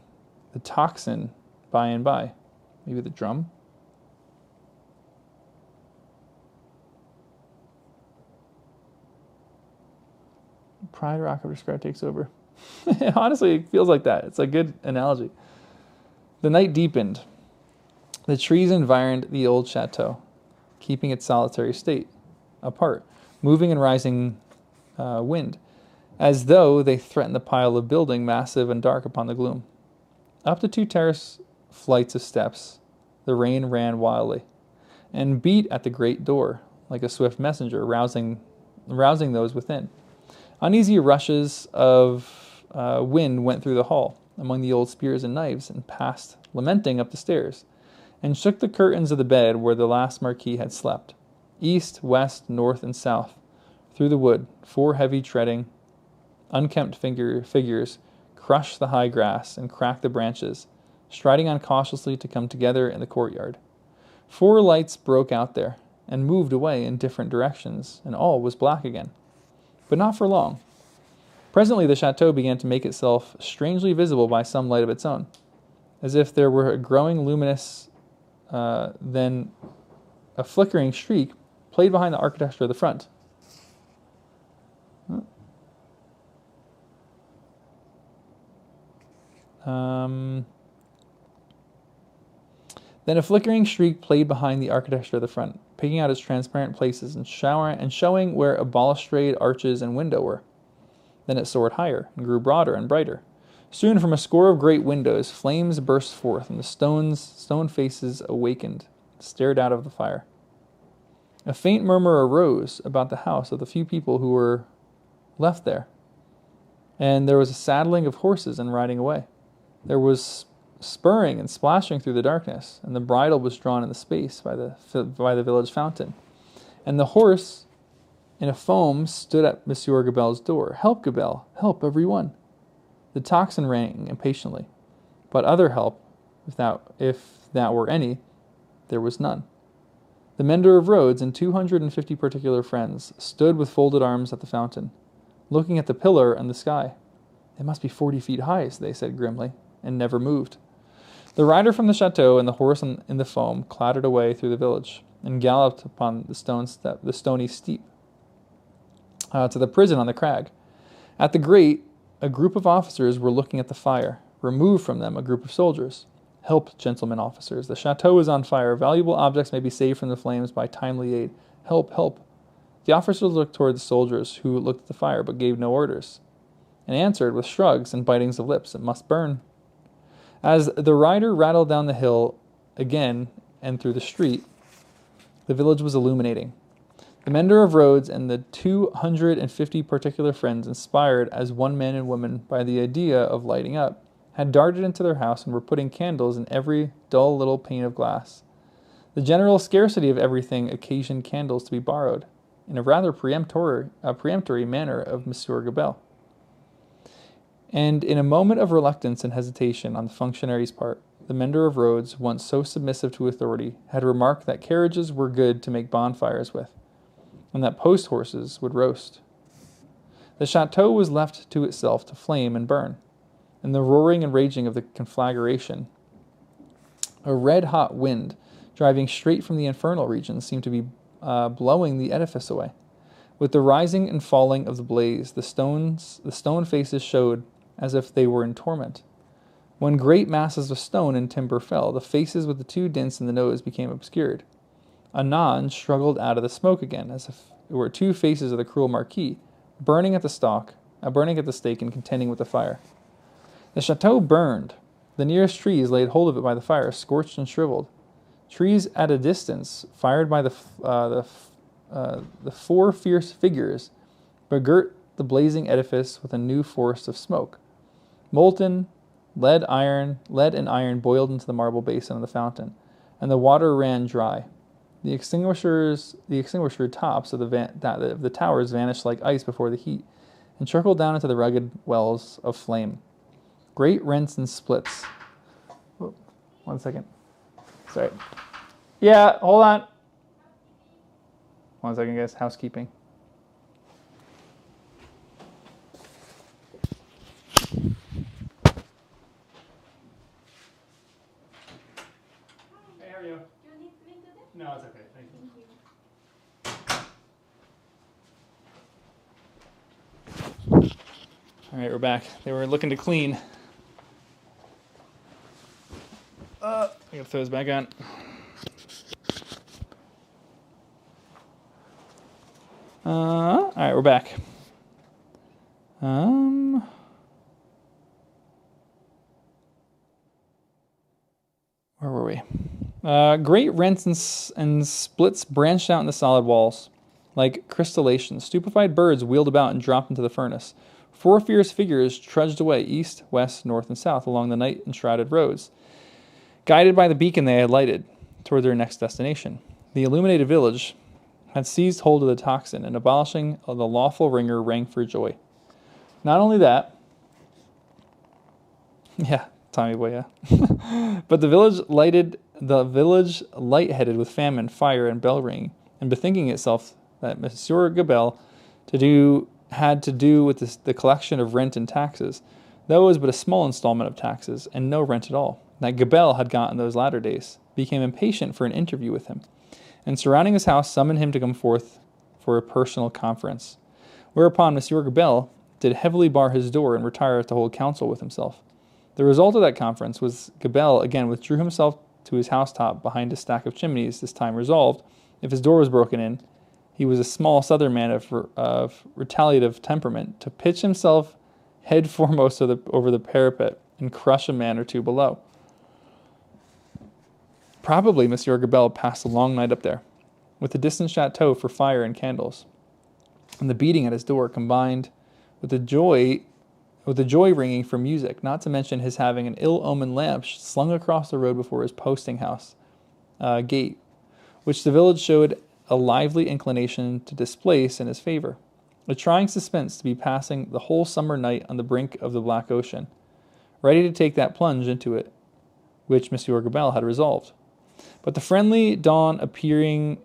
the tocsin by and by. Maybe the drum? Pride Rock after Scar takes over. Honestly, it feels like that. It's a good analogy. The night deepened. The trees environed the old chateau, keeping its solitary state, apart, moving and rising wind, as though they threatened the pile of building, massive and dark upon the gloom. Up the 2 terrace flights of steps, the rain ran wildly, and beat at the great door like a swift messenger, rousing those within. Uneasy rushes of wind went through the hall, among the old spears and knives, and passed, lamenting, up the stairs, and shook the curtains of the bed where the last Marquis had slept. East, west, north, and south, through the wood, 4 heavy treading, unkempt figures crushed the high grass and cracked the branches, striding on cautiously to come together in the courtyard. 4 lights broke out there, and moved away in different directions, and all was black again. But not for long. Presently the chateau began to make itself strangely visible by some light of its own, as if there were a growing luminous, then a flickering streak played behind the architecture of the front. Then a flickering streak played behind the architecture of the front, picking out its transparent places and showing where a balustrade, arches, and window were. Then it soared higher and grew broader and brighter. Soon from a score of great windows flames burst forth, and the stone faces awakened, stared out of the fire. A faint murmur arose about the house of the few people who were left there, and there was a saddling of horses and riding away. There was spurring and splashing through the darkness, and the bridle was drawn in the space by the village fountain. And the horse, in a foam, stood at Monsieur Gabelle's door. "Help, Gabelle! Help, every one!" The tocsin rang impatiently, but other help, if that were any, there was none. The mender of roads and 250 particular friends stood with folded arms at the fountain, looking at the pillar and the sky. "It must be 40 feet high," they said grimly, and never moved. The rider from the chateau and the horse in the foam clattered away through the village and galloped upon the stony steep to the prison on the crag. At the grate, a group of officers were looking at the fire. Removed from them, a group of soldiers. "Help, gentlemen officers! The chateau is on fire. Valuable objects may be saved from the flames by timely aid. Help, help!" The officers looked toward the soldiers, who looked at the fire but gave no orders, and answered with shrugs and bitings of lips, "It must burn." As the rider rattled down the hill again and through the street, the village was illuminating. The mender of roads and the 250 particular friends, inspired as one man and woman by the idea of lighting up, had darted into their house and were putting candles in every dull little pane of glass. The general scarcity of everything occasioned candles to be borrowed, in a rather peremptory manner of Monsieur Gabelle. And in a moment of reluctance and hesitation on the functionary's part, the mender of roads, once so submissive to authority, had remarked that carriages were good to make bonfires with, and that post horses would roast. The chateau was left to itself to flame and burn. In the roaring and raging of the conflagration, a red-hot wind, driving straight from the infernal regions, seemed to be blowing the edifice away. With the rising and falling of the blaze, the stone faces showed as if they were in torment. When great masses of stone and timber fell, the faces with the 2 dints in the nose became obscured. Anon struggled out of the smoke again, as if it were 2 faces of the cruel Marquis, burning at the stake and contending with the fire. The chateau burned. The nearest trees laid hold of it by the fire, scorched and shriveled. Trees at a distance, fired by the 4 fierce figures, begirt the blazing edifice with a new forest of smoke. Molten lead and iron boiled into the marble basin of the fountain, and the water ran dry. The extinguisher tops of the towers vanished like ice before the heat, and trickled down into the rugged wells of flame. Great rents and splits. Whoa, 1 second. Sorry. Yeah, hold on. 1 second, guys. Housekeeping. Hey, how are you? Do you need me to do that? No, it's okay. Thank you. All right, we're back. They were looking to clean. I gotta throw this back on. All right, we're back. Where were we? Great rents and splits branched out in the solid walls, like crystallation. Stupefied birds wheeled about and dropped into the furnace. 4 fierce figures trudged away east, west, north, and south along the night-enshrouded roads, guided by the beacon they had lighted toward their next destination. The illuminated village had seized hold of the toxin, and abolishing the lawful ringer rang for joy. Not only that, yeah, Tommy boy, yeah. But the village light-headed with famine, fire, and bell ringing, and bethinking itself that Monsieur Gabelle had to do with the collection of rent and taxes, though it was but a small installment of taxes, and no rent at all, that Gabelle had got in those latter days, became impatient for an interview with him, and surrounding his house summoned him to come forth for a personal conference. Whereupon Monsieur Gabelle did heavily bar his door and retire to hold counsel with himself. The result of that conference was Gabelle again withdrew himself to his housetop behind a stack of chimneys, this time resolved, if his door was broken in, he was a small southern man of retaliative temperament, to pitch himself head foremost over the parapet and crush a man or two below. Probably Monsieur Gabelle passed a long night up there, with the distant chateau for fire and candles, and the beating at his door combined with the joy ringing for music, not to mention his having an ill-omened lamp slung across the road before his posting house gate, which the village showed a lively inclination to displace in his favor. A trying suspense to be passing the whole summer night on the brink of the black ocean, ready to take that plunge into it, which Monsieur Gabelle had resolved. But the friendly dawn appearing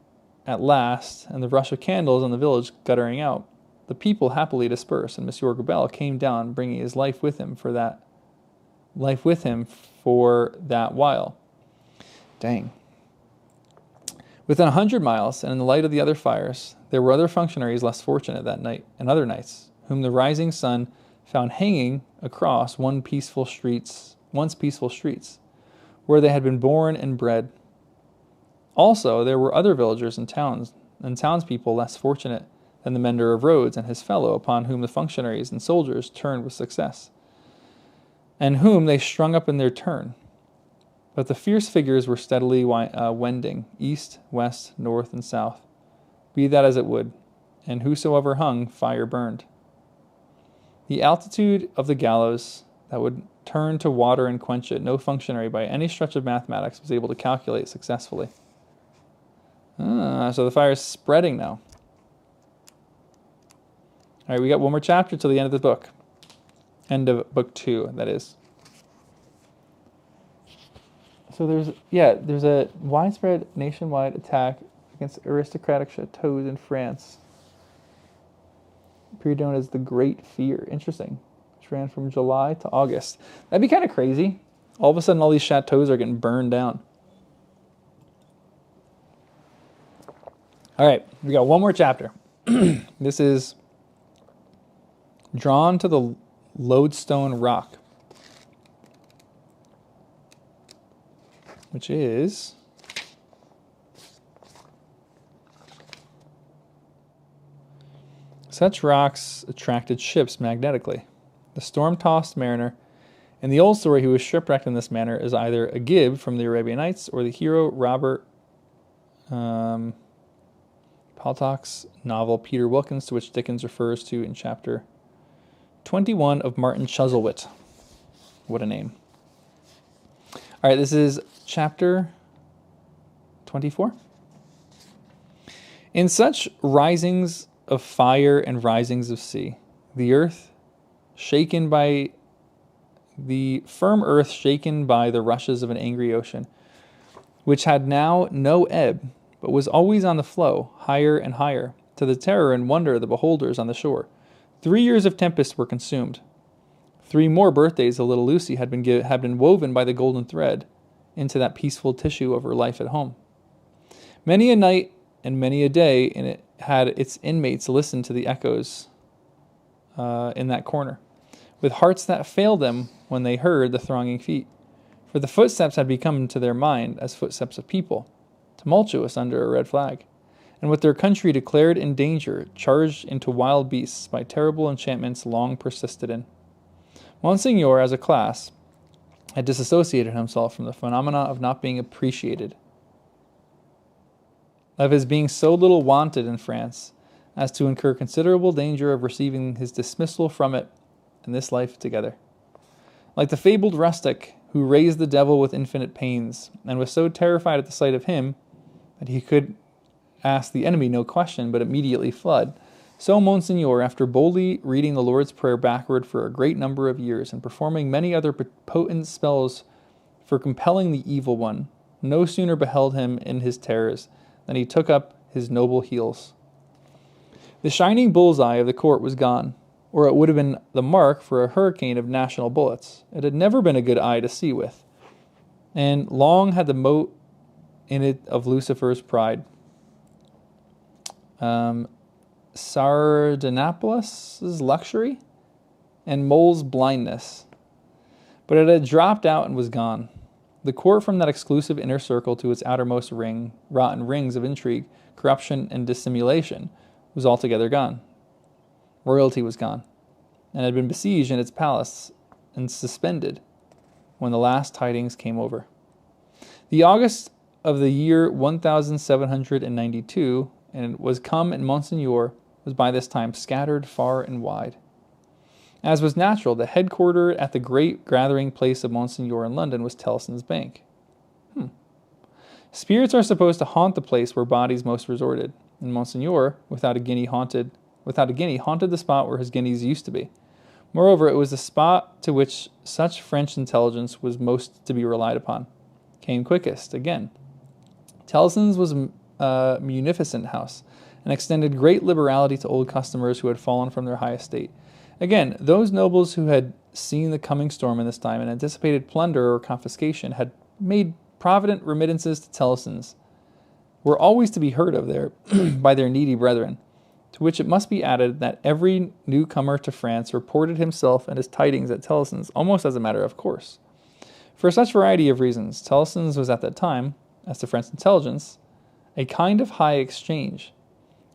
at last, and the rush of candles in the village guttering out, the people happily dispersed, and Monsieur Gabelle came down, bringing his life with him for that while. Dang. Within 100 miles, and in the light of the other fires, there were other functionaries less fortunate that night, and other nights, whom the rising sun found hanging across once peaceful streets, where they had been born and bred. Also, there were other villagers and townspeople less fortunate than the mender of roads and his fellow, upon whom the functionaries and soldiers turned with success, and whom they strung up in their turn. But the fierce figures were steadily wending east, west, north, and south, be that as it would, and whosoever hung, fire burned. The altitude of the gallows that would turn to water and quench it, no functionary by any stretch of mathematics was able to calculate successfully. So the fire is spreading now. All right, we got one more chapter till the end of the book. End of book 2, that is. So there's a widespread nationwide attack against aristocratic chateaux in France. A period known as the Great Fear. Interesting. Which ran from July to August. That'd be kind of crazy. All of a sudden, all these chateaux are getting burned down. All right, we got one more chapter. This is Drawn to the Lodestone Rock, which is such rocks attracted ships magnetically. The storm-tossed mariner in the old story who was shipwrecked in this manner is either a Gib from the Arabian Nights or the hero Robert Paltock's novel Peter Wilkins, to which Dickens refers to in chapter 21 of Martin Chuzzlewit. What a name. All right, this is chapter 24. In such risings of fire and risings of sea, the firm earth shaken by the rushes of an angry ocean, which had now no ebb, but was always on the flow, higher and higher, to the terror and wonder of the beholders on the shore. 3 years of tempest were consumed. 3 more birthdays of little Lucy had been woven by the golden thread into that peaceful tissue of her life at home. Many a night and many a day in it had its inmates listen to the echoes in that corner, with hearts that failed them when they heard the thronging feet. For the footsteps had become to their mind as footsteps of people, tumultuous under a red flag, and with their country declared in danger, charged into wild beasts by terrible enchantments long persisted in. Monseigneur, as a class, had disassociated himself from the phenomena of not being appreciated, of his being so little wanted in France as to incur considerable danger of receiving his dismissal from it and this life together. Like the fabled rustic who raised the devil with infinite pains, and was so terrified at the sight of him that he could ask the enemy no question, but immediately fled, so Monseigneur, after boldly reading the Lord's Prayer backward for a great number of years, and performing many other potent spells for compelling the evil one, no sooner beheld him in his terrors than he took up his noble heels. The shining bullseye of the court was gone, or it would have been the mark for a hurricane of national bullets. It had never been a good eye to see with, and long had the mote in it of Lucifer's pride. Sardanapalus' luxury, and Mole's blindness. But it had dropped out and was gone. The court, from that exclusive inner circle to its outermost ring, rotten rings of intrigue, corruption, and dissimulation, was altogether gone. Royalty was gone, and had been besieged in its palace and suspended when the last tidings came over. The August of the year 1792, and was come, and Monseigneur was by this time scattered far and wide. As was natural, the headquarter at the great gathering place of Monseigneur in London was Tellson's Bank. Spirits are supposed to haunt the place where bodies most resorted, and Monseigneur, without a guinea, haunted the spot where his guineas used to be. Moreover, it was the spot to which such French intelligence was most to be relied upon. Came quickest, again. Tellson's was a munificent house, and extended great liberality to old customers who had fallen from their high estate. Again, those nobles who had seen the coming storm in this time and anticipated plunder or confiscation had made provident remittances to Tellson's, were always to be heard of there by their needy brethren, to which it must be added that every newcomer to France reported himself and his tidings at Tellson's almost as a matter of course. For such variety of reasons, Tellson's was at that time, as to French intelligence, a kind of high exchange,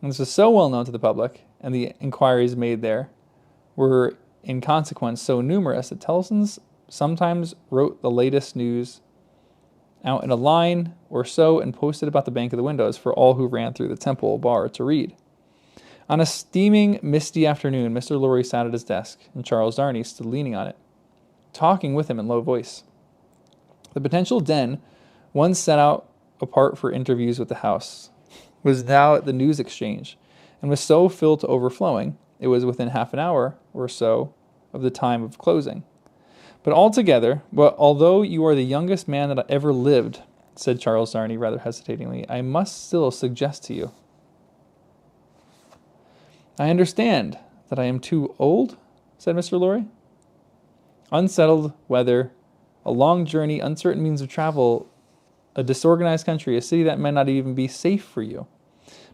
and this was so well known to the public, and the inquiries made there were in consequence so numerous that Tellson's sometimes wrote the latest news out in a line or so and posted about the bank of the windows for all who ran through the Temple bar to read. On a steaming, misty afternoon, Mr. Lorry sat at his desk, and Charles Darnay stood leaning on it, talking with him in low voice. The potential den, once set out apart for interviews with the House, was now at the News Exchange, and was so filled to overflowing, it was within half an hour or so of the time of closing. But although you are the youngest man that ever lived, said Charles Darnay rather hesitatingly, I must still suggest to you. I understand that I am too old, said Mr. Lorry. Unsettled weather, a long journey, uncertain means of travel, a disorganized country, a city that may not even be safe for you.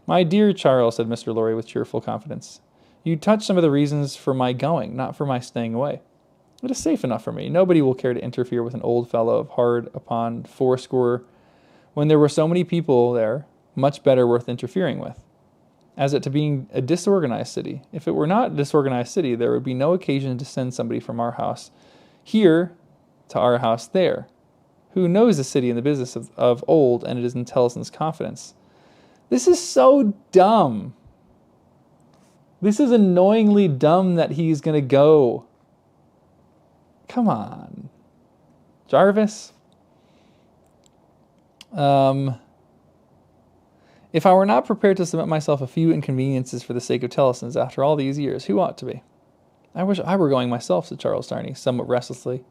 My dear Charles, said Mr. Lorry with cheerful confidence, you touch some of the reasons for my going, not for my staying away. It is safe enough for me. Nobody will care to interfere with an old fellow of hard upon fourscore, when there were so many people there, much better worth interfering with. As it to being a disorganized city. If it were not a disorganized city, there would be no occasion to send somebody from our house here to our house there, who knows the city and the business of old, and it is in Tellson's confidence. This is so dumb. This is annoyingly dumb that he's going to go. Come on. Jarvis? If I were not prepared to submit myself a few inconveniences for the sake of Tellson's after all these years, who ought to be? I wish I were going myself, said Charles Darnay, somewhat restlessly,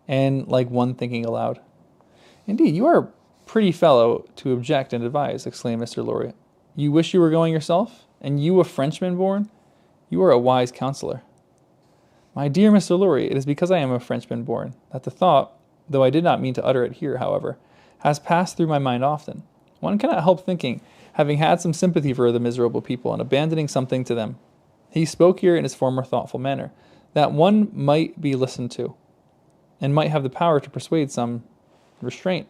and like one thinking aloud. Indeed, you are a pretty fellow to object and advise, exclaimed Mr. Lorry. You wish you were going yourself? And you a Frenchman born? You are a wise counselor. My dear Mr. Lorry, it is because I am a Frenchman born that the thought, though I did not mean to utter it here, however, has passed through my mind often. One cannot help thinking, having had some sympathy for the miserable people and abandoning something to them. He spoke here in his former thoughtful manner, that one might be listened to, and might have the power to persuade some restraint.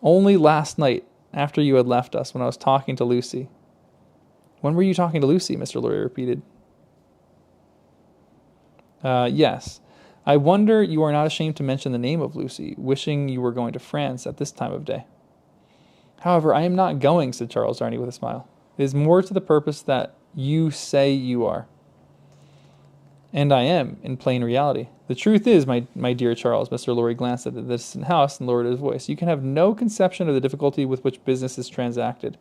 Only last night after you had left us when I was talking to Lucy. When were you talking to Lucy? Mr. Lorry repeated. Yes. I wonder you are not ashamed to mention the name of Lucy, wishing you were going to France at this time of day. However, I am not going, said Charles Darnay with a smile. It is more to the purpose that you say you are. And I am, in plain reality. The truth is, my dear Charles, Mr. Lorry glanced at the distant house and lowered his voice, you can have no conception of the difficulty with which business is transacted,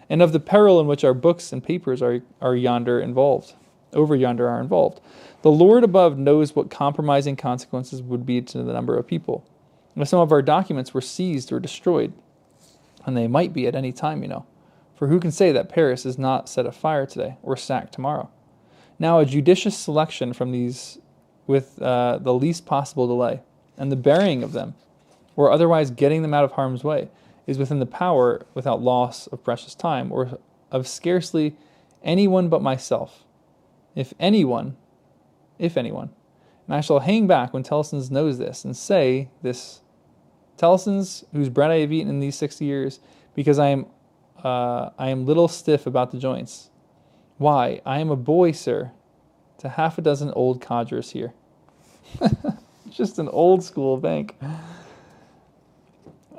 and of the peril in which our books and papers are yonder involved. Over yonder are involved. The Lord above knows what compromising consequences would be to the number of people. If some of our documents were seized or destroyed, and they might be at any time, for who can say that Paris is not set afire today or sacked tomorrow? Now a judicious selection from these with the least possible delay, and the burying of them, or otherwise getting them out of harm's way, is within the power, without loss of precious time, or of scarcely anyone but myself. If anyone, and I shall hang back when Tellson's knows this, and say this, Tellson's, whose bread I have eaten in these 60 years, because I am little stiff about the joints. Why, I am a boy, sir, to half a dozen old codgers here. Just an old school bank.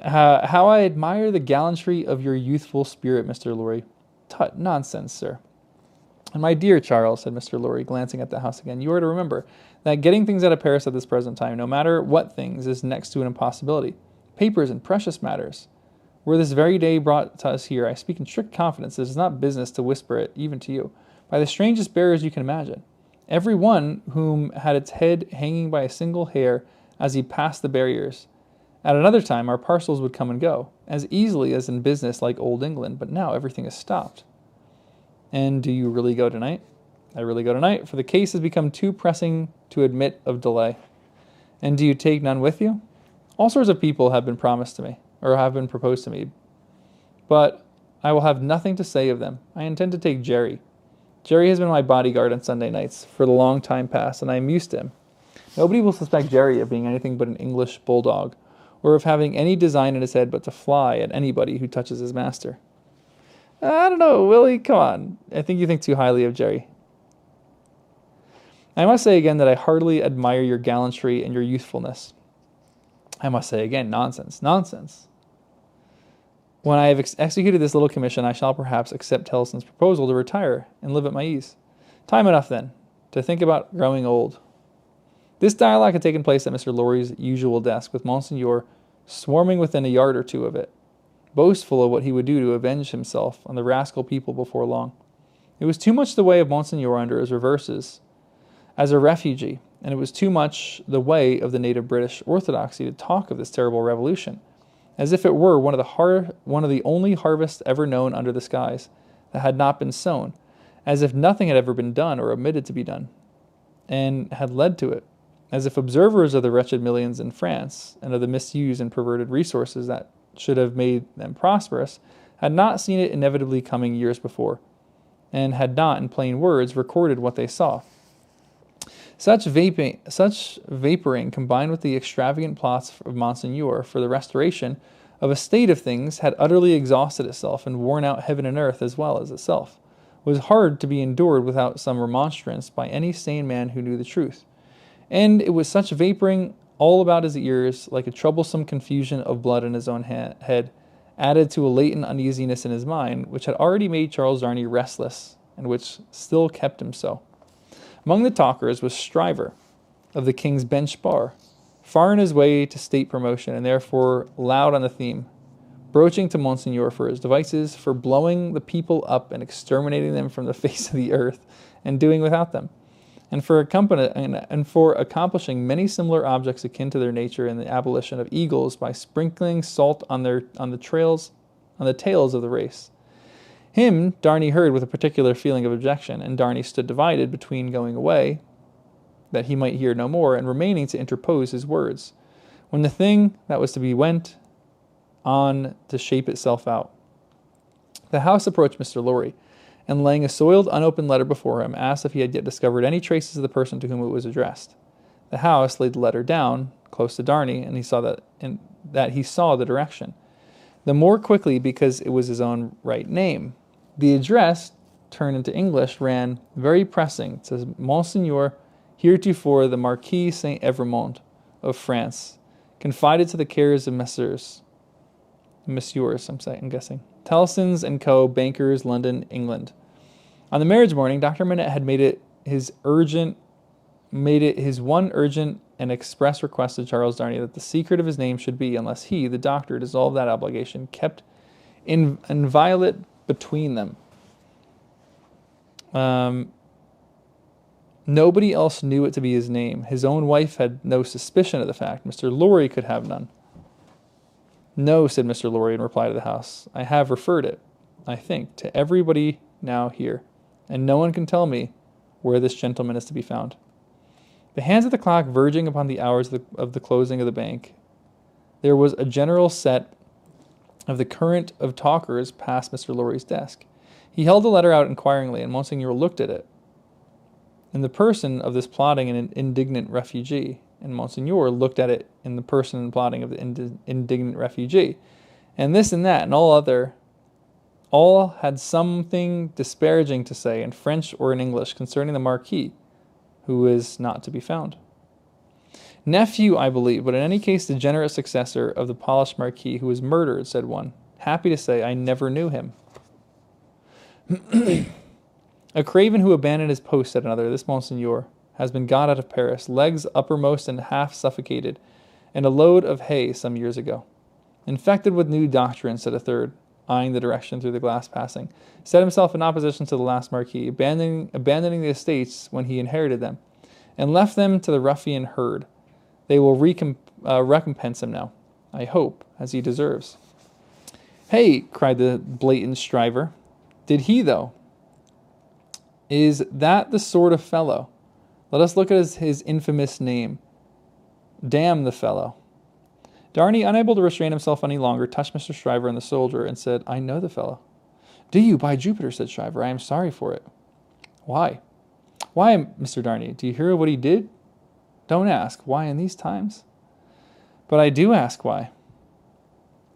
How I admire the gallantry of your youthful spirit, Mr. Lorry. Tut, nonsense, sir. And my dear Charles, said Mr. Lorry, glancing at the house again, you are to remember that getting things out of Paris at this present time, no matter what things, is next to an impossibility. Papers and precious matters were this very day brought to us here. I speak in strict confidence. It is not business to whisper it, even to you, by the strangest bearers you can imagine. Every one whom had its head hanging by a single hair as he passed the barriers. At another time, our parcels would come and go, as easily as in business like old England, but now everything is stopped. And do you really go tonight? I really go tonight, for the case has become too pressing to admit of delay. And do you take none with you? All sorts of people have been promised to me, or have been proposed to me, but I will have nothing to say of them. I intend to take Jerry. Jerry has been my bodyguard on Sunday nights for the long time past, and I am used to him. Nobody will suspect Jerry of being anything but an English bulldog, or of having any design in his head but to fly at anybody who touches his master. I don't know, Willie, come on. I think you think too highly of Jerry. I must say again that I heartily admire your gallantry and your youthfulness. I must say again, nonsense, nonsense. When I have executed this little commission, I shall perhaps accept Tellson's proposal to retire and live at my ease. Time enough, then, to think about growing old. This dialogue had taken place at Mr. Lorry's usual desk, with Monseigneur swarming within a yard or two of it, boastful of what he would do to avenge himself on the rascal people before long. It was too much the way of Monseigneur under his reverses as a refugee, and it was too much the way of the native British orthodoxy to talk of this terrible revolution, as if it were one of the only harvests ever known under the skies that had not been sown, as if nothing had ever been done or omitted to be done, and had led to it, as if observers of the wretched millions in France, and of the misused and perverted resources that should have made them prosperous, had not seen it inevitably coming years before, and had not, in plain words, recorded what they saw. Such vaporing, combined with the extravagant plots of Monseigneur for the restoration of a state of things, had utterly exhausted itself and worn out heaven and earth as well as itself, was hard to be endured without some remonstrance by any sane man who knew the truth. And it was such vaporing all about his ears, like a troublesome confusion of blood in his own head, added to a latent uneasiness in his mind, which had already made Charles Darnay restless, and which still kept him so. Among the talkers was Stryver, of the King's Bench Bar, far on his way to state promotion, and therefore loud on the theme, broaching to Monseigneur for his devices for blowing the people up and exterminating them from the face of the earth, and doing without them, and for accomplishing many similar objects akin to their nature in the abolition of eagles by sprinkling salt on the tails of the race. Him Darnay heard with a particular feeling of objection, and Darnay stood divided between going away, that he might hear no more, and remaining to interpose his words, when the thing that was to be went on to shape itself out. The house approached Mr. Lorry, and laying a soiled, unopened letter before him, asked if he had yet discovered any traces of the person to whom it was addressed. The house laid the letter down, close to Darnay, and he saw the direction. the more quickly because it was his own right name. The address, turned into English, ran, very pressing, to Monseigneur, heretofore the Marquis Saint Evremond of France, confided to the cares of Messieurs, I'm guessing, Tellsons and Co., bankers, London, England. On the marriage morning, Dr. Manette had made it his one urgent and express request to Charles Darnay that the secret of his name should be, unless he, the doctor, dissolved that obligation, kept inviolate between them. Nobody else knew it to be his name. His own wife had no suspicion of the fact. Mr. Lorry could have none. No, said Mr. Lorry in reply to the House. I have referred it, I think, to everybody now here, and no one can tell me where this gentleman is to be found. The hands of the clock verging upon the hours of the closing of the bank, there was a general set of the current of talkers past Mr. Lorry's desk. He held the letter out inquiringly, and Monseigneur looked at it. In the person of this plotting and indignant refugee, and Monseigneur looked at it in the person and plotting of the indignant refugee, and this and that and all had something disparaging to say in French or in English concerning the Marquis, who is not to be found. Nephew, I believe, but in any case the generous successor of the polished Marquis who was murdered, said one. Happy to say I never knew him. A craven who abandoned his post, said another. This Monseigneur has been got out of Paris, legs uppermost and half suffocated, and a load of hay some years ago. Infected with new doctrine, said a third, eyeing the direction through the glass passing, set himself in opposition to the last Marquis, abandoning the estates when he inherited them, and left them to the ruffian herd. They will recompense him now, I hope, as he deserves. Hey, cried the blatant Stryver. Did he, though? Is that the sort of fellow? Let us look at his infamous name. Damn the fellow. Darnay, unable to restrain himself any longer, touched Mr. Stryver and the soldier and said, I know the fellow. Do you, by Jupiter, said Stryver. I am sorry for it. Why? Why, Mr. Darnay? Do you hear what he did? Don't ask. Why in these times? But I do ask why.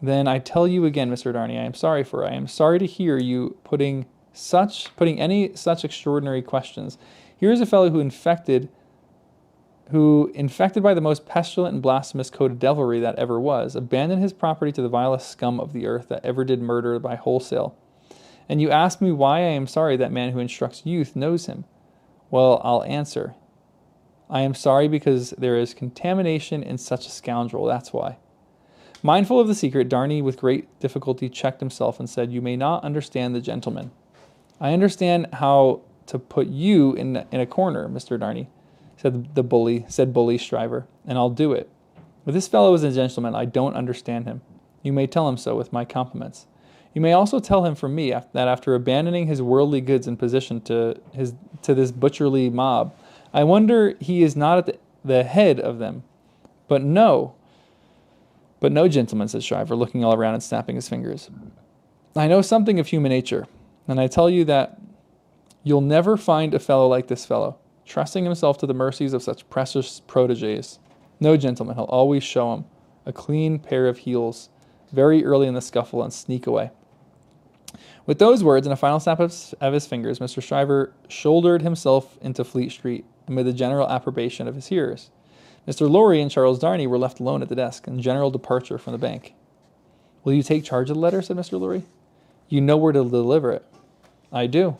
Then I tell you again, Mr. Darnay, I am sorry for it. I am sorry to hear you putting any such extraordinary questions. Here is a fellow who infected by the most pestilent and blasphemous code of devilry that ever was, abandoned his property to the vilest scum of the earth that ever did murder by wholesale. And you ask me why I am sorry that man who instructs youth knows him. Well, I'll answer. I am sorry because there is contamination in such a scoundrel, that's why. Mindful of the secret, Darnay with great difficulty checked himself and said, You may not understand the gentleman. I understand how to put you in a corner, Mr. Darnay, said bully Stryver, and I'll do it. But this fellow is a gentleman. I don't understand him. You may tell him so with my compliments. You may also tell him from me that after abandoning his worldly goods and position to this butcherly mob, I wonder he is not at the head of them. But no, gentlemen, said Stryver, looking all around and snapping his fingers. I know something of human nature, and I tell you that you'll never find a fellow like this fellow, trusting himself to the mercies of such precious protégés. No, gentlemen, he'll always show him a clean pair of heels very early in the scuffle and sneak away. With those words and a final snap of his fingers, Mr. Stryver shouldered himself into Fleet Street amid the general approbation of his hearers. Mr. Lorry and Charles Darnay were left alone at the desk in general departure from the bank. Will you take charge of the letter, said Mr. Lorry. You know where to deliver it. I do.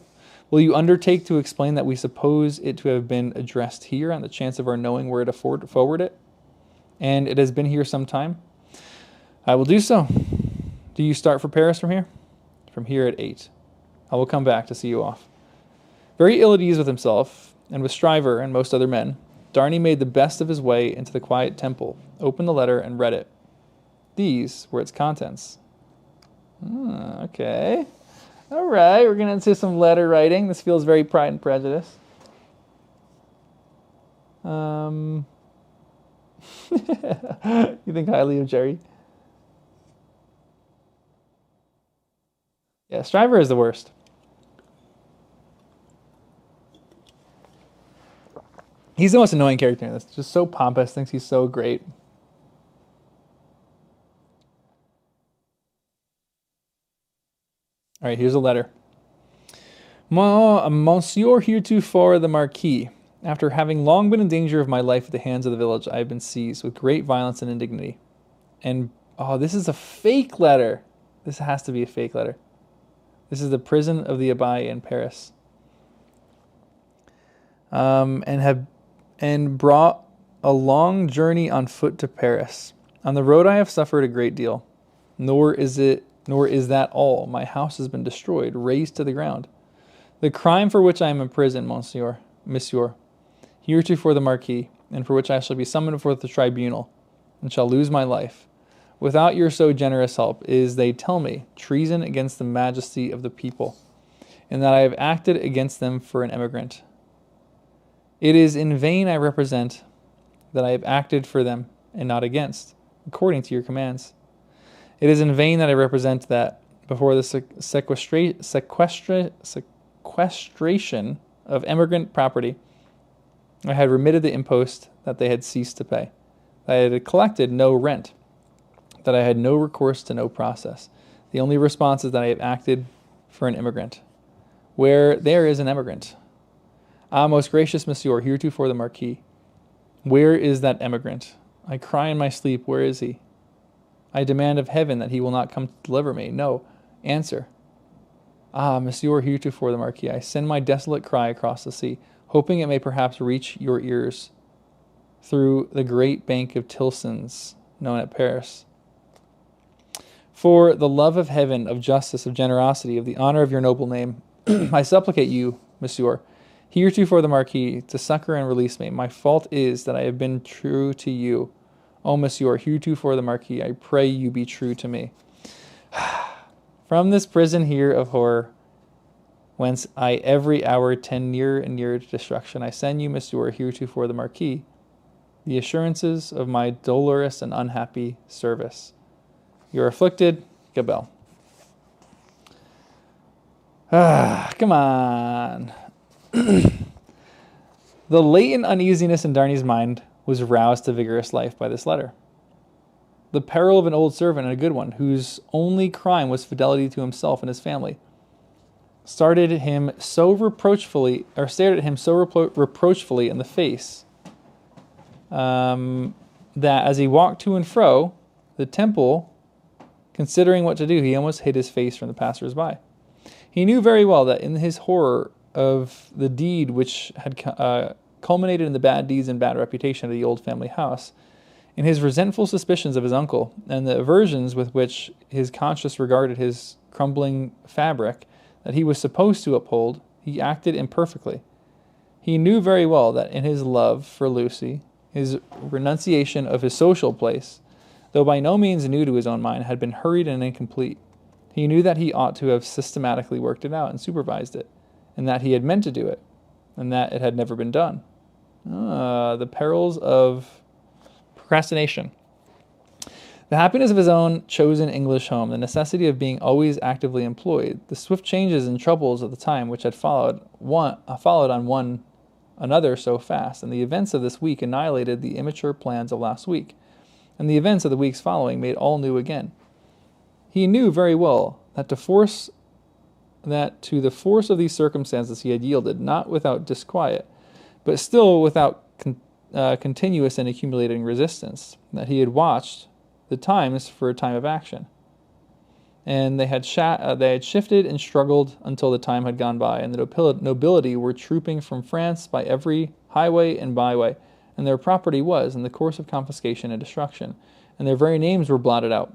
Will you undertake to explain that we suppose it to have been addressed here on the chance of our knowing where to forward it? And it has been here some time? I will do so. Do you start for Paris from here? From here at 8. I will come back to see you off. Very ill at ease with himself, and with Stryver and most other men, Darnay made the best of his way into the quiet temple, opened the letter, and read it. These were its contents. Okay. All right, we're going into some letter writing. This feels very Pride and Prejudice. You think highly of Jerry? Yeah, Stryver is the worst. He's the most annoying character in this. Just so pompous, thinks he's so great. All right, here's a letter. Monsieur heretofore the Marquis, after having long been in danger of my life at the hands of the village, I have been seized with great violence and indignity. And, this is a fake letter. This has to be a fake letter. This is the prison of the Abbaye in Paris. And brought a long journey on foot to Paris. On the road I have suffered a great deal. Nor is that all. My house has been destroyed, razed to the ground. The crime for which I am in prison, monsieur, heretofore the Marquis, and for which I shall be summoned before the tribunal, and shall lose my life, without your so generous help, is, they tell me, treason against the majesty of the people, and that I have acted against them for an emigrant. It is in vain I represent that I have acted for them, and not against, according to your commands. It is in vain that I represent that, before the sequestration of emigrant property, I had remitted the impost that they had ceased to pay, that I had collected no rent, that I had no recourse to no process. The only response is that I have acted for an immigrant. Where there is an emigrant. Most gracious monsieur, heretofore the Marquis, where is that emigrant? I cry in my sleep, where is he? I demand of heaven that he will not come to deliver me. No, answer. Monsieur, heretofore the Marquis, I send my desolate cry across the sea, hoping it may perhaps reach your ears through the great bank of Tilsons, known at Paris. For the love of heaven, of justice, of generosity, of the honor of your noble name, I supplicate you, monsieur, heretofore the Marquis, to succor and release me. My fault is that I have been true to you. O monsieur, heretofore the Marquis, I pray you be true to me. From this prison here of horror, whence I every hour tend nearer and nearer to destruction, I send you, monsieur, heretofore the Marquis, the assurances of my dolorous and unhappy service. Your afflicted, Gabelle. Come on. The latent uneasiness in Darnay's mind was roused to vigorous life by this letter. The peril of an old servant and a good one, whose only crime was fidelity to himself and his family, stared at him so reproachfully in the face, that as he walked to and fro the temple, considering what to do, he almost hid his face from the passers-by. He knew very well that in his horror of the deed which had culminated in the bad deeds and bad reputation of the old family house, in his resentful suspicions of his uncle, and the aversions with which his conscience regarded his crumbling fabric that he was supposed to uphold, he acted imperfectly. He knew very well that in his love for Lucy, his renunciation of his social place, though by no means new to his own mind, had been hurried and incomplete. He knew that he ought to have systematically worked it out and supervised it, and that he had meant to do it, and that it had never been done. The perils of procrastination. The happiness of his own chosen English home, the necessity of being always actively employed, the swift changes and troubles of the time which had followed on one another so fast, and the events of this week annihilated the immature plans of last week, and the events of the weeks following made all new again. He knew very well that to the force of these circumstances he had yielded, not without disquiet, but still without continuous and accumulating resistance, that he had watched the times for a time of action, and they had shifted and struggled until the time had gone by, and the nobility were trooping from France by every highway and byway, and their property was in the course of confiscation and destruction, and their very names were blotted out,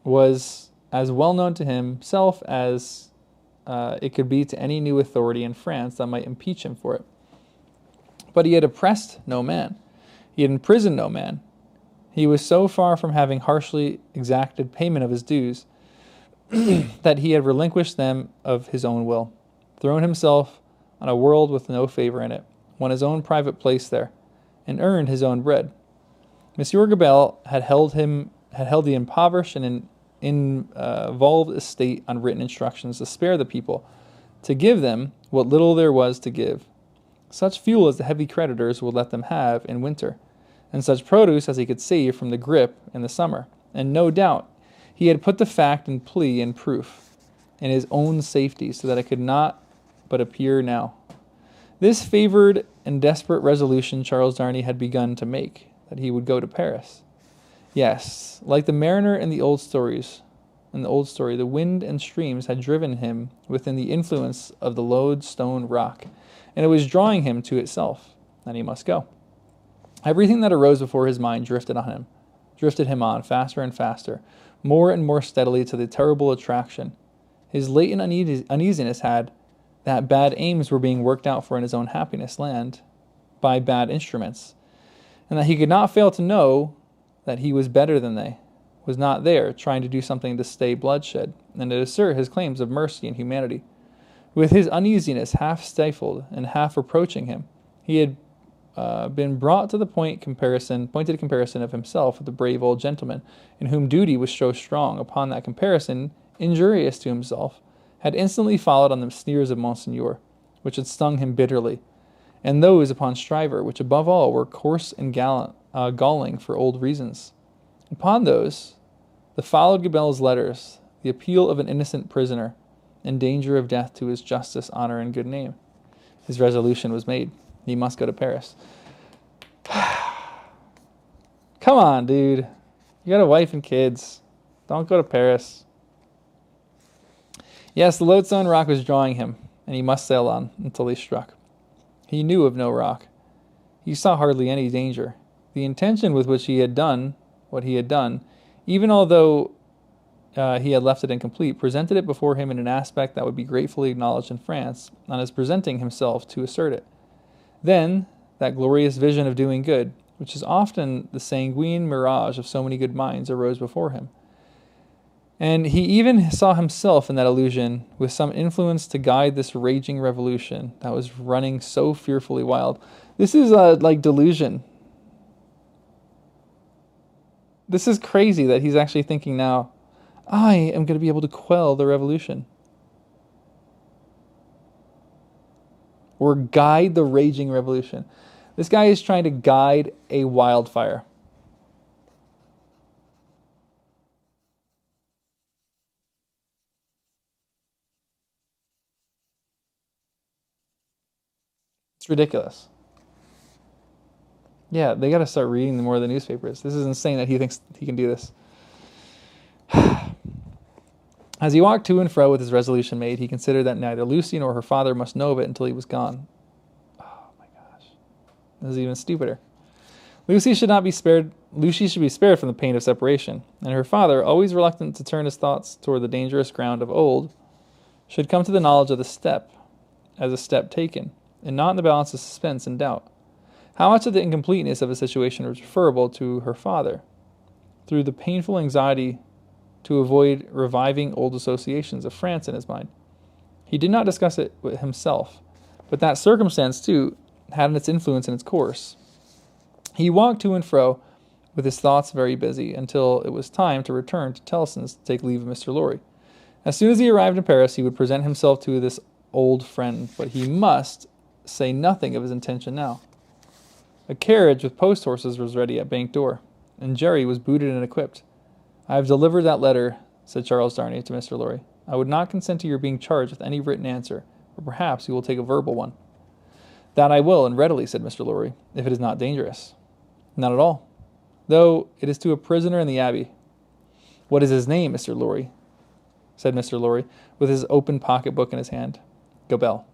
was as well known to himself as it could be to any new authority in France that might impeach him for it. But he had oppressed no man. He had imprisoned no man. He was so far from having harshly exacted payment of his dues that he had relinquished them of his own will, thrown himself on a world with no favor in it, won his own private place there, and earned his own bread. Monsieur Gabelle had held the impoverished and involved estate on written instructions to spare the people, to give them what little there was to give, such fuel as the heavy creditors would let them have in winter, and such produce as he could save from the grip in the summer. And no doubt he had put the fact and plea in proof. and his own safety, so that it could not but appear now. This favored and desperate resolution Charles Darnay had begun to make, that he would go to Paris. Yes, like the mariner in the old story, the wind and streams had driven him within the influence of the lodestone rock, and it was drawing him to itself, and he must go. Everything that arose before his mind drifted him on faster and faster, more and more steadily to the terrible attraction. His latent uneasiness had that bad aims were being worked out for in his own happiness land by bad instruments, and that he could not fail to know that he was better than they, was not there, trying to do something to stay bloodshed, and to assert his claims of mercy and humanity. With his uneasiness half stifled and half reproaching him, he had been brought to the pointed comparison of himself with the brave old gentleman, in whom duty was so strong. Upon that comparison, injurious to himself, had instantly followed on the sneers of Monseigneur, which had stung him bitterly, and those upon Stryver, which above all were coarse and galling for old reasons. Upon those, the followed Gabelle's letters, the appeal of an innocent prisoner, in danger of death to his justice, honor, and good name. His resolution was made. He must go to Paris. Come on, dude. You got a wife and kids. Don't go to Paris. Yes, the lodestone rock was drawing him, and he must sail on until they struck. He knew of no rock. He saw hardly any danger. The intention with which he had done what he had done, even although he had left it incomplete, presented it before him in an aspect that would be gratefully acknowledged in France on his presenting himself to assert it. Then, that glorious vision of doing good, which is often the sanguine mirage of so many good minds, arose before him. And he even saw himself in that illusion with some influence to guide this raging revolution that was running so fearfully wild. This is like delusion. This is crazy that he's actually thinking now, I am going to be able to quell the revolution. Or guide the raging revolution. This guy is trying to guide a wildfire. It's ridiculous. Yeah, they got to start reading more of the newspapers. This is insane that he thinks he can do this. As he walked to and fro with his resolution made, he considered that neither Lucy nor her father must know of it until he was gone. Oh my gosh. This is even stupider. Lucy should be spared from the pain of separation, and her father, always reluctant to turn his thoughts toward the dangerous ground of old, should come to the knowledge of the step as a step taken, and not in the balance of suspense and doubt. How much of the incompleteness of a situation was referable to her father, through the painful anxiety to avoid reviving old associations of France in his mind. He did not discuss it with himself, but that circumstance, too, had its influence in its course. He walked to and fro, with his thoughts very busy, until it was time to return to Tellson's to take leave of Mr. Lorry. As soon as he arrived in Paris, he would present himself to this old friend, but he must say nothing of his intention now. A carriage with post horses was ready at Bank door, and Jerry was booted and equipped. I have delivered that letter, said Charles Darnay to Mr. Lorry. I would not consent to your being charged with any written answer, but perhaps you will take a verbal one. That I will, and readily, said Mr. Lorry, if it is not dangerous. Not at all, though it is to a prisoner in the Abbey. What is his name, Mr. Lorry? Said Mr. Lorry, with his open pocket-book in his hand. Gabelle.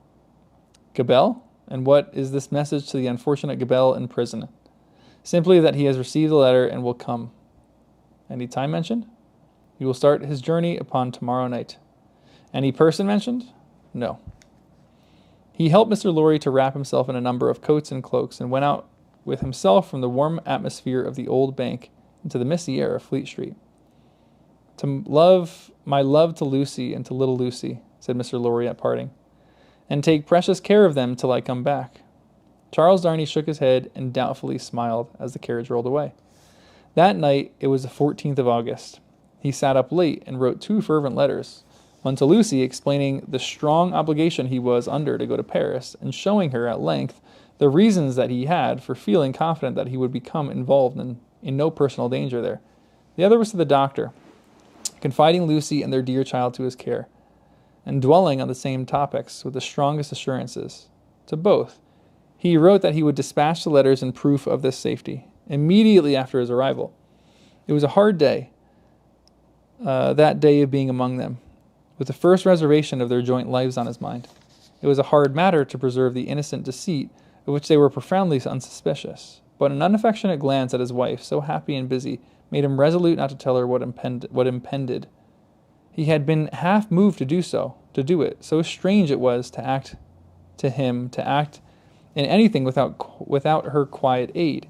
Gabelle? And what is this message to the unfortunate Gabelle in prison? Simply that he has received the letter and will come. Any time mentioned? He will start his journey upon tomorrow night. Any person mentioned? No. He helped Mr. Lorry to wrap himself in a number of coats and cloaks, and went out with himself from the warm atmosphere of the old bank into the misty air of Fleet Street. My love to Lucy and to little Lucy, said Mr. Lorry at parting, and take precious care of them till I come back. Charles Darnay shook his head and doubtfully smiled as the carriage rolled away. That night, it was the 14th of August. He sat up late and wrote 2 fervent letters, one to Lucy explaining the strong obligation he was under to go to Paris, and showing her at length the reasons that he had for feeling confident that he would become involved in no personal danger there. The other was to the doctor, confiding Lucy and their dear child to his care. and dwelling on the same topics with the strongest assurances. To both, he wrote that he would dispatch the letters in proof of this safety immediately after his arrival. It was a hard day, that day of being among them, with the first reservation of their joint lives on his mind. It was a hard matter to preserve the innocent deceit of which they were profoundly unsuspicious, but an unaffectionate glance at his wife, so happy and busy, made him resolute not to tell her what impended. He had been half moved to do it. So strange it was to act in anything without her quiet aid.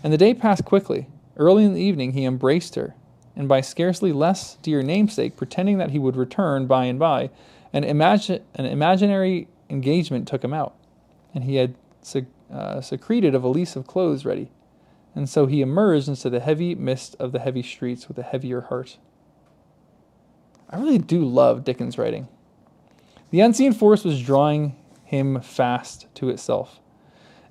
And the day passed quickly. Early in the evening he embraced her, and by scarcely less dear namesake, pretending that he would return by and by, an imaginary engagement took him out, and he had secreted a valise of clothes ready, and so he emerged into the heavy mist of the heavy streets with a heavier heart. I really do love Dickens' writing. The unseen force was drawing him fast to itself,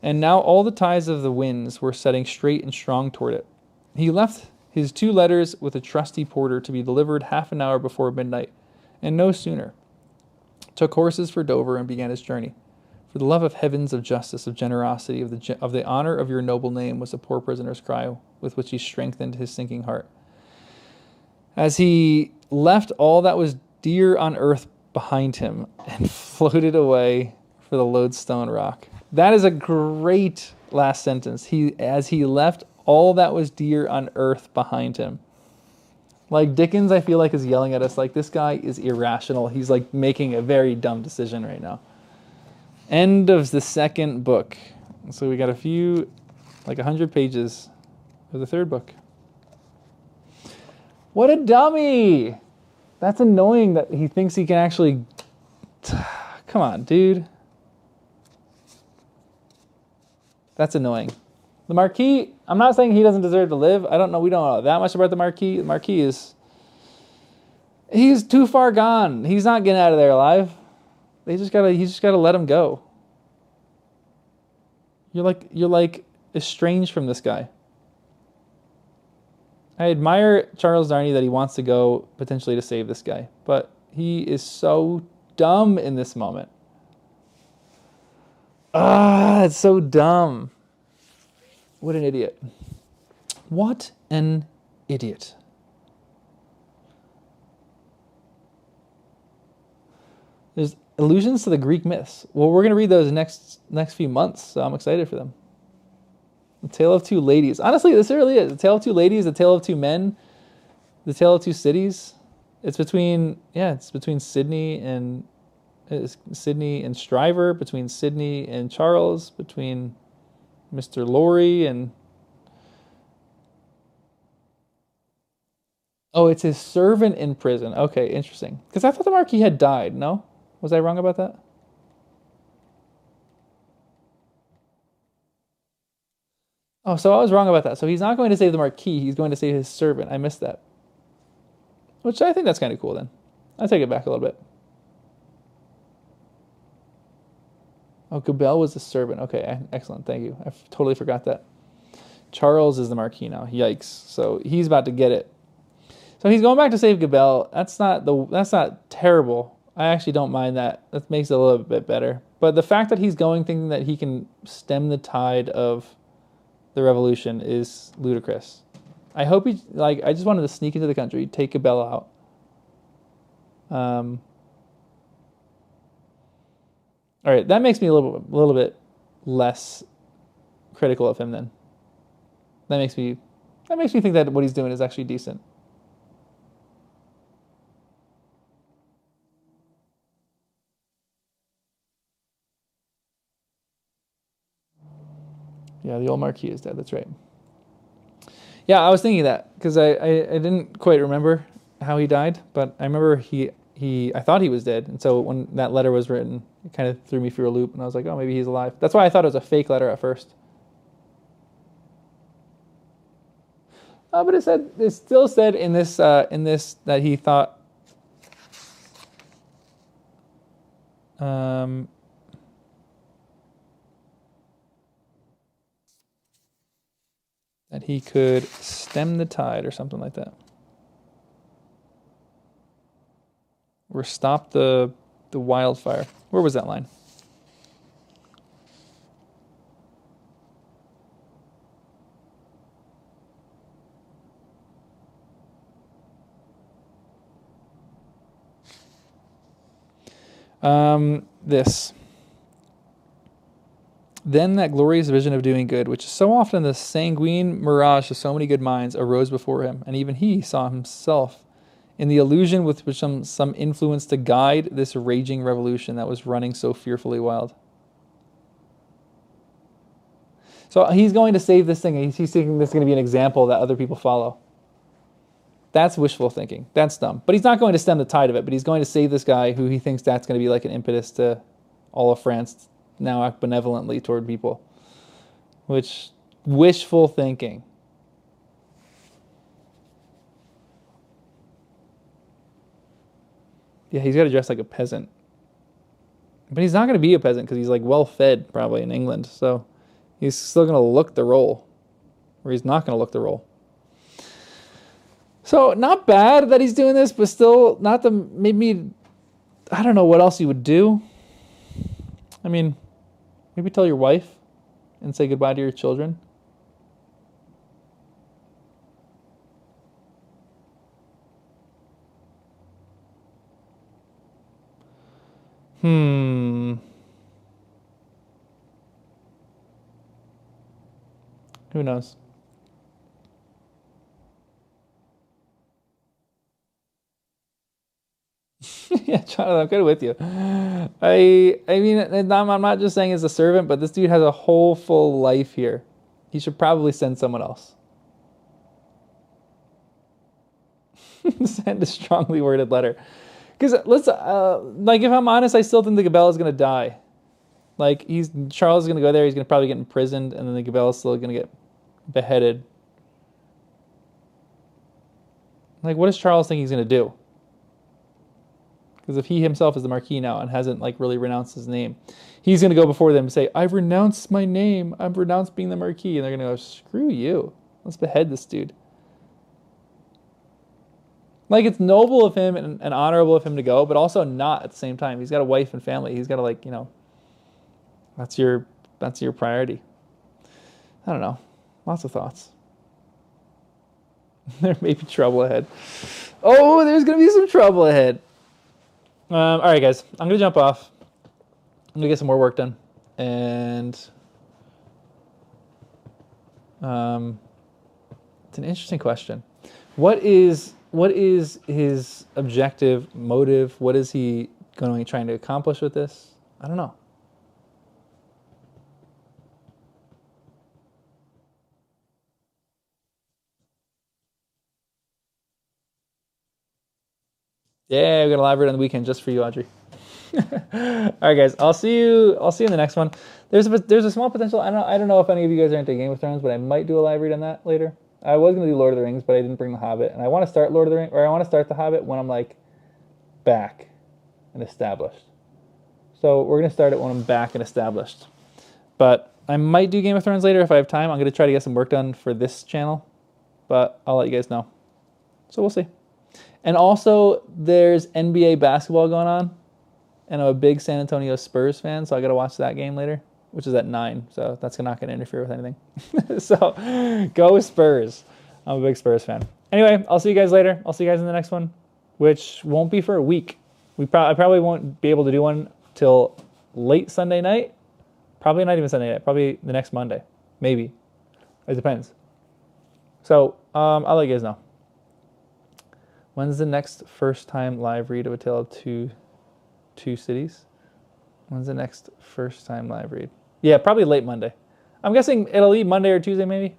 and now all the tides of the winds were setting straight and strong toward it. He left his 2 letters with a trusty porter to be delivered half an hour before midnight, and no sooner. Took horses for Dover and began his journey. For the love of heavens, of justice, of generosity, of the honor of your noble name, was the poor prisoner's cry with which he strengthened his sinking heart. As he left all that was dear on earth behind him and floated away for the lodestone rock. That is a great last sentence. As he left all that was dear on earth behind him. Like, Dickens, I feel like, is yelling at us like, this guy is irrational. He's like making a very dumb decision right now. End of the 2nd book. So we got a few, like 100 pages of the 3rd book. What a dummy! That's annoying that he thinks he can actually... Come on, dude. That's annoying. The Marquis, I'm not saying he doesn't deserve to live. We don't know that much about the Marquis. The Marquis he's too far gone. He's not getting out of there alive. He's just gotta let him go. You're like estranged from this guy. I admire Charles Darnley that he wants to go potentially to save this guy, but he is so dumb in this moment. It's so dumb. What an idiot. What an idiot. There's allusions to the Greek myths. Well, we're going to read those next few months, so I'm excited for them. The Tale of Two Ladies. Honestly, this really is. The Tale of Two Ladies, The Tale of Two Men, The Tale of Two Cities. It's between Sidney and Stryver, between Sidney and Charles, between Mr. Lorry and... Oh, it's his servant in prison. Okay, interesting. Because I thought the Marquis had died, no? Was I wrong about that? Oh, so I was wrong about that. So he's not going to save the Marquis, he's going to save his servant. I missed that. Which I think that's kind of cool then. I'll take it back a little bit. Oh, Gabelle was the servant. Okay, excellent. Thank you. I totally forgot that. Charles is the Marquis now. Yikes. So he's about to get it. So he's going back to save Gabelle. That's not terrible. I actually don't mind that. That makes it a little bit better. But the fact that he's going thinking that he can stem the tide of the revolution is ludicrous. I hope I just wanted to sneak into the country, take Gabelle out. All right, that makes me a little bit less critical of him then. That makes me think that what he's doing is actually decent. Yeah, the old Marquis is dead. That's right. Yeah, I was thinking that because I didn't quite remember how he died, but I remember I thought he was dead, and so when that letter was written, it kind of threw me through a loop, and I was like, oh, maybe he's alive. That's why I thought it was a fake letter at first. But it still said in this that he thought that he could stem the tide or something like that. Or stop the The wildfire. Where was that line? This. Then that glorious vision of doing good, which is so often the sanguine mirage of so many good minds, arose before him, and even he saw himself in the illusion with which some influence to guide this raging revolution that was running so fearfully wild. So he's going to save this thing, and he's thinking this is going to be an example that other people follow. That's wishful thinking. That's dumb. But he's not going to stem the tide of it, but he's going to save this guy who he thinks that's going to be like an impetus to all of France now act benevolently toward people. Which, wishful thinking. Yeah, he's got to dress like a peasant. But he's not going to be a peasant because he's like well fed probably in England. So he's still going to look the role. Or he's not going to look the role. So not bad that he's doing this, but still not the, maybe, I don't know what else he would do. I mean, maybe tell your wife and say goodbye to your children. Who knows? Yeah, Jonathan, I'm kind of with you. I mean, I'm not just saying as a servant, but this dude has a whole full life here. He should probably send someone else. Send a strongly worded letter. Because let's, like, if I'm honest, I still think the Gabelle is going to die. Like, Charles is going to go there, he's going to probably get imprisoned, and then the Gabelle is still going to get beheaded. Like, what does Charles think he's going to do? Because if he himself is the Marquis now and hasn't like really renounced his name, he's going to go before them and say, I've renounced my name. I've renounced being the Marquis. And they're going to go, screw you. Let's behead this dude. Like, it's noble of him and honorable of him to go, but also not at the same time. He's got a wife and family. He's got to, like, you know, that's your priority. I don't know. Lots of thoughts. There may be trouble ahead. Oh, there's going to be some trouble ahead. All right, guys. I'm going to jump off. I'm going to get some more work done. And it's an interesting question. What is his objective, motive? What is he going to be trying to accomplish with this? I don't know. Yeah, we got a live read on the weekend just for you, Audrey. All right, guys. I'll see you in the next one. There's a small potential. I don't know if any of you guys are into Game of Thrones, but I might do a live read on that later. I was gonna do Lord of the Rings, but I didn't bring The Hobbit, and I want to start Lord of the Rings, or I want to start The Hobbit when I'm like back and established. So we're gonna start it when I'm back and established. But I might do Game of Thrones later if I have time. I'm gonna try to get some work done for this channel, but I'll let you guys know. So we'll see. And also, there's NBA basketball going on, and I'm a big San Antonio Spurs fan, so I got to watch that game later, which is at 9, so that's not going to interfere with anything. So, go Spurs. I'm a big Spurs fan. Anyway, I'll see you guys later. I'll see you guys in the next one, which won't be for a week. I probably won't be able to do one till late Sunday night. Probably not even Sunday night. Probably the next Monday. Maybe. It depends. So, I'll let you guys know. When's the next first time live read of A Tale of Two Cities? When's the next first time live read? Yeah, probably late Monday. I'm guessing it'll be Monday or Tuesday maybe.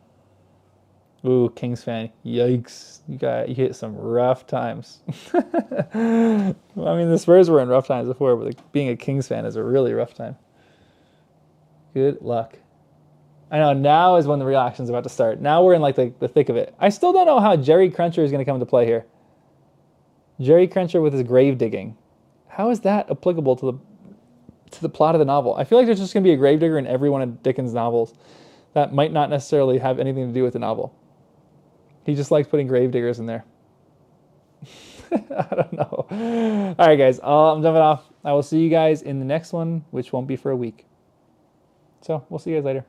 Ooh, Kings fan. Yikes. You hit some rough times. I mean, the Spurs were in rough times before, but like, being a Kings fan is a really rough time. Good luck. I know, now is when the real action's about to start. Now we're in like the thick of it. I still don't know how Jerry Cruncher is going to come into play here. Jerry Cruncher with his grave digging. How is that applicable to the plot of the novel? I feel like there's just going to be a gravedigger in every one of Dickens' novels that might not necessarily have anything to do with the novel. He just likes putting gravediggers in there. I don't know. All right, guys. I'm jumping off. I will see you guys in the next one, which won't be for a week. So we'll see you guys later.